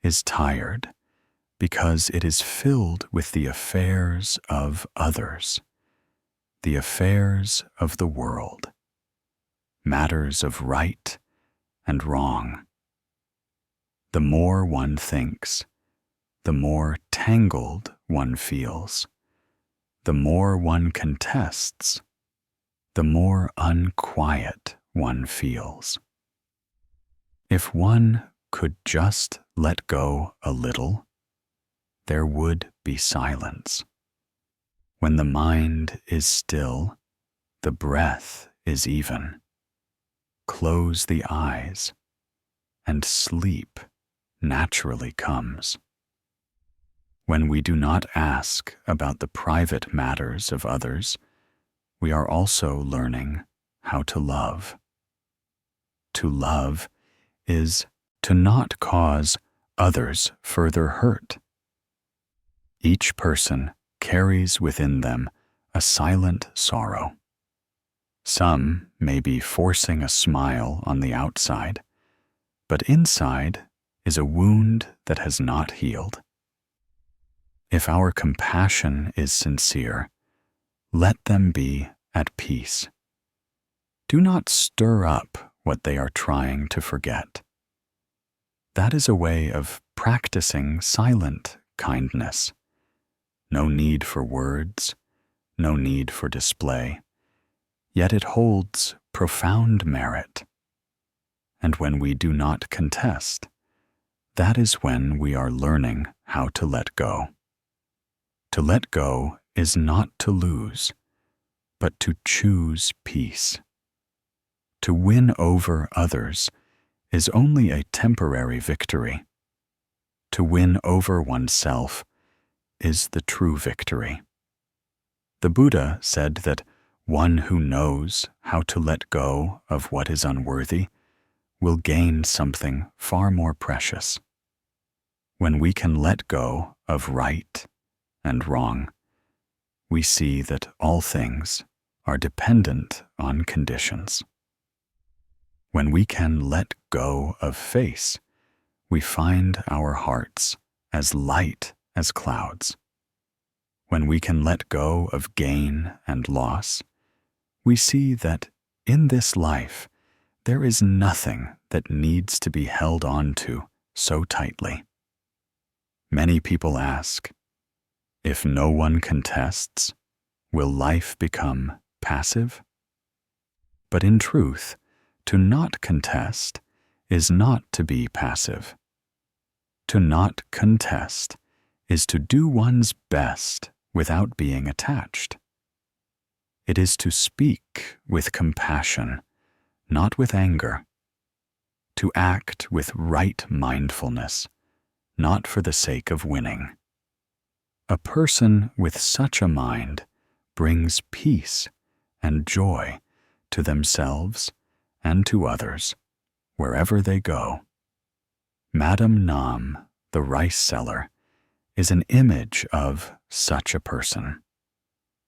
is tired because it is filled with the affairs of others, the affairs of the world, matters of right and wrong. The more one thinks, the more tangled one feels. The more one contests, the more unquiet one feels. If one could just let go a little, there would be silence. When the mind is still, the breath is even. Close the eyes, and sleep naturally comes. When we do not ask about the private matters of others, we are also learning how to love. To love is to not cause others further hurt. Each person carries within them a silent sorrow. Some may be forcing a smile on the outside, but inside is a wound that has not healed. If our compassion is sincere, let them be at peace. Do not stir up what they are trying to forget. That is a way of practicing silent kindness. No need for words, no need for display, yet it holds profound merit. And when we do not contest, that is when we are learning how to let go. To let go is not to lose, but to choose peace. To win over others is only a temporary victory. To win over oneself is the true victory. The Buddha said that one who knows how to let go of what is unworthy will gain something far more precious. When we can let go of right and wrong, we see that all things are dependent on conditions. When we can let go of face, we find our hearts as light as clouds. When we can let go of gain and loss, we see that in this life there is nothing that needs to be held on to so tightly. Many people ask, if no one contests, will life become passive? But in truth, to not contest is not to be passive. To not contest is to do one's best without being attached. It is to speak with compassion, not with anger. To act with right mindfulness, not for the sake of winning. A person with such a mind brings peace and joy to themselves and to others, wherever they go. Madame Nam, the rice seller, is an image of such a person.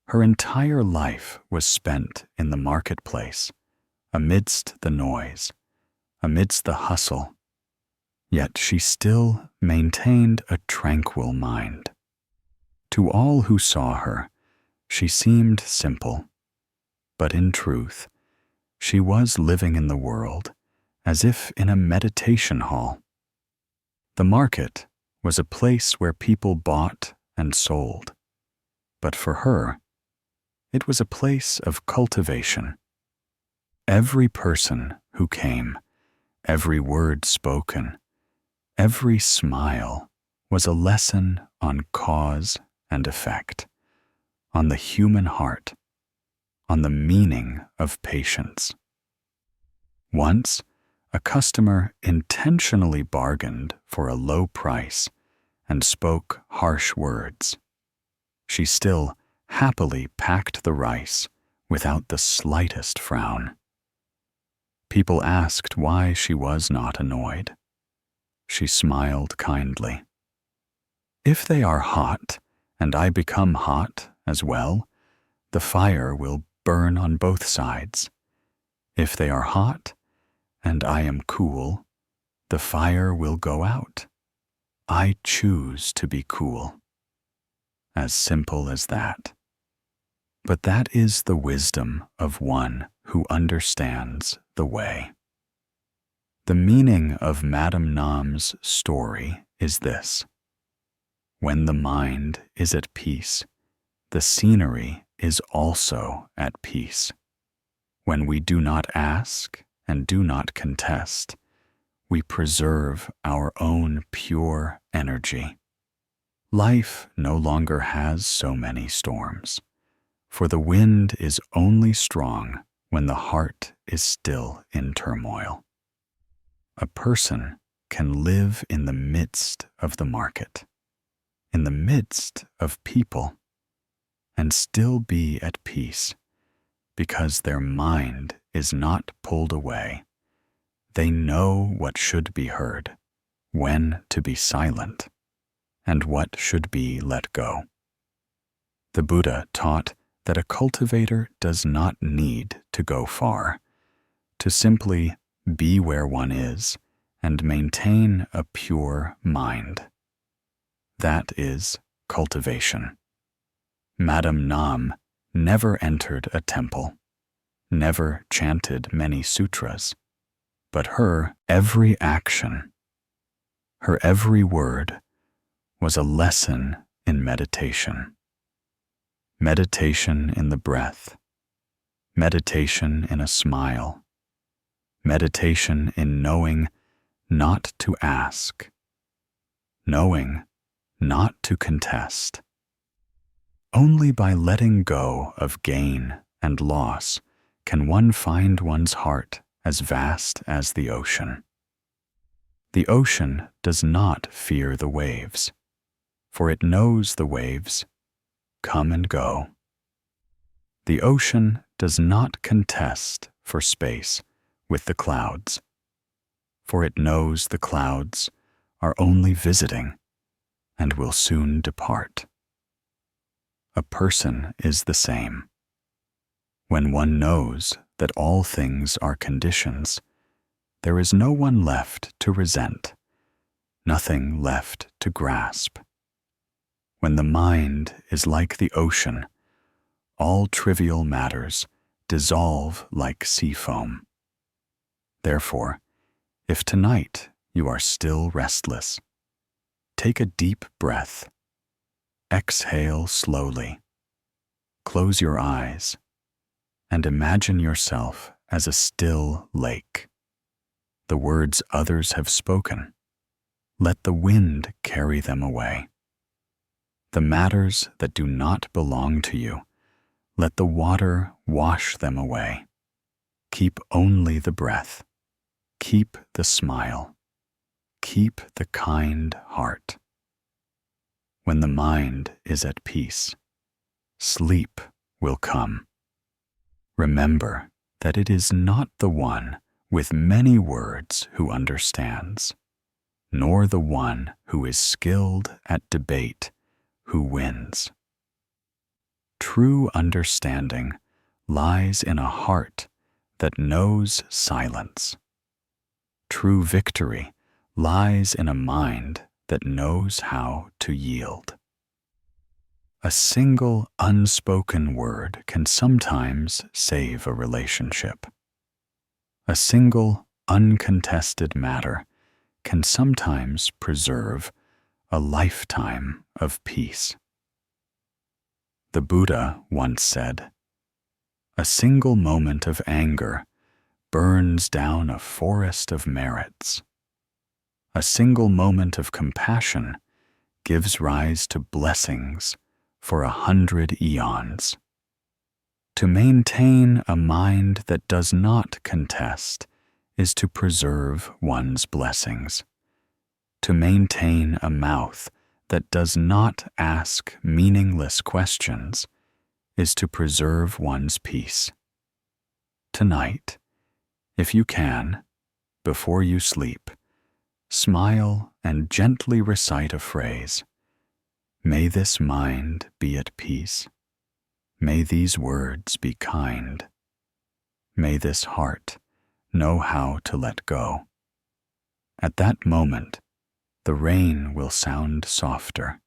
Her entire life was spent in the marketplace, amidst the noise, amidst the hustle, yet she still maintained a tranquil mind. To all who saw her, she seemed simple, but in truth, she was living in the world as if in a meditation hall. The market was a place where people bought and sold, but for her, it was a place of cultivation. Every person who came, every word spoken, every smile was a lesson on cause and effect, on the human heart, on the meaning of patience. Once, a customer intentionally bargained for a low price and spoke harsh words. She still happily packed the rice without the slightest frown. People asked why she was not annoyed. She smiled kindly. If they are hot, and I become hot as well, the fire will burn on both sides. If they are hot, and I am cool, the fire will go out. I choose to be cool. As simple as that. But that is the wisdom of one who understands the way. The meaning of Madame Nam's story is this. When the mind is at peace, the scenery is also at peace. When we do not ask and do not contest, we preserve our own pure energy. Life no longer has so many storms, for the wind is only strong when the heart is still in turmoil. A person can live in the midst of the market, in the midst of people, and still be at peace, because their mind is not pulled away. They know what should be heard, when to be silent, and what should be let go. The Buddha taught that a cultivator does not need to go far, to simply be where one is and maintain a pure mind. That is cultivation. Madame Nam never entered a temple, never chanted many sutras, but her every action, her every word was a lesson in meditation. Meditation in the breath, meditation in a smile, meditation in knowing not to ask, knowing not to contest. Only by letting go of gain and loss can one find one's heart as vast as the ocean. The ocean does not fear the waves, for it knows the waves come and go. The ocean does not contest for space with the clouds, for it knows the clouds are only visiting and will soon depart. A person is the same. When one knows that all things are conditions, there is no one left to resent, nothing left to grasp. When the mind is like the ocean, all trivial matters dissolve like sea foam. Therefore, if tonight you are still restless, take a deep breath. Exhale slowly. Close your eyes and imagine yourself as a still lake. The words others have spoken, let the wind carry them away. The matters that do not belong to you, let the water wash them away. Keep only the breath. Keep the smile. Keep the kind heart. When the mind is at peace, sleep will come. Remember that it is not the one with many words who understands, nor the one who is skilled at debate who wins. True understanding lies in a heart that knows silence. True victory lies in a mind that knows how to yield. A single unspoken word can sometimes save a relationship. A single uncontested matter can sometimes preserve a lifetime of peace. The Buddha once said, "A single moment of anger burns down a forest of merits. A single moment of compassion gives rise to blessings for 100 eons. To maintain a mind that does not contest is to preserve one's blessings. To maintain a mouth that does not ask meaningless questions is to preserve one's peace. Tonight, if you can, before you sleep, smile and gently recite a phrase. May this mind be at peace. May these words be kind. May this heart know how to let go. At that moment, the rain will sound softer.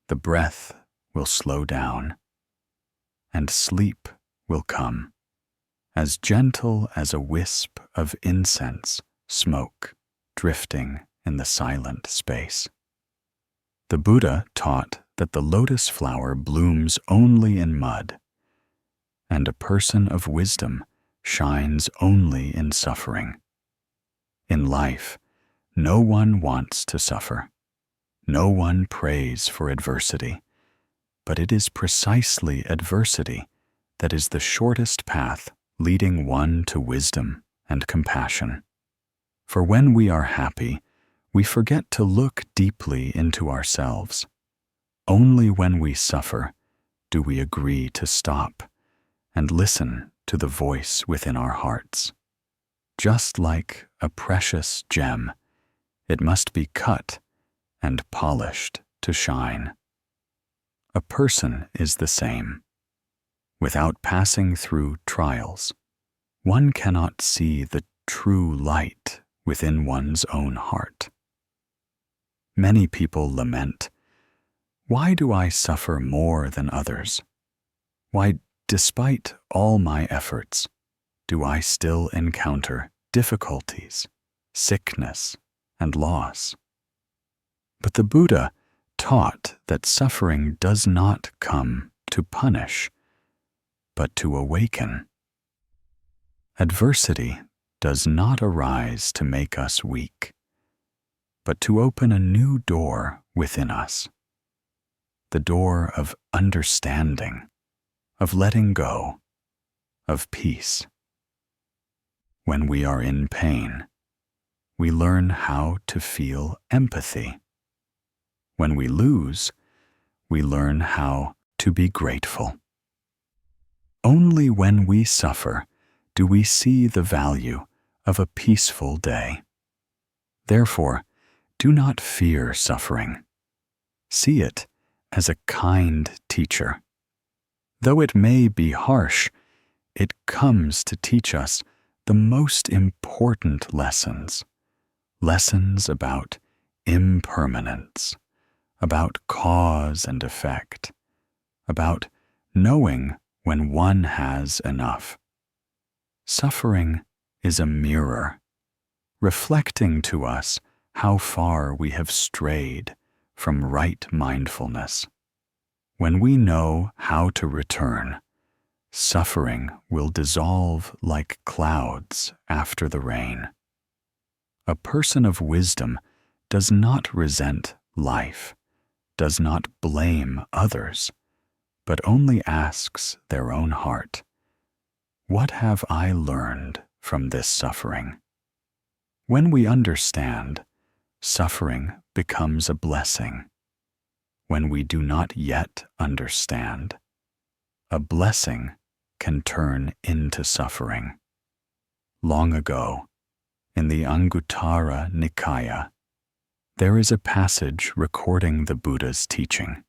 The breath will slow down, and sleep will come, as gentle as a wisp of incense smoke drifting in the silent space. The Buddha taught that the lotus flower blooms only in mud, and a person of wisdom shines only in suffering. In life, no one wants to suffer. No one prays for adversity, but it is precisely adversity that is the shortest path leading one to wisdom and compassion. For when we are happy, we forget to look deeply into ourselves. Only when we suffer do we agree to stop and listen to the voice within our hearts. Just like a precious gem, it must be cut and polished to shine. A person is the same. Without passing through trials, one cannot see the true light within one's own heart. Many people lament, "Why do I suffer more than others? Why, despite all my efforts, do I still encounter difficulties, sickness, and loss?" But the Buddha taught that suffering does not come to punish, but to awaken. Adversity does not arise to make us weak, but to open a new door within us, the door of understanding, of letting go, of peace. When we are in pain, we learn how to feel empathy. When we lose, we learn how to be grateful. Only when we suffer do we see the value of a peaceful day. Therefore, do not fear suffering. See it as a kind teacher. Though it may be harsh, it comes to teach us the most important lessons. Lessons about impermanence, about cause and effect, about knowing when one has enough. Suffering is a mirror, reflecting to us how far we have strayed from right mindfulness. When we know how to return, suffering will dissolve like clouds after the rain. A person of wisdom does not resent life, does not blame others, but only asks their own heart, "What have I learned from this suffering?" When we understand, suffering becomes a blessing. When we do not yet understand, a blessing can turn into suffering. Long ago, in the Anguttara Nikaya, there is a passage recording the Buddha's teaching.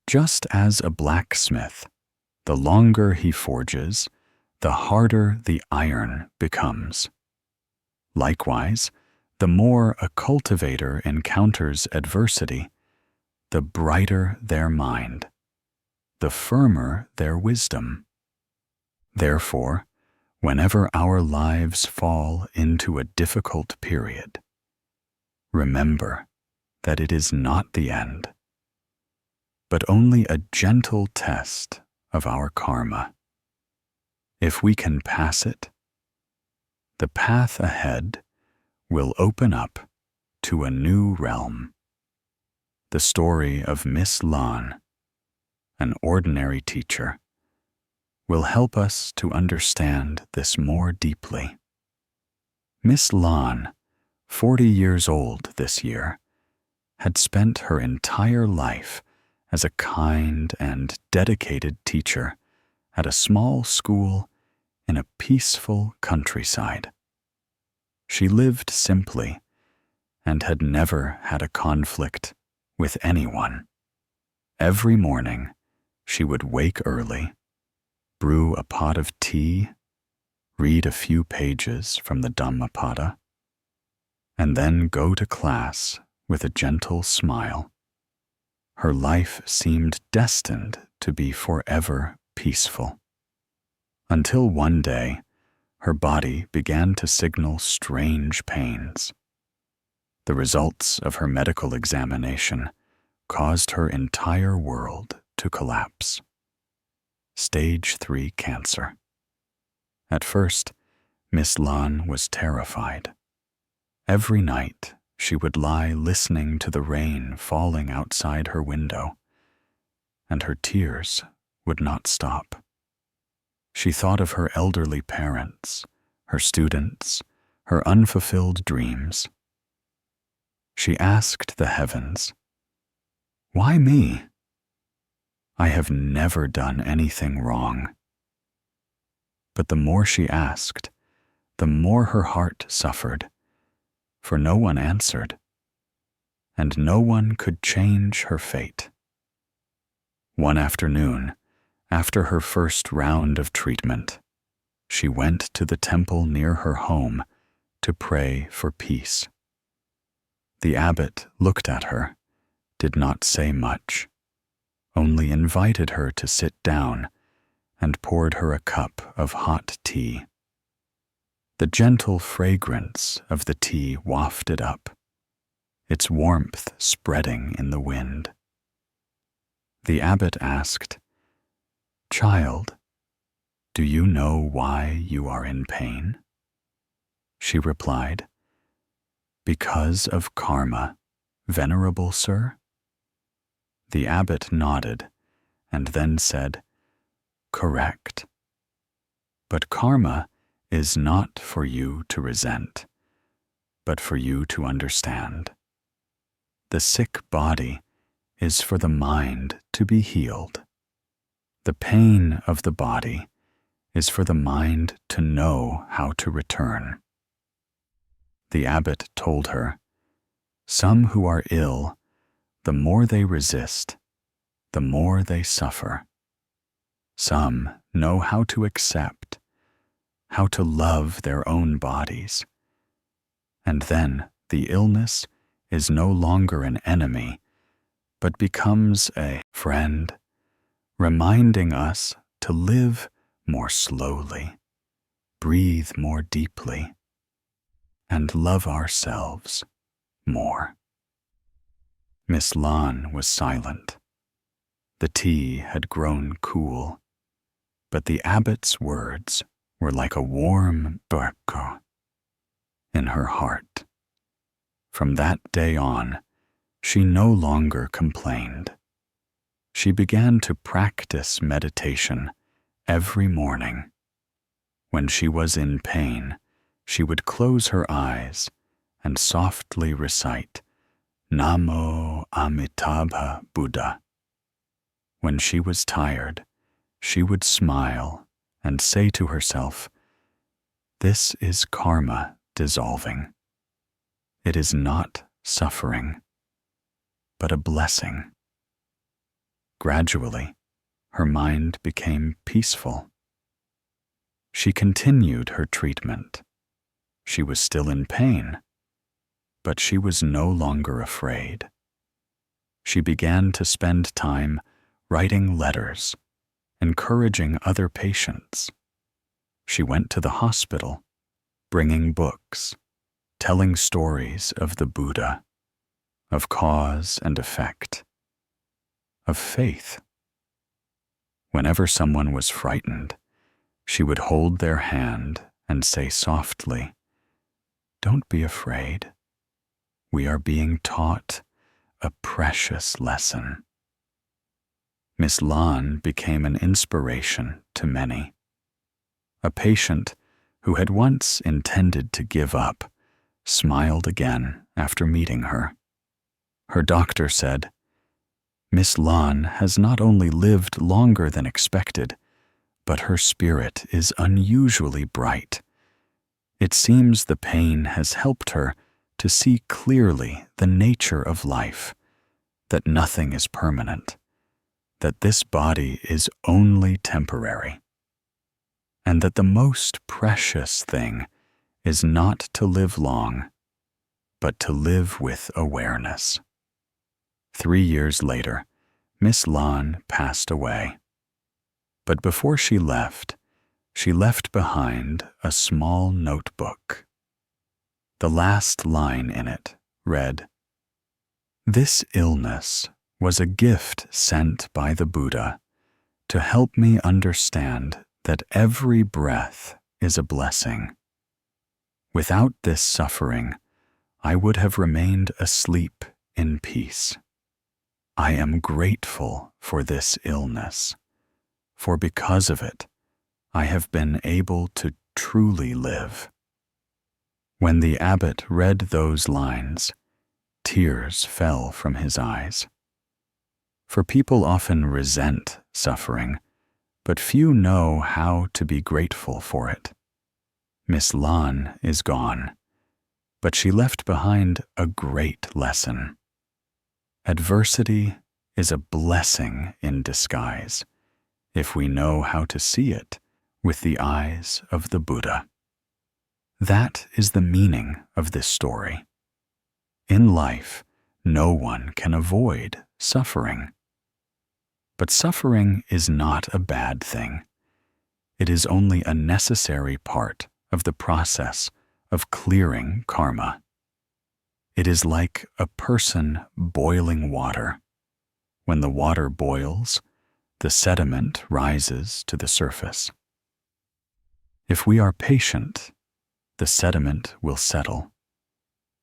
Just as a blacksmith, the longer he forges, the harder the iron becomes. Likewise, the more a cultivator encounters adversity, the brighter their mind, the firmer their wisdom. Therefore, whenever our lives fall into a difficult period, remember that it is not the end, but only a gentle test of our karma. If we can pass it, the path ahead will open up to a new realm. the story of Miss Lan, an ordinary teacher, will help us to understand this more deeply. Miss Lan, 40 years old this year, had spent her entire life as a kind and dedicated teacher at a small school in a peaceful countryside. She lived simply and had never had a conflict with anyone. Every morning, she would wake early, brew a pot of tea, read a few pages from the Dhammapada, and then go to class with a gentle smile. Her life seemed destined to be forever peaceful. Until one day, her body began to signal strange pains. The results of her medical examination caused her entire world to collapse. Stage 3 cancer. At first, Miss Lan was terrified. Every night, she would lie listening to the rain falling outside her window, and her tears would not stop. She thought of her elderly parents, her students, her unfulfilled dreams. She asked the heavens, "Why me? I have never done anything wrong." But the more she asked, the more her heart suffered, for no one answered, and no one could change her fate. One afternoon, after her first round of treatment, she went to the temple near her home to pray for peace. The abbot looked at her, did not say much, only invited her to sit down and poured her a cup of hot tea. The gentle fragrance of the tea wafted up, its warmth spreading in the wind. The abbot asked, "Child, do you know why you are in pain?" She replied, "Because of karma, venerable sir." The abbot nodded and then said, "Correct. But karma is not for you to resent, but for you to understand. The sick body is for the mind to be healed. The pain of the body is for the mind to know how to return." The abbot told her, "Some who are ill, the more they resist, the more they suffer. Some know how to accept, how to love their own bodies, and then the illness is no longer an enemy, but becomes a friend, reminding us to live more slowly, breathe more deeply, and love ourselves more." Miss Lan was silent. The tea had grown cool, but the abbot's words were like a warm burko in her heart. From that day on, she no longer complained. She began to practice meditation every morning. When she was in pain, she would close her eyes and softly recite, "Namo Amitabha Buddha." When she was tired, she would smile and say to herself, "This is karma dissolving. It is not suffering, but a blessing." Gradually, her mind became peaceful. She continued her treatment. She was still in pain, but she was no longer afraid. She began to spend time writing letters, encouraging other patients. She went to the hospital, bringing books, telling stories of the Buddha, of cause and effect, of faith. Whenever someone was frightened, she would hold their hand and say softly, "Don't be afraid. We are being taught a precious lesson. Miss Lan became an inspiration to many. A patient who had once intended to give up smiled again after meeting her. Her doctor said, "Miss Lan has not only lived longer than expected, but her spirit is unusually bright. It seems the pain has helped her to see clearly the nature of life, that nothing is permanent, that this body is only temporary, and that the most precious thing is not to live long, but to live with awareness." 3 years later, Miss Lan passed away. But before she left behind a small notebook. The last line in it read, "This illness was a gift sent by the Buddha to help me understand that every breath is a blessing. Without this suffering, I would have remained asleep in peace. I am grateful for this illness, for because of it, I have been able to truly live." When the abbot read those lines, tears fell from his eyes. For people often resent suffering, but few know how to be grateful for it. Miss Lan is gone, but she left behind a great lesson. Adversity is a blessing in disguise if we know how to see it with the eyes of the Buddha. That is the meaning of this story. In life, no one can avoid suffering. But suffering is not a bad thing. It is only a necessary part of the process of clearing karma. It is like a person boiling water. When the water boils, the sediment rises to the surface. If we are patient, the sediment will settle,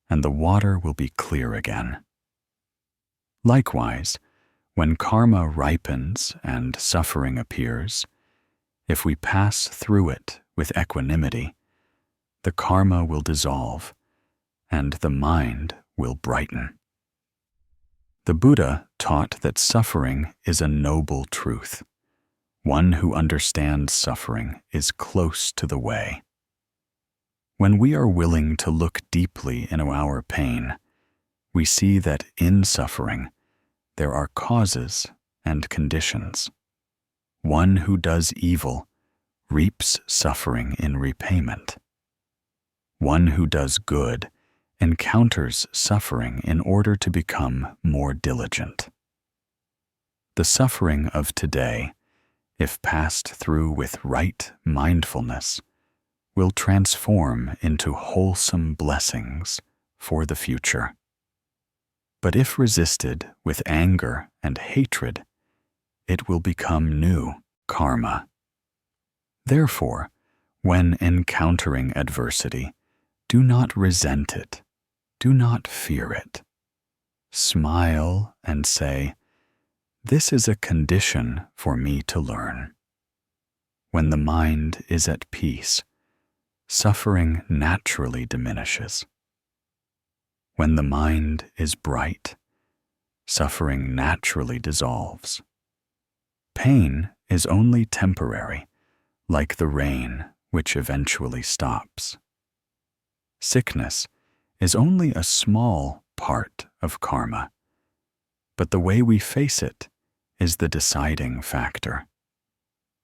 and the water will be clear again. Likewise, when karma ripens and suffering appears, if we pass through it with equanimity, the karma will dissolve, and the mind will brighten. The Buddha taught that suffering is a noble truth. One who understands suffering is close to the way. When we are willing to look deeply into our pain, we see that in suffering there are causes and conditions. One who does evil reaps suffering in repayment. One who does good encounters suffering in order to become more diligent. The suffering of today, if passed through with right mindfulness, will transform into wholesome blessings for the future. But if resisted with anger and hatred, it will become new karma. Therefore, when encountering adversity, do not resent it. Do not fear it. Smile and say, "This is a condition for me to learn." When the mind is at peace, suffering naturally diminishes. When the mind is bright, suffering naturally dissolves. Pain is only temporary, like the rain which eventually stops. Sickness is only a small part of karma, but the way we face it is the deciding factor.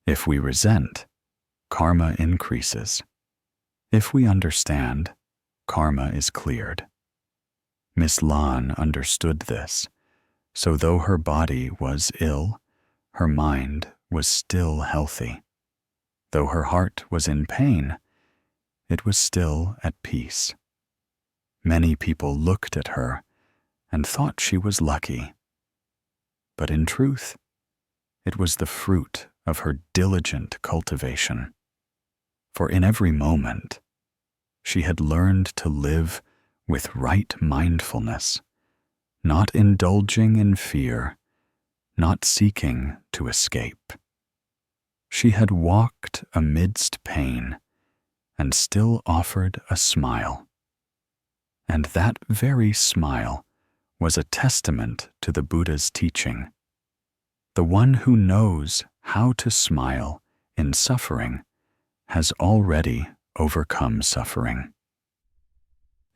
If we resent, karma increases. If we understand, karma is cleared. Miss Lan understood this, so though her body was ill, her mind was still healthy. Though her heart was in pain, it was still at peace. Many people looked at her and thought she was lucky. But in truth, it was the fruit of her diligent cultivation. For in every moment, she had learned to live with right mindfulness, not indulging in fear, not seeking to escape. She had walked amidst pain and still offered a smile. And that very smile was a testament to the Buddha's teaching. The one who knows how to smile in suffering has already overcome suffering.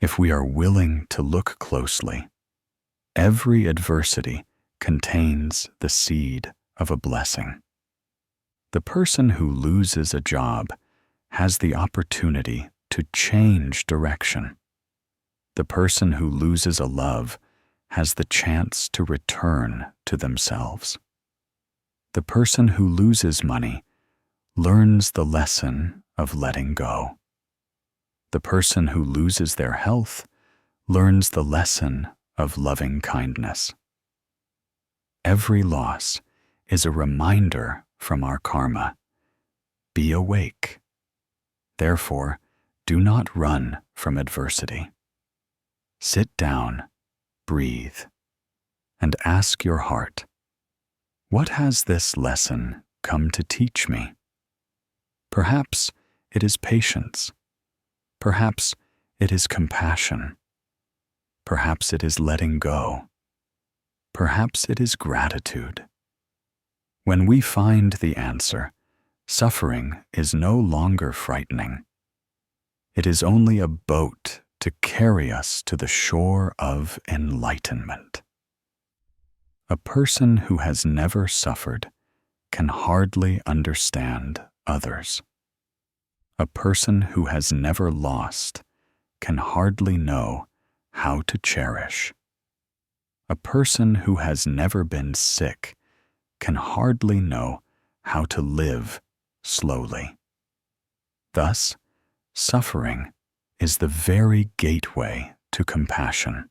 If we are willing to look closely, every adversity contains the seed of a blessing. The person who loses a job has the opportunity to change direction. The person who loses a love has the chance to return to themselves. The person who loses money learns the lesson of letting go. The person who loses their health learns the lesson of loving kindness. Every loss is a reminder from our karma. Be awake. Therefore, do not run from adversity. Sit down, breathe, and ask your heart, what has this lesson come to teach me? Perhaps it is patience. Perhaps it is compassion. Perhaps it is letting go. Perhaps it is gratitude. When we find the answer, suffering is no longer frightening. It is only a boat to carry us to the shore of enlightenment. A person who has never suffered can hardly understand others. A person who has never lost can hardly know how to cherish. A person who has never been sick can hardly know how to live slowly. Thus, suffering is the very gateway to compassion.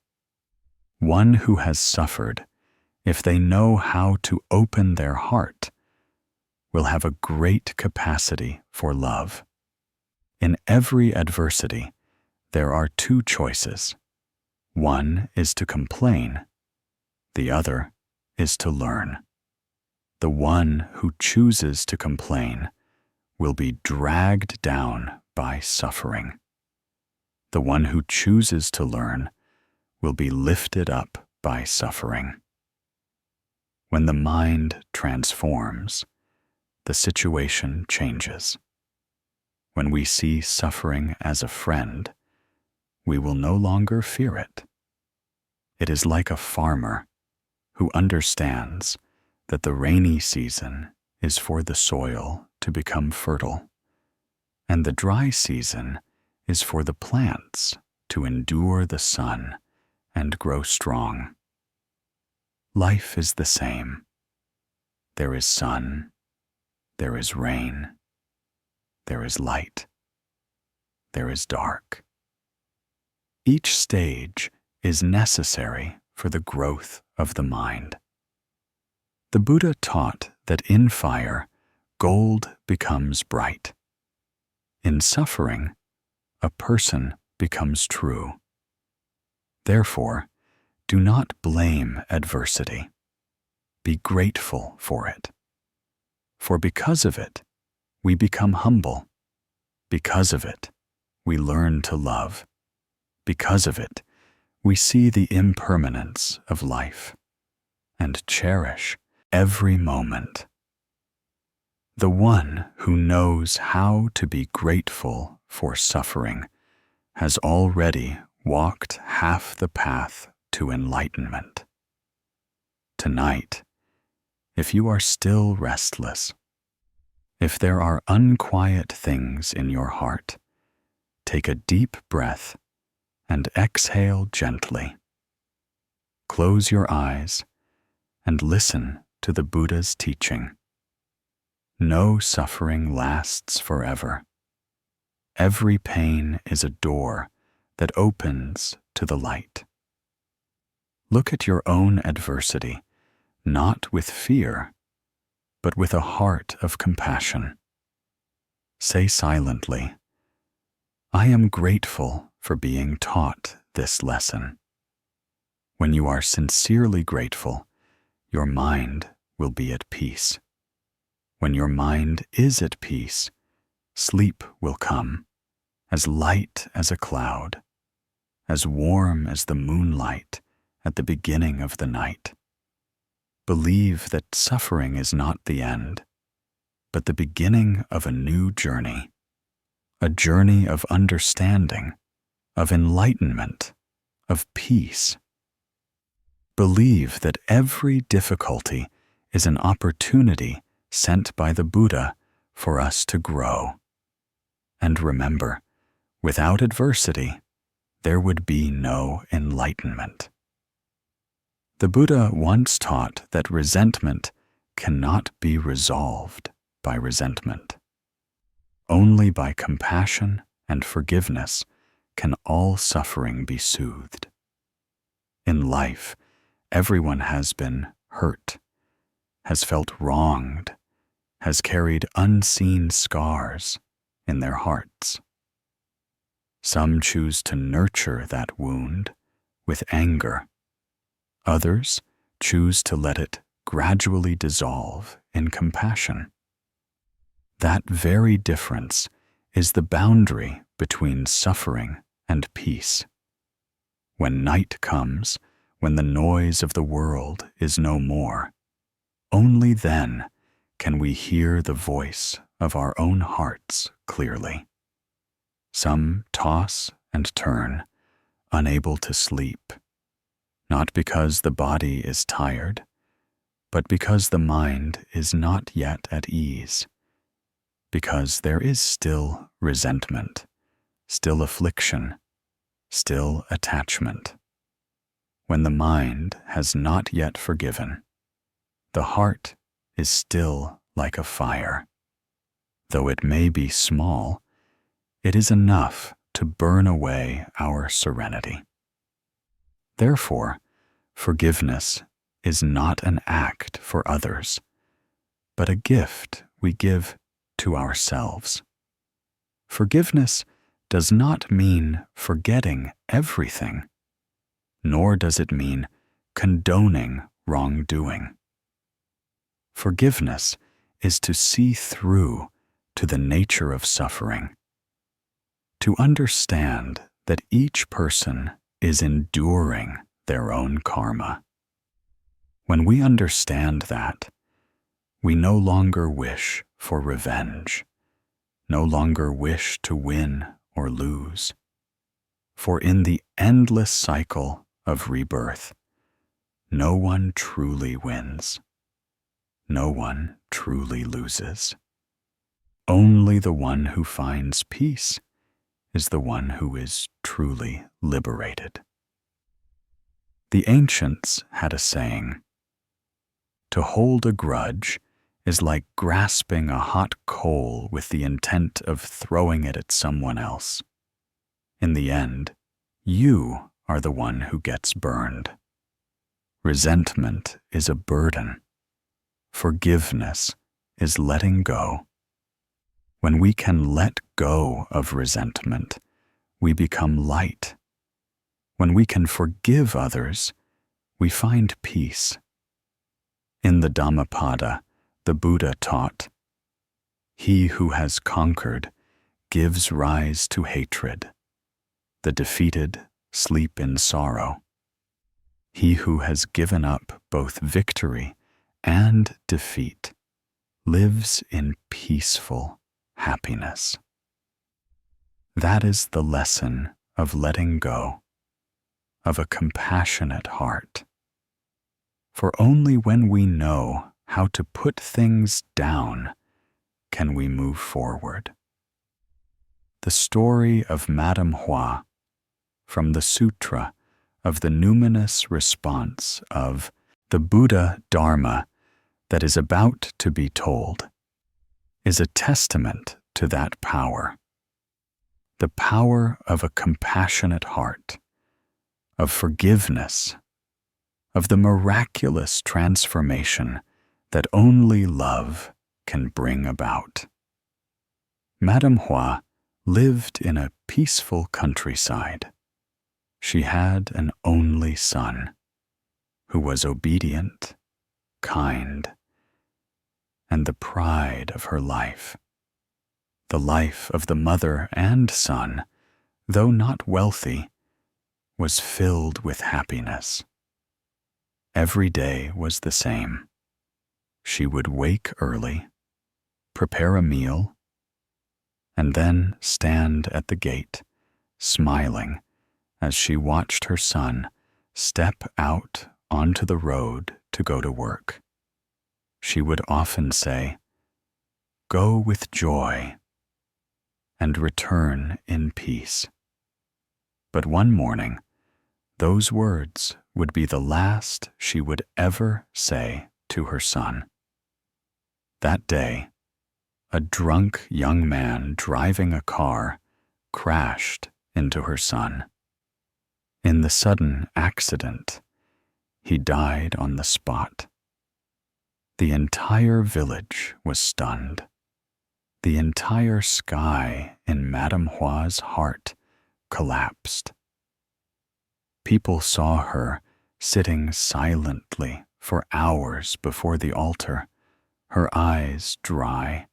One who has suffered, if they know how to open their heart, will have a great capacity for love. In every adversity, there are two choices. One is to complain. The other is to learn. The one who chooses to complain will be dragged down by suffering. The one who chooses to learn will be lifted up by suffering. When the mind transforms, the situation changes. When we see suffering as a friend, we will no longer fear it. It is like a farmer who understands that the rainy season is for the soil to become fertile, and the dry season is for the plants to endure the sun and grow strong. Life is the same. There is sun, there is rain, there is light, there is dark. Each stage is necessary for the growth of the mind. The Buddha taught that in fire, gold becomes bright. In suffering, a person becomes true. Therefore, do not blame adversity. Be grateful for it. For because of it, we become humble. Because of it, we learn to love. Because of it, we see the impermanence of life and cherish every moment. The one who knows how to be grateful for suffering has already walked half the path to enlightenment. Tonight, if you are still restless, if there are unquiet things in your heart, take a deep breath and exhale gently. Close your eyes and listen to the Buddha's teaching. No suffering lasts forever. Every pain is a door that opens to the light. Look at your own adversity, not with fear, but with a heart of compassion. Say silently, I am grateful for being taught this lesson. When you are sincerely grateful, your mind will be at peace. When your mind is at peace, sleep will come, as light as a cloud, as warm as the moonlight at the beginning of the night. Believe that suffering is not the end, but the beginning of a new journey, a journey of understanding, of enlightenment, of peace. Believe that every difficulty is an opportunity sent by the Buddha for us to grow. And remember, without adversity, there would be no enlightenment. The Buddha once taught that resentment cannot be resolved by resentment. Only by compassion and forgiveness can all suffering be soothed. In life, everyone has been hurt, has felt wronged, has carried unseen scars in their hearts. Some choose to nurture that wound with anger. Others choose to let it gradually dissolve in compassion. That very difference is the boundary between suffering and peace. When night comes, when the noise of the world is no more, only then can we hear the voice of our own hearts clearly. Some toss and turn, unable to sleep, not because the body is tired, but because the mind is not yet at ease, because there is still resentment, still affliction, still attachment. When the mind has not yet forgiven, the heart is still like a fire. Though it may be small, it is enough to burn away our serenity. Therefore, forgiveness is not an act for others, but a gift we give to ourselves. Forgiveness does not mean forgetting everything, nor does it mean condoning wrongdoing. Forgiveness is to see through to the nature of suffering, to understand that each person is enduring their own karma. When we understand that, we no longer wish for revenge, no longer wish to win or lose. For in the endless cycle of rebirth, no one truly wins. No one truly loses. Only the one who finds peace is the one who is truly liberated. The ancients had a saying, "To hold a grudge is like grasping a hot coal with the intent of throwing it at someone else. In the end, you are the one who gets burned. Resentment is a burden. Forgiveness is letting go. When we can let go of resentment, we become light. When we can forgive others, we find peace." In the Dhammapada, the Buddha taught, "He who has conquered gives rise to hatred. The defeated sleep in sorrow. He who has given up both victory and defeat lives in peaceful happiness." That is the lesson of letting go, of a compassionate heart. For only when we know how to put things down can we move forward. The story of Madame Hua, from the Sutra of the numinous response of the Buddha Dharma that is about to be told, is a testament to that power. The power of a compassionate heart, of forgiveness, of the miraculous transformation that only love can bring about. Madame Hua lived in a peaceful countryside. She had an only son. who was obedient, kind, and the pride of her life. The life of the mother and son, though not wealthy, was filled with happiness. Every day was the same. She would wake early, prepare a meal, and then stand at the gate, smiling as she watched her son step out onto the road to go to work. She would often say, "Go with joy," and return in peace. But one morning, those words would be the last she would ever say to her son. That day, a drunk young man driving a car crashed into her son. In the sudden accident, he died on the spot. The entire village was stunned. The entire sky in Madame Hua's heart collapsed. People saw her sitting silently for hours before the altar, her eyes dry,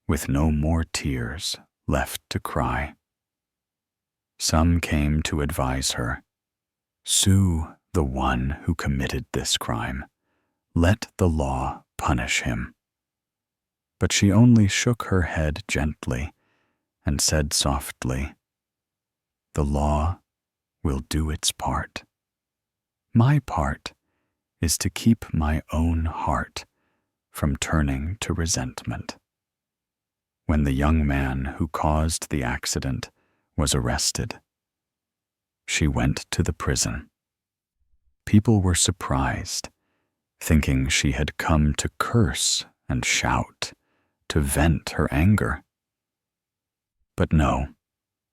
with no more tears left to cry. Some came to advise her, "Sue the one who committed this crime. Let the law punish him." But she only shook her head gently and said softly, "The law will do its part. My part is to keep my own heart from turning to resentment." When the young man who caused the accident was arrested, she went to the prison. People were surprised, thinking she had come to curse and shout, to vent her anger. But no,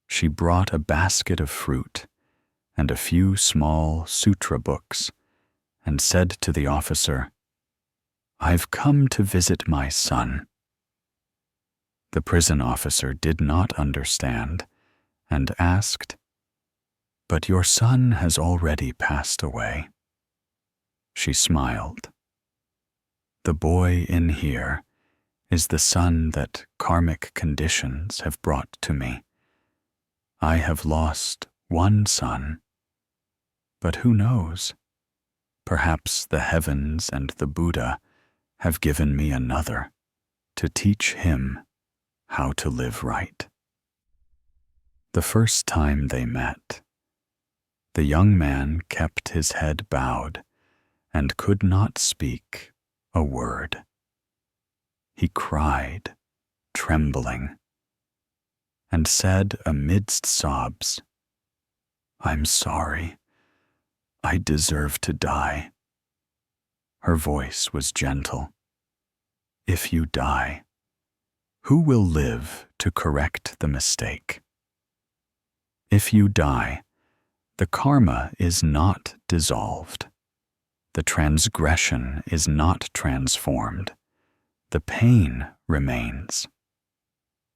she brought a basket of fruit and a few small sutra books and said to the officer, "I've come to visit my son." The prison officer did not understand and asked, "But your son has already passed away." She smiled. "The boy in here is the son that karmic conditions have brought to me. I have lost one son, but who knows? Perhaps the heavens and the Buddha have given me another to teach him how to live right." The first time they met, the young man kept his head bowed and could not speak a word. He cried, trembling, and said amidst sobs, "I'm sorry. I deserve to die." Her voice was gentle. "If you die, who will live to correct the mistake? If you die, the karma is not dissolved. The transgression is not transformed. The pain remains.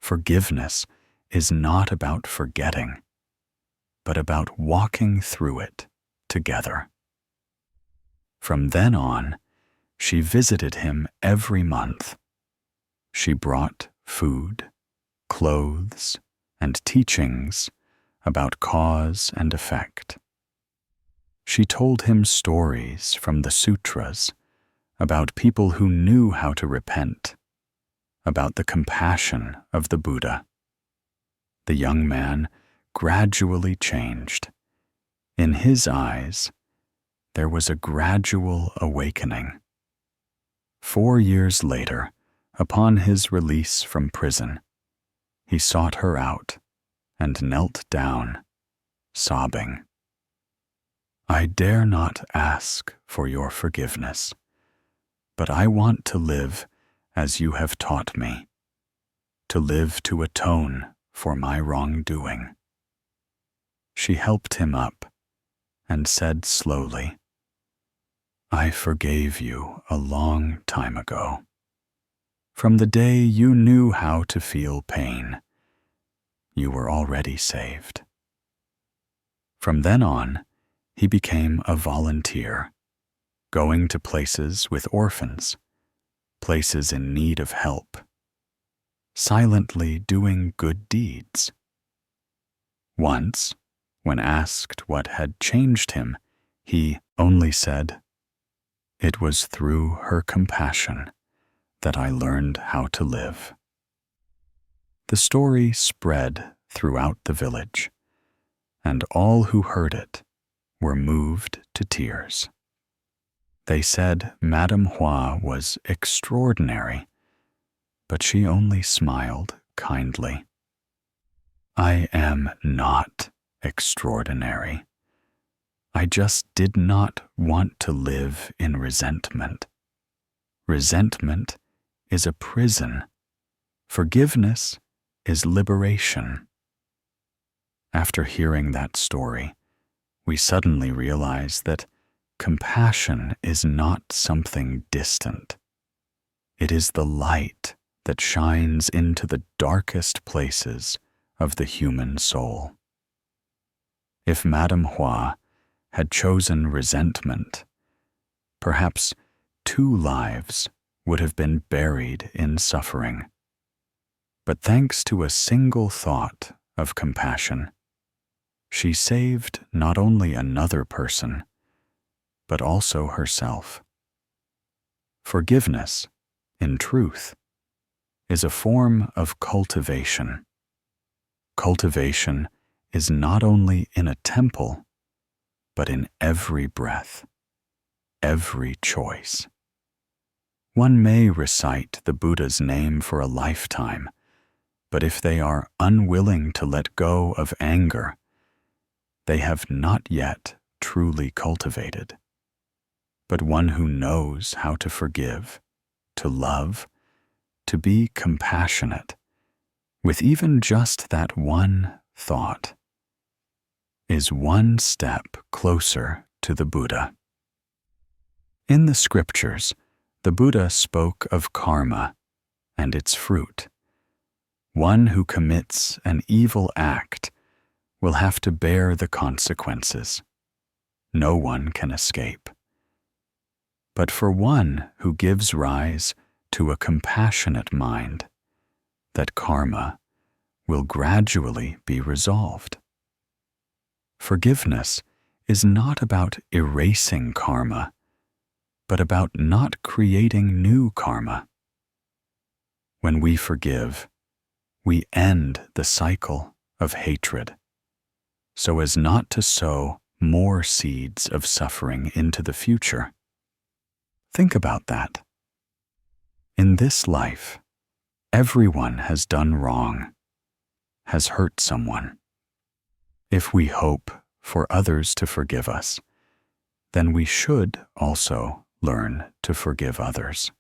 Forgiveness is not about forgetting, but about walking through it together." From then on, she visited him every month. She brought food, clothes, and teachings about cause and effect. She told him stories from the sutras about people who knew how to repent, about the compassion of the Buddha. The young man gradually changed. In his eyes, there was a gradual awakening. 4 years later, upon his release from prison, he sought her out and knelt down, sobbing, "I dare not ask for your forgiveness, but I want to live as you have taught me, to live to atone for my wrongdoing." She helped him up and said slowly, "I forgave you a long time ago. From the day you knew how to feel pain, you were already saved." From then on, he became a volunteer, going to places with orphans, places in need of help, silently doing good deeds. Once, when asked what had changed him, he only said, "It was through her compassion that I learned how to live." The story spread throughout the village, and all who heard it were moved to tears. They said Madame Hua was extraordinary, but she only smiled kindly. "I am not extraordinary. I just did not want to live in resentment. Resentment is a prison. Forgiveness is liberation." After hearing that story, we suddenly realize that compassion is not something distant. It is the light that shines into the darkest places of the human soul. If Madame Hua had chosen resentment, perhaps 2 lives would have been buried in suffering. But thanks to a single thought of compassion, she saved not only another person, but also herself. Forgiveness, in truth, is a form of cultivation. Cultivation is not only in a temple, but in every breath, every choice. One may recite the Buddha's name for a lifetime, but if they are unwilling to let go of anger, they have not yet truly cultivated. But one who knows how to forgive, to love, to be compassionate, with even just that one thought, is one step closer to the Buddha. In the scriptures, the Buddha spoke of karma and its fruit. One who commits an evil act will have to bear the consequences. No one can escape. But for one who gives rise to a compassionate mind, that karma will gradually be resolved. Forgiveness is not about erasing karma, but about not creating new karma. When we forgive, we end the cycle of hatred, so as not to sow more seeds of suffering into the future. Think about that. In this life, everyone has done wrong, has hurt someone. If we hope for others to forgive us, then we should also learn to forgive others.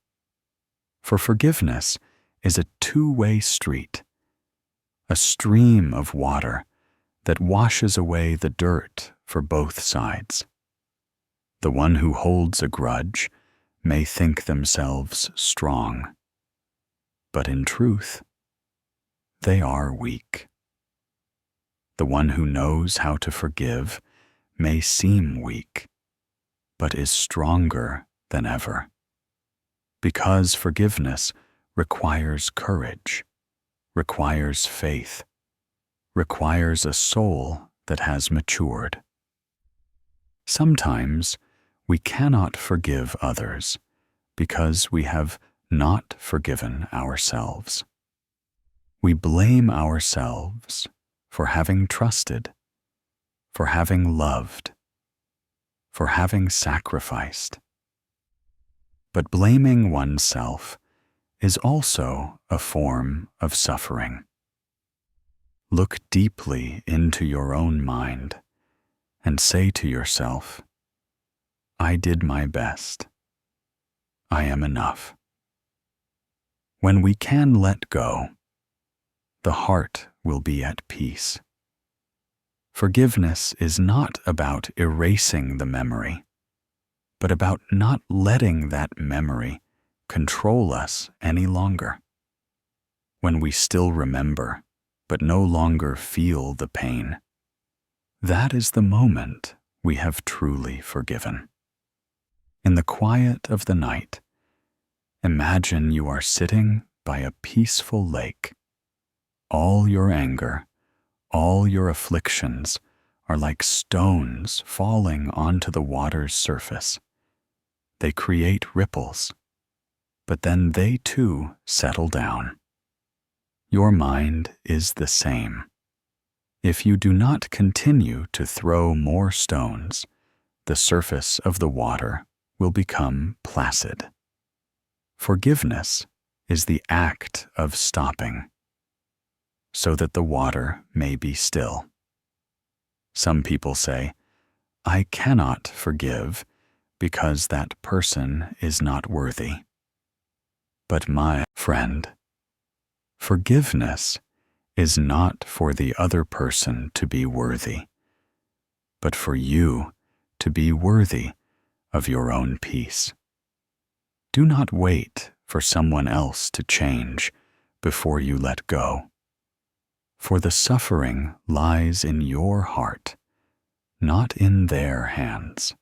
For forgiveness is a two-way street, a stream of water that washes away the dirt for both sides. The one who holds a grudge may think themselves strong, but in truth, they are weak. The one who knows how to forgive may seem weak, but is stronger than ever, because forgiveness requires courage, requires faith, requires a soul that has matured. Sometimes we cannot forgive others because we have not forgiven ourselves. We blame ourselves for having trusted, for having loved, for having sacrificed. But blaming oneself is also a form of suffering. Look deeply into your own mind and say to yourself, "I did my best. I am enough." When we can let go, the heart will be at peace. Forgiveness is not about erasing the memory, but about not letting that memory control us any longer. When we still remember, but no longer feel the pain, that is the moment we have truly forgiven. In the quiet of the night, imagine you are sitting by a peaceful lake. All your anger, all your afflictions are like stones falling onto the water's surface. They create ripples, but then they too settle down. Your mind is the same. If you do not continue to throw more stones, the surface of the water will become placid. Forgiveness is the act of stopping, so that the water may be still. Some people say, "I cannot forgive because that person is not worthy." But my friend, forgiveness is not for the other person to be worthy, but for you to be worthy of your own peace. Do not wait for someone else to change before you let go, for the suffering lies in your heart, not in their hands.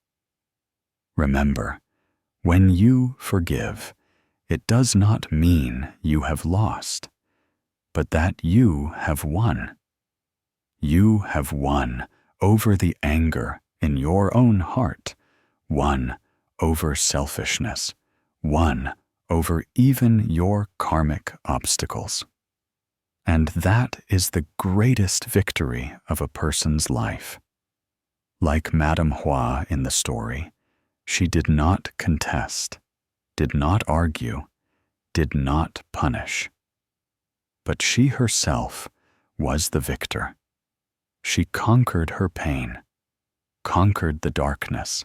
Remember, when you forgive, it does not mean you have lost, but that you have won. You have won over the anger in your own heart, won over selfishness, won over even your karmic obstacles. And that is the greatest victory of a person's life. Like Madame Hua in the story, she did not contest, did not argue, did not punish. But she herself was the victor. She conquered her pain, conquered the darkness,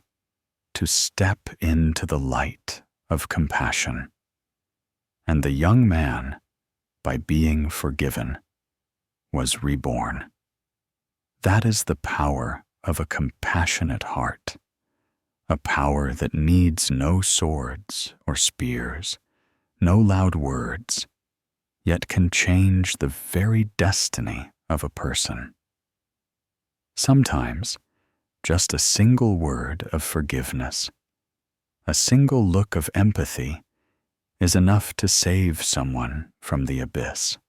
to step into the light of compassion. And the young man, by being forgiven, was reborn. That is the power of a compassionate heart, a power that needs no swords or spears, no loud words, yet can change the very destiny of a person. Sometimes, just a single word of forgiveness, a single look of empathy, is enough to save someone from the abyss.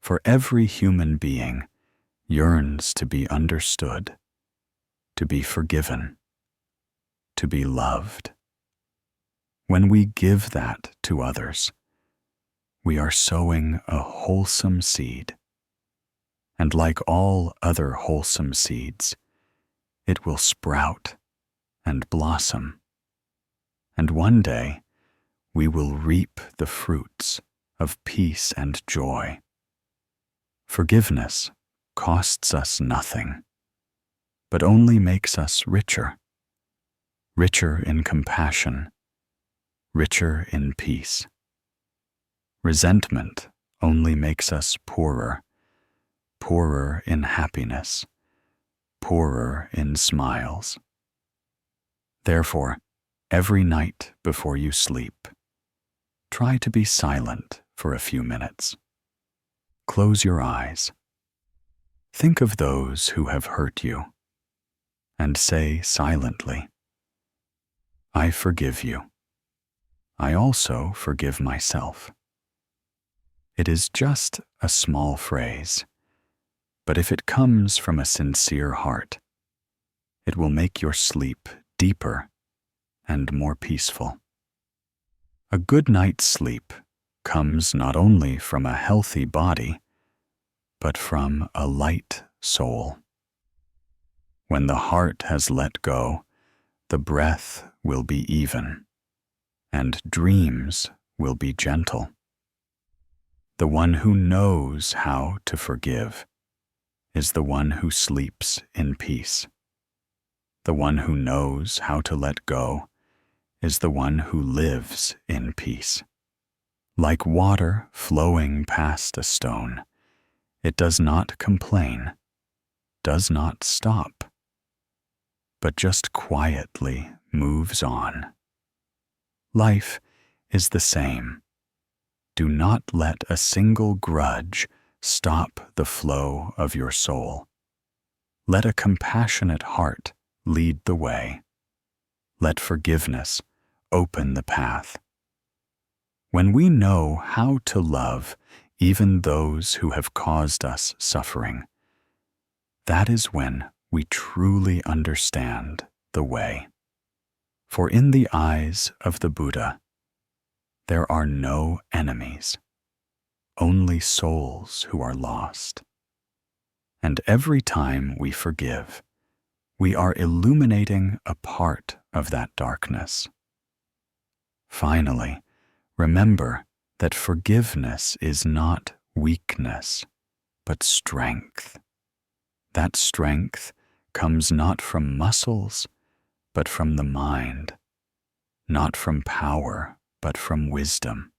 For every human being yearns to be understood, to be forgiven, to be loved. When we give that to others, we are sowing a wholesome seed. And like all other wholesome seeds, it will sprout and blossom. And one day, we will reap the fruits of peace and joy. Forgiveness costs us nothing, but only makes us richer, richer in compassion, richer in peace. Resentment only makes us poorer, poorer in happiness, poorer in smiles. Therefore, every night before you sleep, try to be silent for a few minutes. Close your eyes. Think of those who have hurt you, and say silently, "I forgive you. I also forgive myself." It is just a small phrase, but if it comes from a sincere heart, it will make your sleep deeper and more peaceful. A good night's sleep comes not only from a healthy body, but from a light soul. When the heart has let go, the breath will be even, and dreams will be gentle. The one who knows how to forgive is the one who sleeps in peace. The one who knows how to let go is the one who lives in peace. Like water flowing past a stone, it does not complain, does not stop, but just quietly moves on. Life is the same. Do not let a single grudge stop the flow of your soul. Let a compassionate heart lead the way. let forgiveness open the path. When we know how to love even those who have caused us suffering, that is when we truly understand the way. For in the eyes of the Buddha, there are no enemies, only souls who are lost. And every time we forgive, we are illuminating a part of that darkness. Finally, remember that forgiveness is not weakness, but strength. That strength comes not from muscles, but from the mind, not from power, but from wisdom.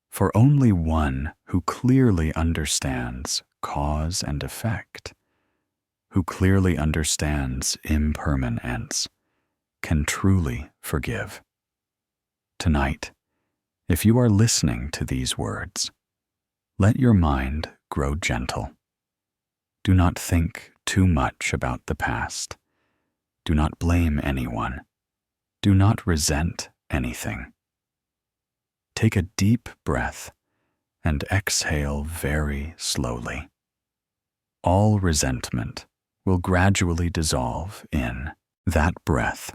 For only one who clearly understands cause and effect, who clearly understands impermanence, can truly forgive. Tonight, if you are listening to these words, let your mind grow gentle. Do not think too much about the past. Do not blame anyone. Do not resent anything. Take a deep breath and exhale very slowly. All resentment will gradually dissolve in that breath.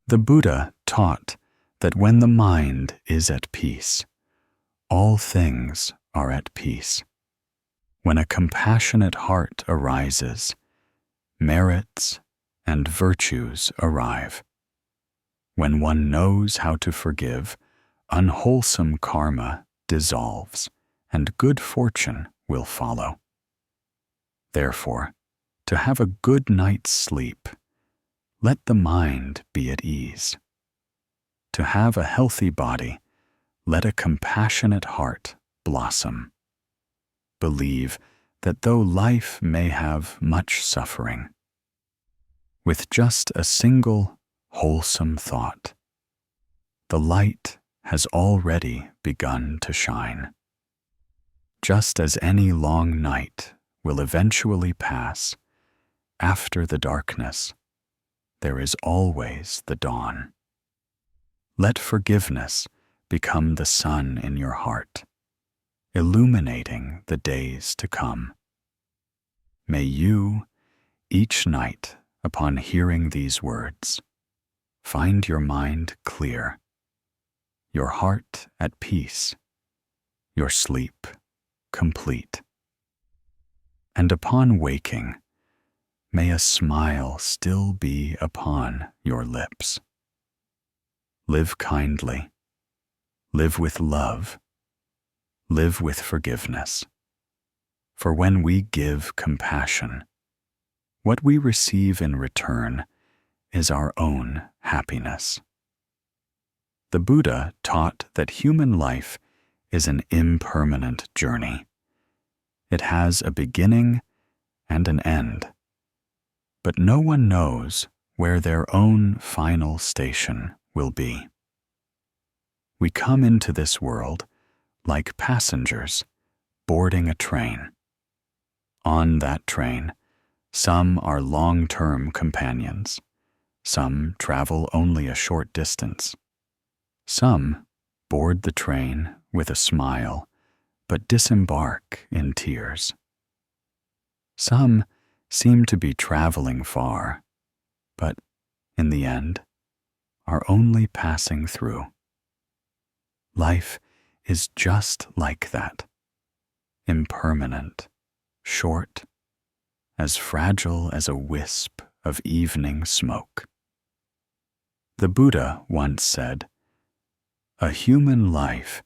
The Buddha taught that when the mind is at peace, all things are at peace. When a compassionate heart arises, merits and virtues arrive. When one knows how to forgive, unwholesome karma dissolves, and good fortune will follow. Therefore, to have a good night's sleep, let the mind be at ease. To have a healthy body, let a compassionate heart blossom. Believe that though life may have much suffering, with just a single wholesome thought, the light has already begun to shine. Just as any long night will eventually pass, after the darkness, there is always the dawn. Let forgiveness become the sun in your heart, illuminating the days to come. May you, each night upon hearing these words, find your mind clear, your heart at peace, your sleep complete. And upon waking, may a smile still be upon your lips. Live kindly, live with love, live with forgiveness. For when we give compassion, what we receive in return is our own happiness. The Buddha taught that human life is an impermanent journey. It has a beginning and an end, but no one knows where their own final station will be. We come into this world like passengers boarding a train. On that train, some are long-term companions. Some travel only a short distance. Some board the train with a smile, but disembark in tears. Some seem to be traveling far, but in the end, are only passing through. Life is just like that, impermanent, short, as fragile as a wisp of evening smoke. The Buddha once said, "A human life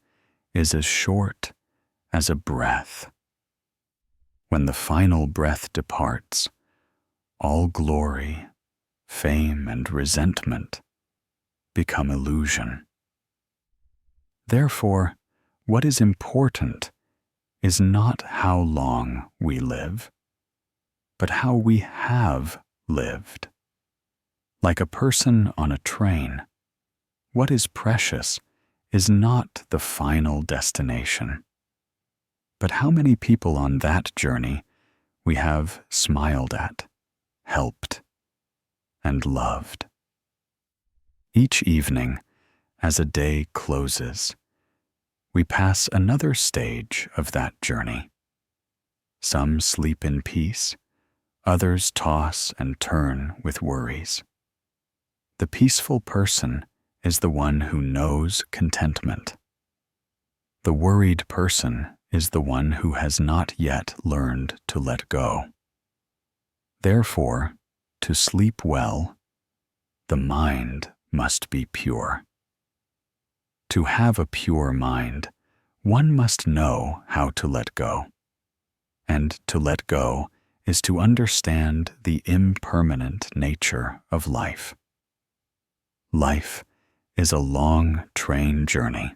is as short as a breath. When the final breath departs, all glory, fame, and resentment become illusion." Therefore, what is important is not how long we live, but how we have lived. Like a person on a train, what is precious is not the final destination, but how many people on that journey we have smiled at, helped, and loved. Each evening, as a day closes, we pass another stage of that journey. Some sleep in peace, others toss and turn with worries. The peaceful person is the one who knows contentment. The worried person is the one who has not yet learned to let go. Therefore, to sleep well, the mind must be pure. To have a pure mind, one must know how to let go. And to let go is to understand the impermanent nature of life. Life is a long train journey.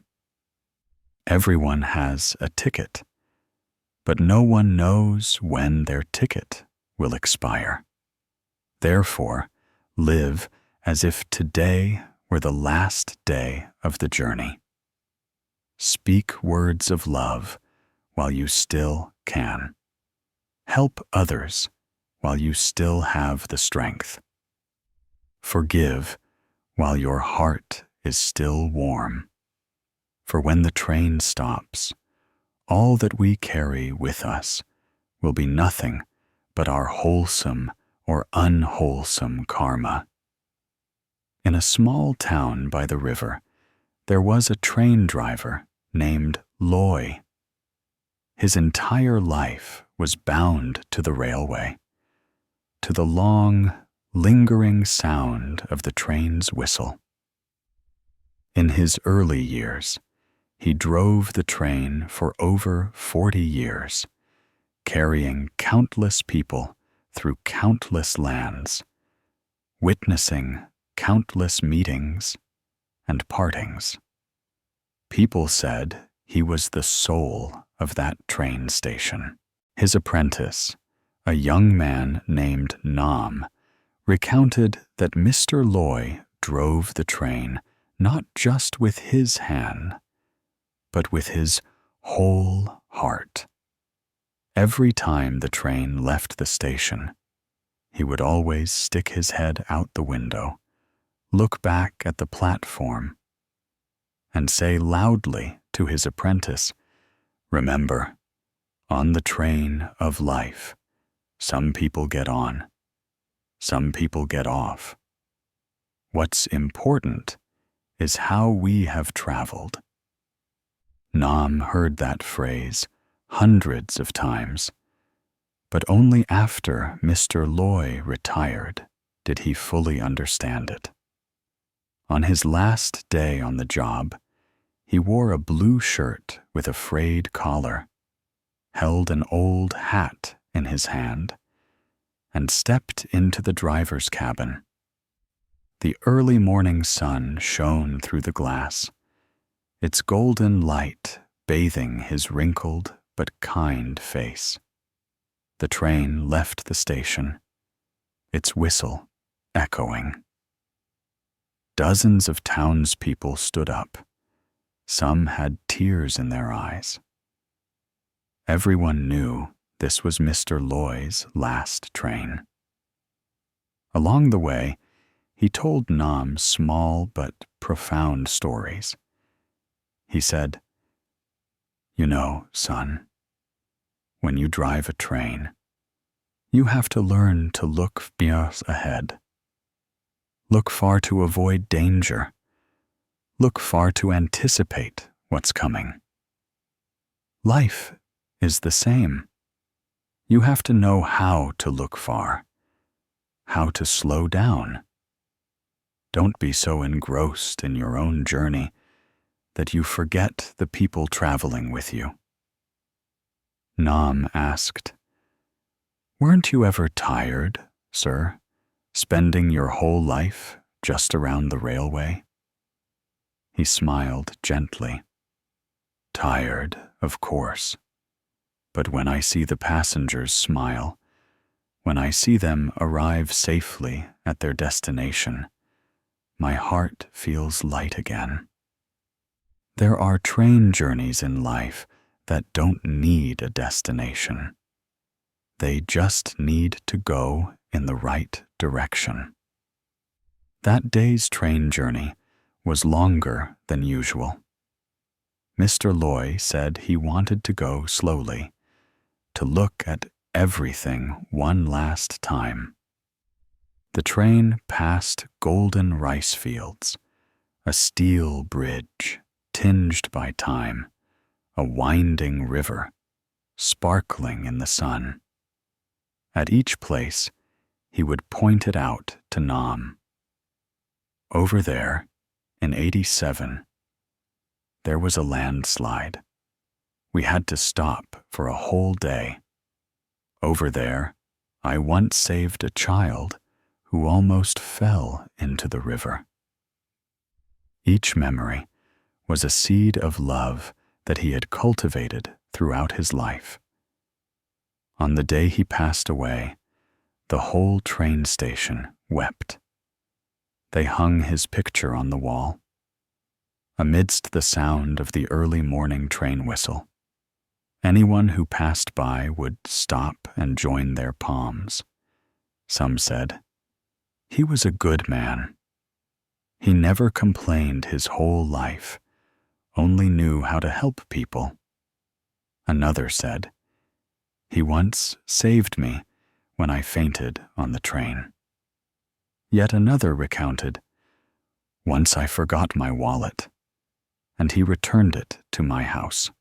Everyone has a ticket, but no one knows when their ticket will expire. Therefore, live as if today were the last day of the journey. Speak words of love while you still can. Help others while you still have the strength. Forgive while your heart is still warm. For when the train stops, all that we carry with us will be nothing but our wholesome or unwholesome karma. In a small town by the river, there was a train driver named Loy. His entire life was bound to the railway, to the long, lingering sound of the train's whistle. In his early years, he drove the train for over 40 years, carrying countless people through countless lands, witnessing countless meetings and partings. People said he was the soul of that train station. His apprentice, a young man named Nam, recounted that Mr. Loy drove the train not just with his hand, but with his whole heart. Every time the train left the station, he would always stick his head out the window, look back at the platform, and say loudly to his apprentice, "Remember, on the train of life, some people get on, some people get off. What's important is how we have traveled." Nam heard that phrase hundreds of times, but only after Mr. Loy retired did he fully understand it. On his last day on the job, he wore a blue shirt with a frayed collar, held an old hat in his hand, and stepped into the driver's cabin. The early morning sun shone through the glass, its golden light bathing his wrinkled but kind face. The train left the station, its whistle echoing. Dozens of townspeople stood up. Some had tears in their eyes. Everyone knew this was Mr. Loy's last train. Along the way, he told Nam small but profound stories. He said, "You know, son, when you drive a train, you have to learn to look years ahead. Look far to avoid danger. Look far to anticipate what's coming. Life is the same. You have to know how to look far, how to slow down. Don't be so engrossed in your own journey that you forget the people traveling with you." Nam asked, "Weren't you ever tired, sir, spending your whole life just around the railway?" He smiled gently. "Tired, of course. But when I see the passengers smile, when I see them arrive safely at their destination, my heart feels light again. There are train journeys in life that don't need a destination. They just need to go in the right direction." That day's train journey was longer than usual. Mr. Loy said he wanted to go slowly, to look at everything one last time. The train passed golden rice fields, a steel bridge tinged by time, a winding river, sparkling in the sun. At each place, he would point it out to Nam. Over there, in 87, there was a landslide. We had to stop for a whole day. Over there, I once saved a child who almost fell into the river. Each memory was a seed of love that he had cultivated throughout his life. On the day he passed away, the whole train station wept. They hung his picture on the wall. Amidst the sound of the early morning train whistle, anyone who passed by would stop and join their palms. Some said, "He was a good man. He never complained his whole life, only knew how to help people." Another said, "He once saved me when I fainted on the train." Yet another recounted, "Once I forgot my wallet, and he returned it to my house."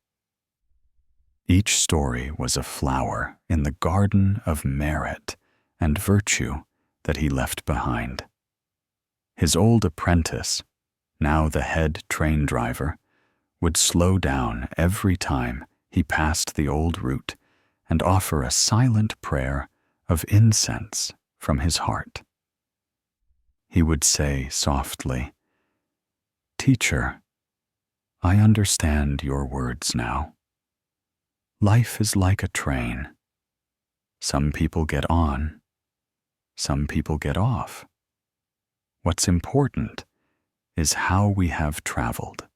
Each story was a flower in the garden of merit and virtue that he left behind. His old apprentice, now the head train driver, would slow down every time he passed the old route and offer a silent prayer of incense from his heart. He would say softly, "Teacher, I understand your words now. Life is like a train. Some people get on, some people get off. What's important is how we have traveled."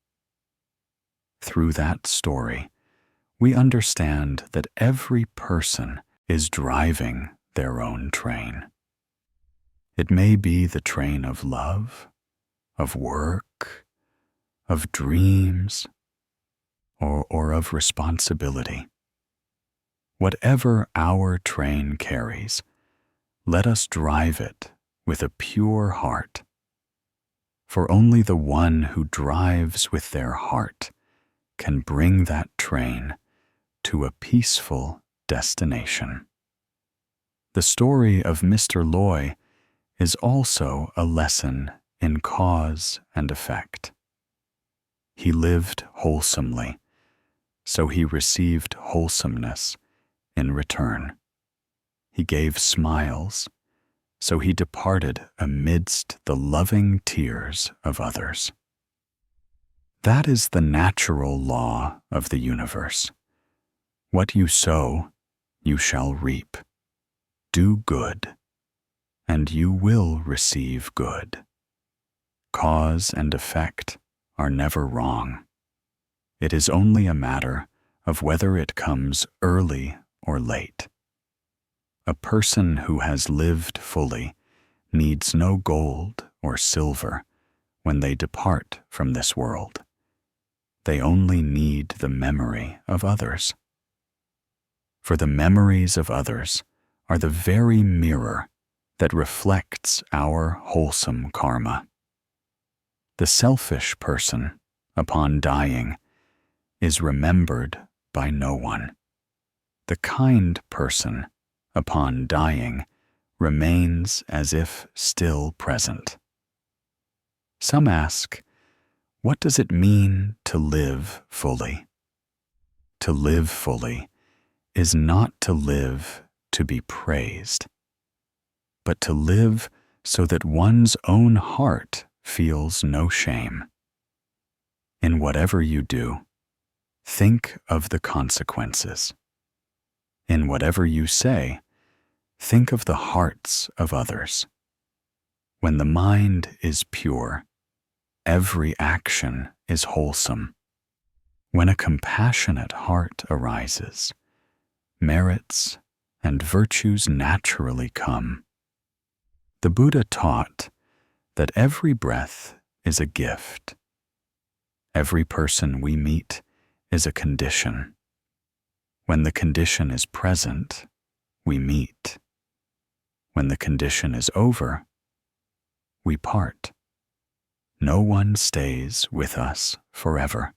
Through that story, we understand that every person is driving their own train. It may be the train of love, of work, of dreams, or of responsibility. Whatever our train carries, let us drive it with a pure heart. For only the one who drives with their heart can bring that train to a peaceful destination. The story of Mr. Loy is also a lesson in cause and effect. He lived wholesomely, so he received wholesomeness in return. He gave smiles, so he departed amidst the loving tears of others. That is the natural law of the universe. What you sow, you shall reap. Do good, and you will receive good. Cause and effect are never wrong. It is only a matter of whether it comes early or late. A person who has lived fully needs no gold or silver when they depart from this world. They only need the memory of others. For the memories of others are the very mirror that reflects our wholesome karma. The selfish person, upon dying, is remembered by no one. The kind person, upon dying, remains as if still present. Some ask, what does it mean to live fully? To live fully is not to live to be praised, but to live so that one's own heart feels no shame. In whatever you do, think of the consequences. In whatever you say, think of the hearts of others. When the mind is pure, every action is wholesome. When a compassionate heart arises, merits and virtues naturally come. The Buddha taught that every breath is a gift. Every person we meet is a condition. When the condition is present, we meet. When the condition is over, we part. No one stays with us forever,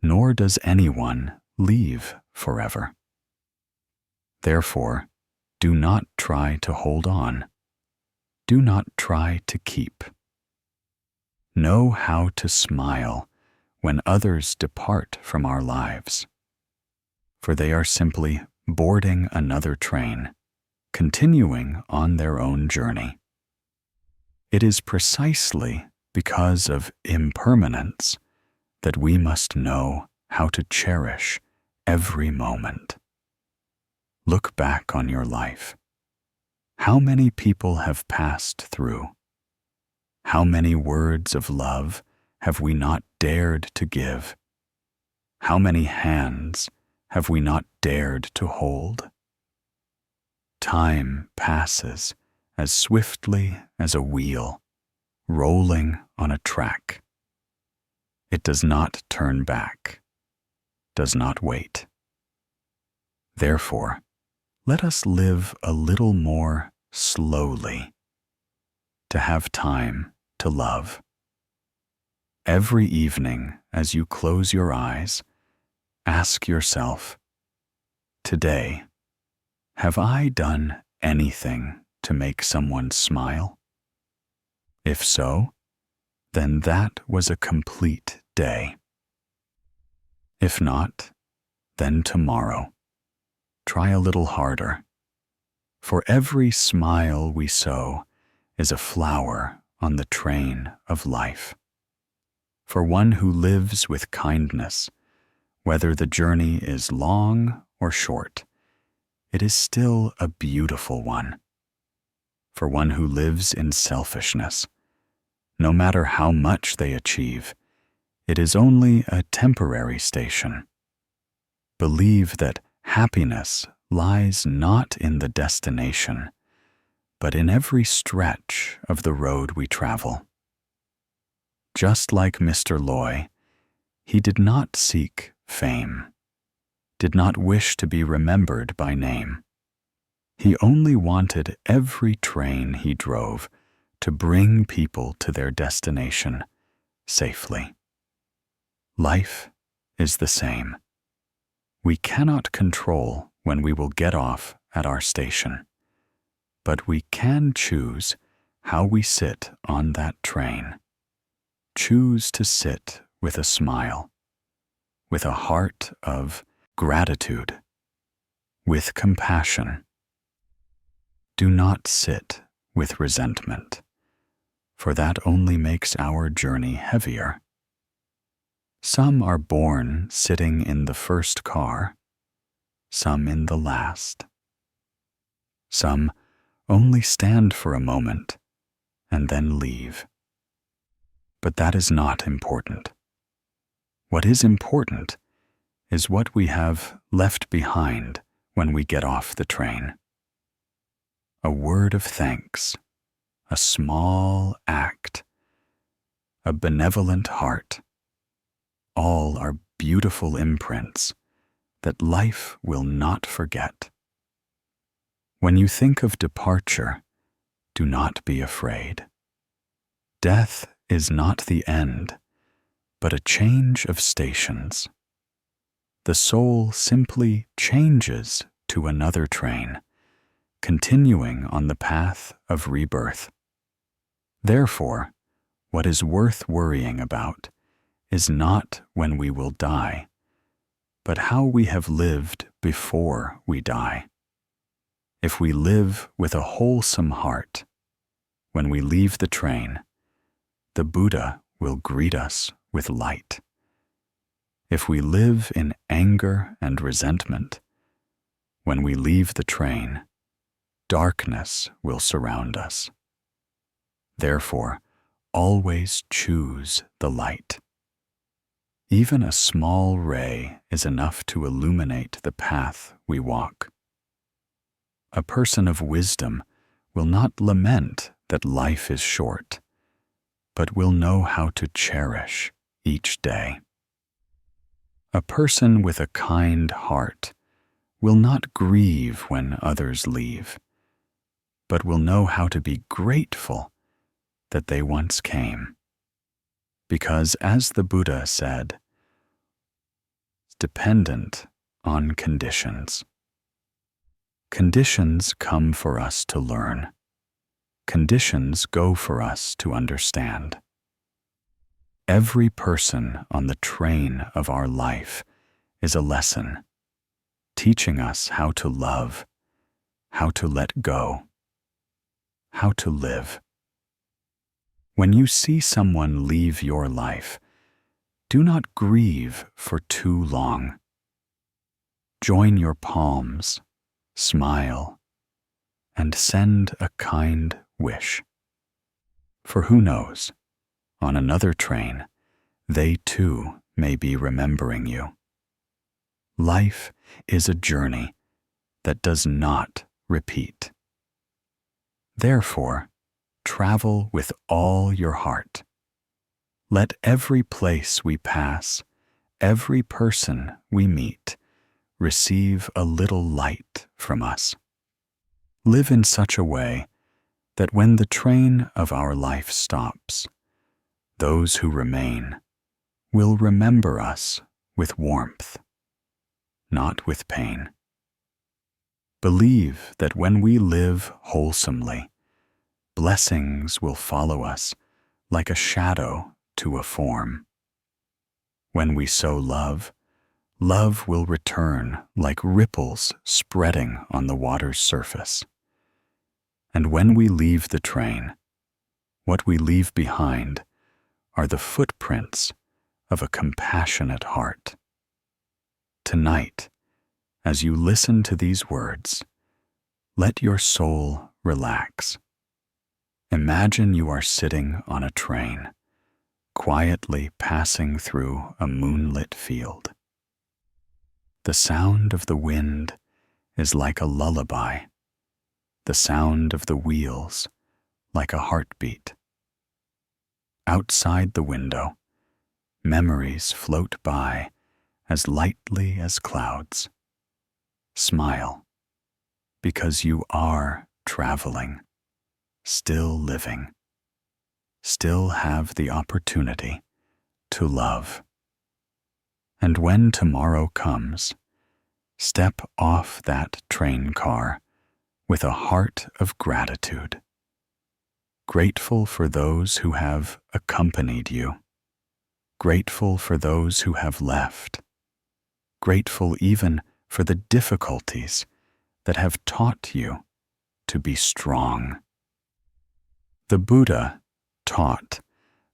nor does anyone leave forever. Therefore, do not try to hold on. Do not try to keep. Know how to smile when others depart from our lives, for they are simply boarding another train, continuing on their own journey. It is precisely because of impermanence that we must know how to cherish every moment. Look back on your life. How many people have passed through? How many words of love have we not dared to give? How many hands have we not dared to hold? Time passes as swiftly as a wheel rolling on a track. It does not turn back, does not wait. Therefore, let us live a little more slowly, to have time to love. Every evening as you close your eyes, ask yourself, today, have I done anything to make someone smile? If so, then that was a complete day. If not, then tomorrow, try a little harder. For every smile we sow is a flower on the train of life. For one who lives with kindness, whether the journey is long or short, it is still a beautiful one. For one who lives in selfishness, no matter how much they achieve, it is only a temporary station. Believe that happiness lies not in the destination, but in every stretch of the road we travel. Just like Mr. Loy, he did not seek fame, did not wish to be remembered by name. He only wanted every train he drove to bring people to their destination safely. Life is the same. We cannot control when we will get off at our station, but we can choose how we sit on that train. Choose to sit with a smile, with a heart of gratitude, with compassion. Do not sit with resentment, for that only makes our journey heavier. Some are born sitting in the first car, some in the last. Some only stand for a moment and then leave. But that is not important. What is important is what we have left behind when we get off the train. A word of thanks, a small act, a benevolent heart, all are beautiful imprints that life will not forget. When you think of departure, do not be afraid. Death is not the end, but a change of stations. The soul simply changes to another train, continuing on the path of rebirth. Therefore, what is worth worrying about is not when we will die, but how we have lived before we die. If we live with a wholesome heart, when we leave the train, the Buddha will greet us with light. If we live in anger and resentment, when we leave the train, darkness will surround us. Therefore, always choose the light. Even a small ray is enough to illuminate the path we walk. A person of wisdom will not lament that life is short, but will know how to cherish each day. A person with a kind heart will not grieve when others leave, but will know how to be grateful that they once came. Because, as the Buddha said, dependent on conditions. Conditions come for us to learn. Conditions go for us to understand. Every person on the train of our life is a lesson, teaching us how to love, how to let go, how to live. When you see someone leave your life, do not grieve for too long. Join your palms, smile, and send a kind wish. For who knows, on another train, they too may be remembering you. Life is a journey that does not repeat. Therefore, travel with all your heart. Let every place we pass, every person we meet, receive a little light from us. Live in such a way that when the train of our life stops, those who remain will remember us with warmth, not with pain. Believe that when we live wholesomely, blessings will follow us like a shadow to a form. When we sow love, love will return like ripples spreading on the water's surface. And when we leave the train, what we leave behind are the footprints of a compassionate heart. Tonight, as you listen to these words, let your soul relax. Imagine you are sitting on a train, quietly passing through a moonlit field. The sound of the wind is like a lullaby, the sound of the wheels like a heartbeat. Outside the window, memories float by as lightly as clouds. Smile, because you are traveling, still living, still have the opportunity to love. And when tomorrow comes, step off that train car with a heart of gratitude, grateful for those who have accompanied you, grateful for those who have left, grateful even for the difficulties that have taught you to be strong. The Buddha taught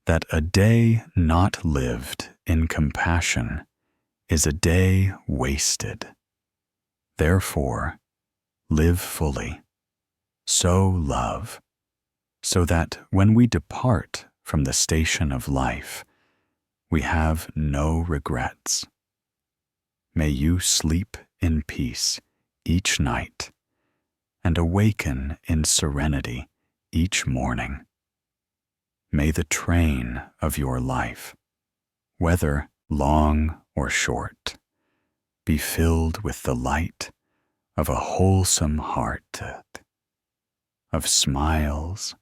that a day not lived in compassion is a day wasted. Therefore, live fully, sow love, so that when we depart from the station of life, we have no regrets. May you sleep in peace each night and awaken in serenity each morning. May the train of your life, whether long or short, be filled with the light of a wholesome heart, of smiles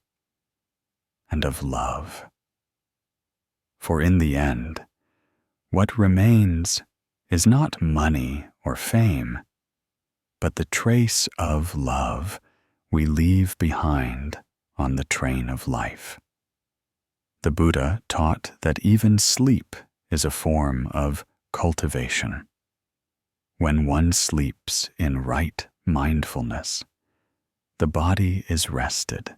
and of love. For in the end, what remains is not money or fame, but the trace of love we leave behind on the train of life. The Buddha taught that even sleep is a form of cultivation. When one sleeps in right mindfulness, the body is rested,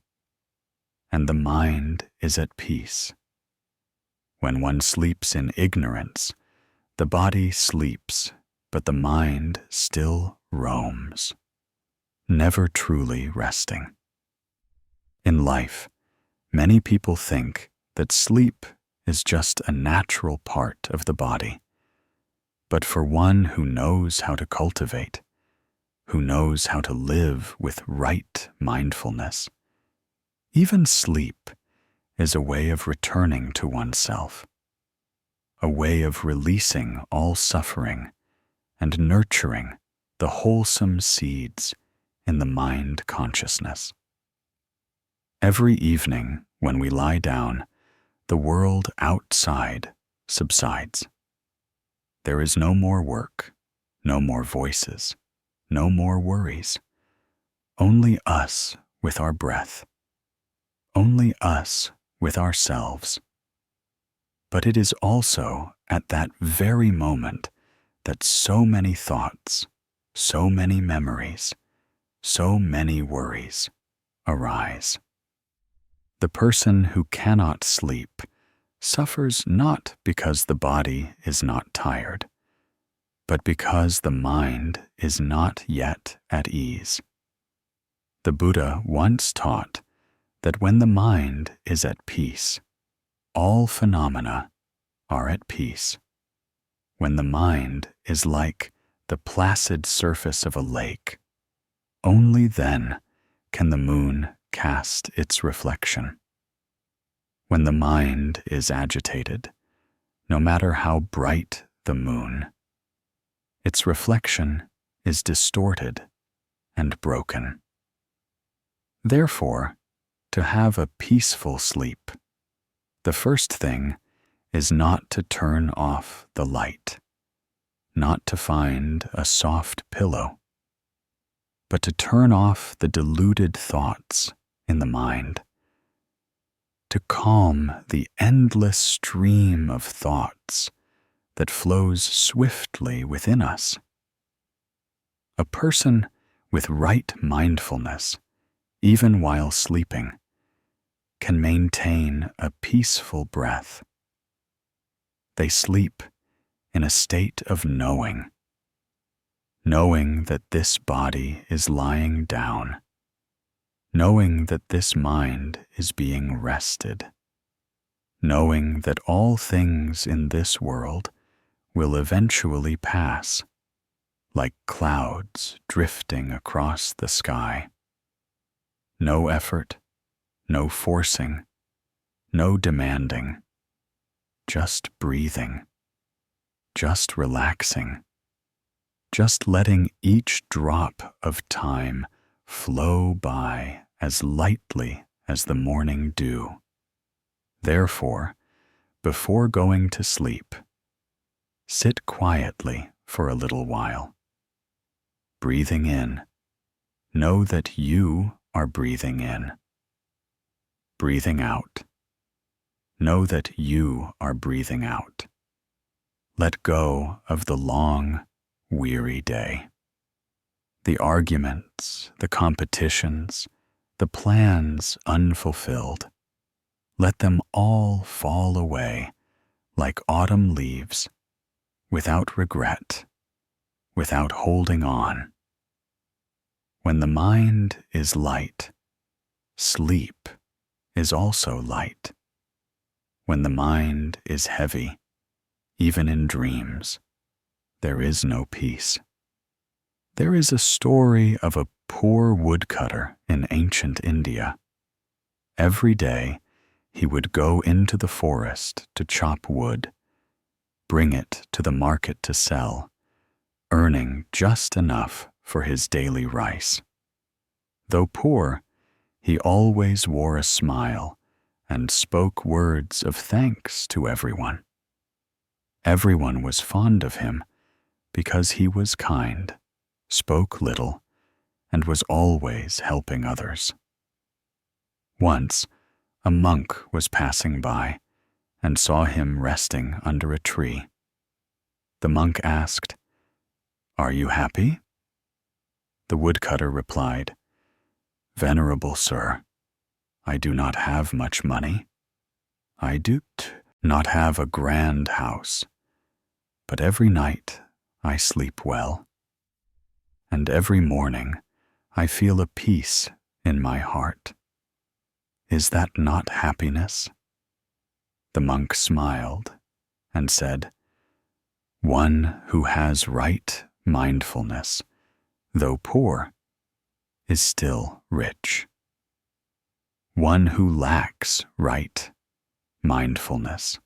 and the mind is at peace. When one sleeps in ignorance, the body sleeps, but the mind still roams, never truly resting. In life, many people think that sleep is just a natural part of the body. But for one who knows how to cultivate, who knows how to live with right mindfulness, Even sleep is a way of returning to oneself, a way of releasing all suffering and nurturing the wholesome seeds in the mind consciousness. Every evening when we lie down, the world outside subsides. There is no more work, no more voices, no more worries. Only us with our breath. Only us with ourselves. But it is also at that very moment that so many thoughts, so many memories, so many worries arise. The person who cannot sleep suffers not because the body is not tired, but because the mind is not yet at ease. The Buddha once taught that when the mind is at peace, all phenomena are at peace. When the mind is like the placid surface of a lake, only then can the moon cast its reflection. When the mind is agitated, no matter how bright the moon, its reflection is distorted and broken. Therefore, to have a peaceful sleep, the first thing is not to turn off the light, not to find a soft pillow, but to turn off the deluded thoughts in the mind, to calm the endless stream of thoughts that flows swiftly within us. A person with right mindfulness, even while sleeping, can maintain a peaceful breath. They sleep in a state of knowing that this body is lying down, knowing that this mind is being rested, knowing that all things in this world will eventually pass, like clouds drifting across the sky. No effort, no forcing, no demanding, just breathing, just relaxing, just letting each drop of time flow by as lightly as the morning dew. Therefore, before going to sleep, sit quietly for a little while. Breathing in, know that you are breathing in. Breathing out, know that you are breathing out. Let go of the long, weary day. The arguments, the competitions, the plans unfulfilled. Let them all fall away like autumn leaves, without regret, without holding on. When the mind is light, sleep is also light. When the mind is heavy, even in dreams, there is no peace. There is a story of a poor woodcutter in ancient India. Every day, he would go into the forest to chop wood, bring it to the market to sell, earning just enough for his daily rice. Though poor, he always wore a smile and spoke words of thanks to everyone. Everyone was fond of him because he was kind, spoke little, and was always helping others. Once, a monk was passing by and saw him resting under a tree. The monk asked, "Are you happy?" The woodcutter replied, "Venerable sir, I do not have much money. I do not have a grand house, but every night I sleep well, and every morning I feel a peace in my heart. Is that not happiness?" The monk smiled and said, "One who has right mindfulness, though poor, is still rich." One who lacks right mindfulness,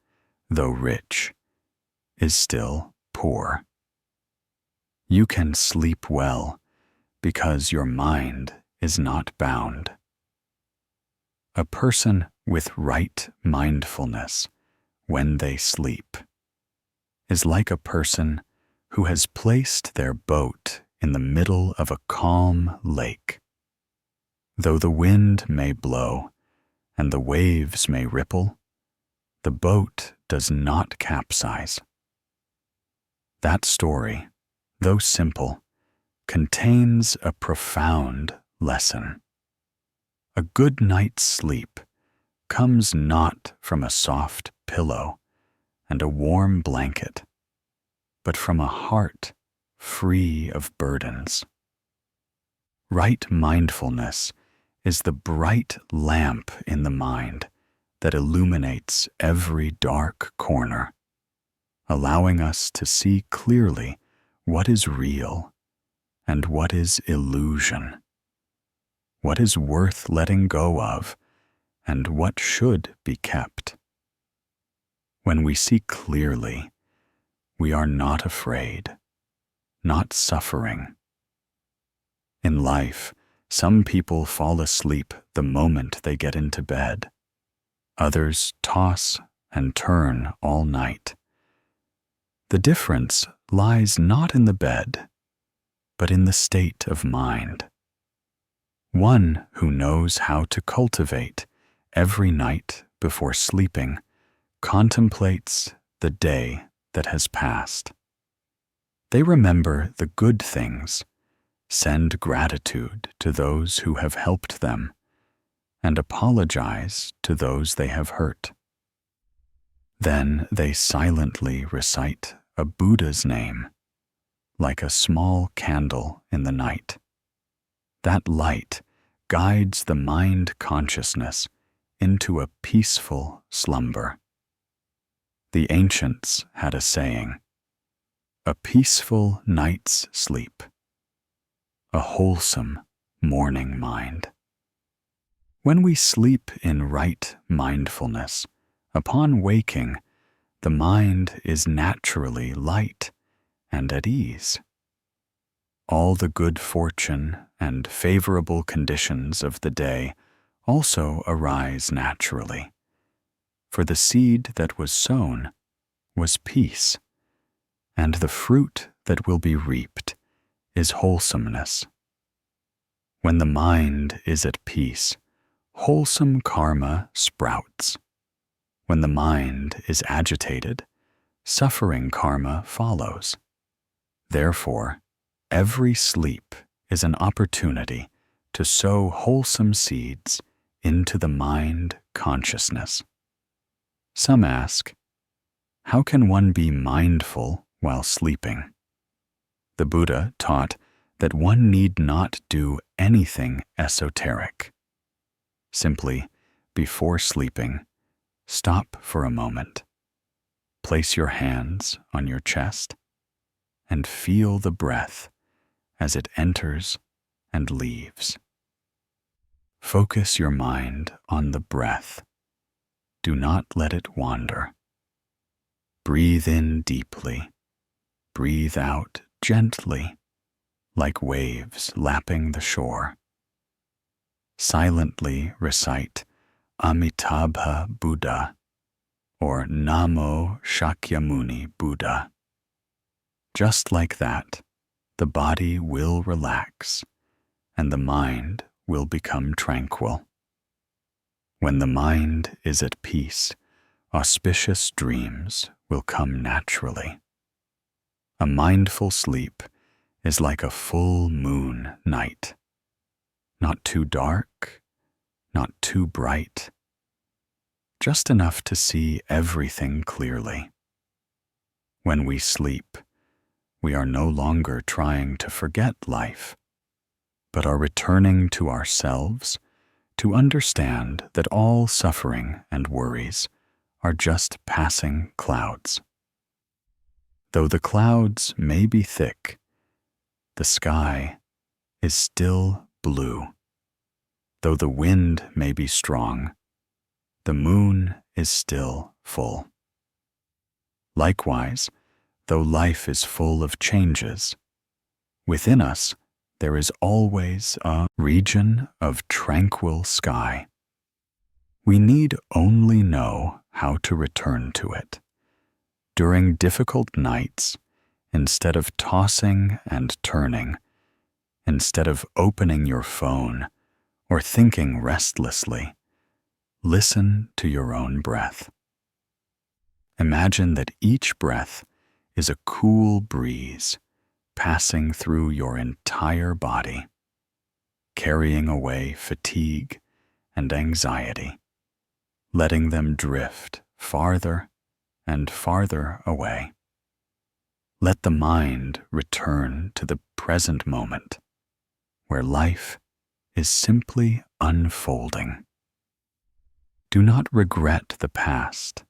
though rich, is still poor. You can sleep well because your mind is not bound. A person with right mindfulness when they sleep is like a person who has placed their boat in the middle of a calm lake. Though the wind may blow and the waves may ripple, the boat does not capsize. That story, though simple, contains a profound lesson. A good night's sleep comes not from a soft pillow and a warm blanket, but from a heart free of burdens. Right mindfulness is the bright lamp in the mind that illuminates every dark corner, allowing us to see clearly what is real and what is illusion, what is worth letting go of and what should be kept. When we see clearly, we are not afraid, not suffering. In life, some people fall asleep the moment they get into bed. Others toss and turn all night. The difference lies not in the bed, but in the state of mind. One who knows how to cultivate every night before sleeping contemplates the day that has passed. They remember the good things, send gratitude to those who have helped them, and apologize to those they have hurt. Then they silently recite a Buddha's name, like a small candle in the night. That light guides the mind consciousness into a peaceful slumber. The ancients had a saying, "A peaceful night's sleep, a wholesome morning mind." When we sleep in right mindfulness, upon waking, the mind is naturally light and at ease. All the good fortune and favorable conditions of the day also arise naturally, for the seed that was sown was peace, and the fruit that will be reaped is wholesomeness. When the mind is at peace, wholesome karma sprouts. When the mind is agitated, suffering karma follows. Therefore, every sleep is an opportunity to sow wholesome seeds into the mind consciousness. Some ask, how can one be mindful while sleeping? The Buddha taught that one need not do anything esoteric. Simply, before sleeping, stop for a moment. Place your hands on your chest and feel the breath as it enters and leaves. Focus your mind on the breath. Do not let it wander. Breathe in deeply. Breathe out gently, like waves lapping the shore. Silently recite Amitabha Buddha or Namo Shakyamuni Buddha. Just like that, the body will relax and the mind will become tranquil. When the mind is at peace, auspicious dreams will come naturally. A mindful sleep is like a full moon night. Not too dark, not too bright, just enough to see everything clearly. When we sleep, we are no longer trying to forget life, but are returning to ourselves to understand that all suffering and worries are just passing clouds. Though the clouds may be thick, the sky is still blue. Though the wind may be strong, the moon is still full. Likewise, though life is full of changes, within us there is always a region of tranquil sky. We need only know how to return to it. During difficult nights, instead of tossing and turning, instead of opening your phone or thinking restlessly, listen to your own breath. Imagine that each breath is a cool breeze passing through your entire body, carrying away fatigue and anxiety, letting them drift farther and farther away. Let the mind return to the present moment, where life is simply unfolding. Do not regret the past.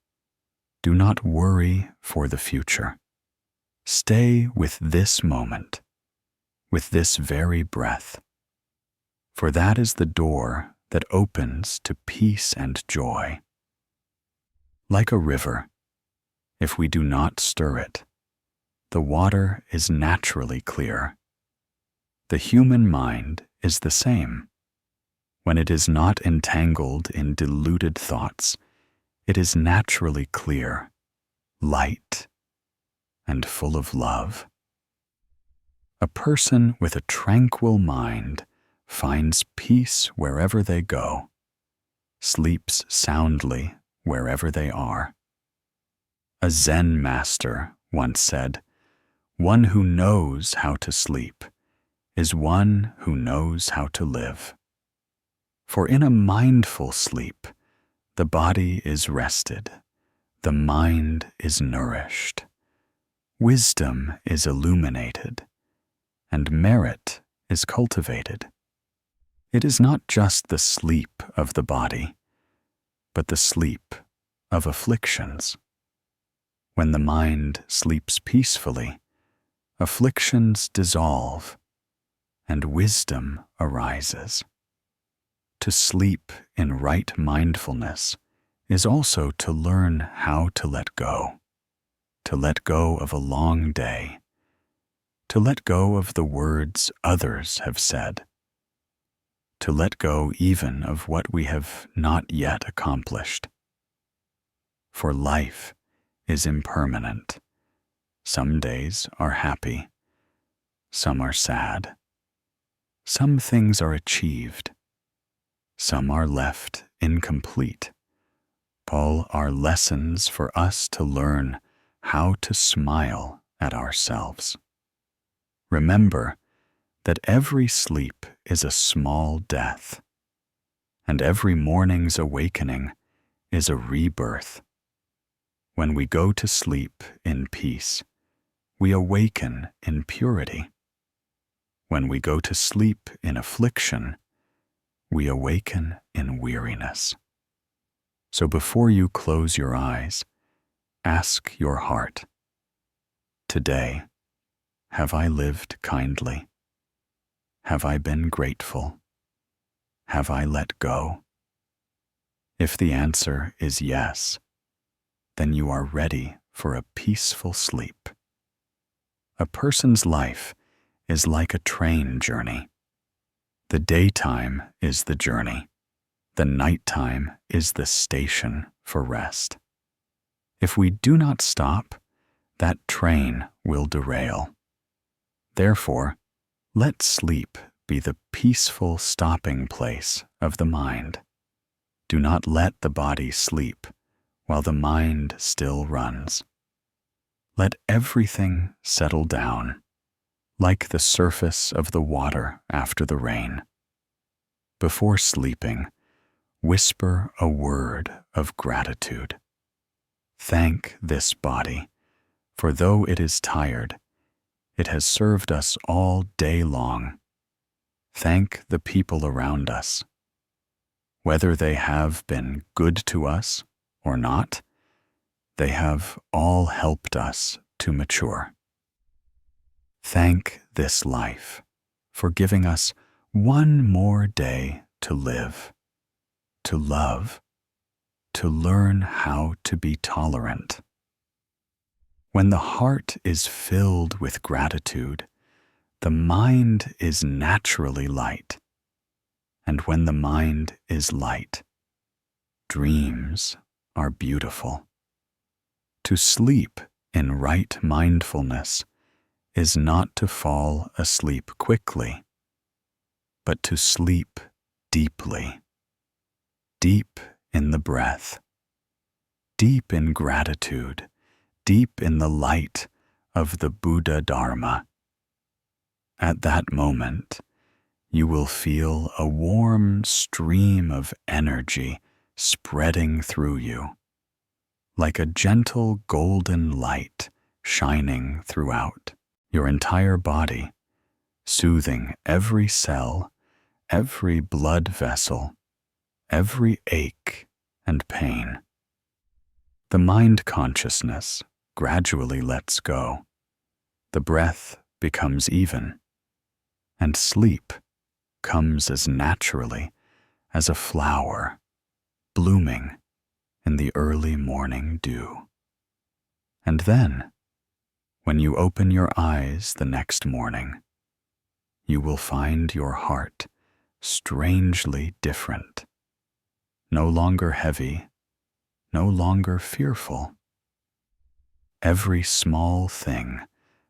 Do not worry for the future. Stay with this moment, with this very breath, for that is the door that opens to peace and joy. Like a river, if we do not stir it, the water is naturally clear. The human mind is the same. When it is not entangled in deluded thoughts, it is naturally clear, light, and full of love. A person with a tranquil mind finds peace wherever they go, sleeps soundly wherever they are. A Zen master once said, "One who knows how to sleep is one who knows how to live." For in a mindful sleep, the body is rested, the mind is nourished, wisdom is illuminated, and merit is cultivated. It is not just the sleep of the body, but the sleep of afflictions. When the mind sleeps peacefully, afflictions dissolve, and wisdom arises. To sleep in right mindfulness is also to learn how to let go of a long day, to let go of the words others have said, to let go even of what we have not yet accomplished. For life is impermanent. Some days are happy, some are sad. Some things are achieved, some are left incomplete. All are lessons for us to learn how to smile at ourselves. Remember that every sleep is a small death, and every morning's awakening is a rebirth. When we go to sleep in peace, we awaken in purity. When we go to sleep in affliction, we awaken in weariness. So before you close your eyes, ask your heart, today, have I lived kindly? Have I been grateful? Have I let go? If the answer is yes, then you are ready for a peaceful sleep. A person's life is like a train journey. The daytime is the journey. The nighttime is the station for rest. If we do not stop, that train will derail. Therefore, let sleep be the peaceful stopping place of the mind. Do not let the body sleep while the mind still runs. Let everything settle down, like the surface of the water after the rain. Before sleeping, whisper a word of gratitude. Thank this body, for though it is tired, it has served us all day long. Thank the people around us. Whether they have been good to us or not, they have all helped us to mature. Thank this life for giving us one more day to live, to love, to learn how to be tolerant. When the heart is filled with gratitude, the mind is naturally light. And when the mind is light, dreams are beautiful. To sleep in right mindfulness is not to fall asleep quickly, but to sleep deeply, deep in the breath, deep in gratitude, deep in the light of the Buddha Dharma. At that moment, you will feel a warm stream of energy spreading through you, like a gentle golden light shining throughout your entire body, soothing every cell, every blood vessel, every ache and pain. The mind consciousness gradually lets go. The breath becomes even, and sleep comes as naturally as a flower blooming in the early morning dew. And then, when you open your eyes the next morning, you will find your heart strangely different, no longer heavy, no longer fearful. Every small thing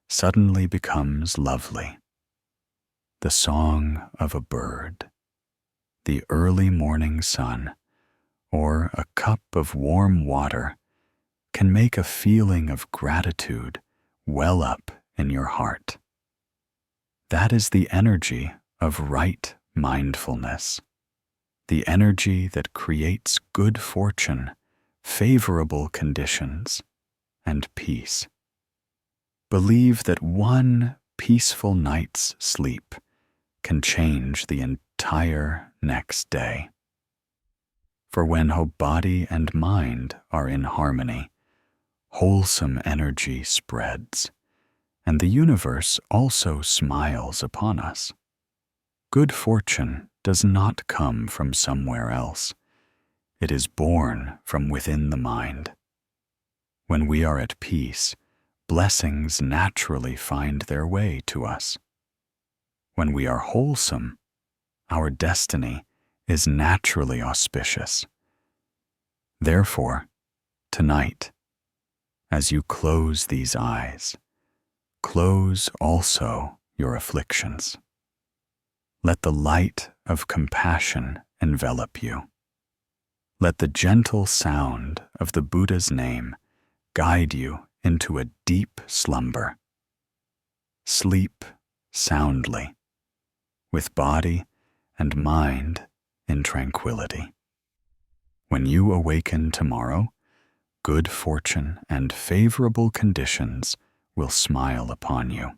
suddenly becomes lovely. The song of a bird, the early morning sun, or a cup of warm water can make a feeling of gratitude well up in your heart. That is the energy of right mindfulness, the energy that creates good fortune, favorable conditions, and peace. Believe that one peaceful night's sleep can change the entire next day. For when body and mind are in harmony, wholesome energy spreads, and the universe also smiles upon us. Good fortune does not come from somewhere else. It is born from within the mind. When we are at peace, blessings naturally find their way to us. When we are wholesome, our destiny is naturally auspicious. Therefore, tonight, as you close these eyes, close also your afflictions. Let the light of compassion envelop you. Let the gentle sound of the Buddha's name guide you into a deep slumber. Sleep soundly, with body and mind in tranquility. When you awaken tomorrow, good fortune and favorable conditions will smile upon you.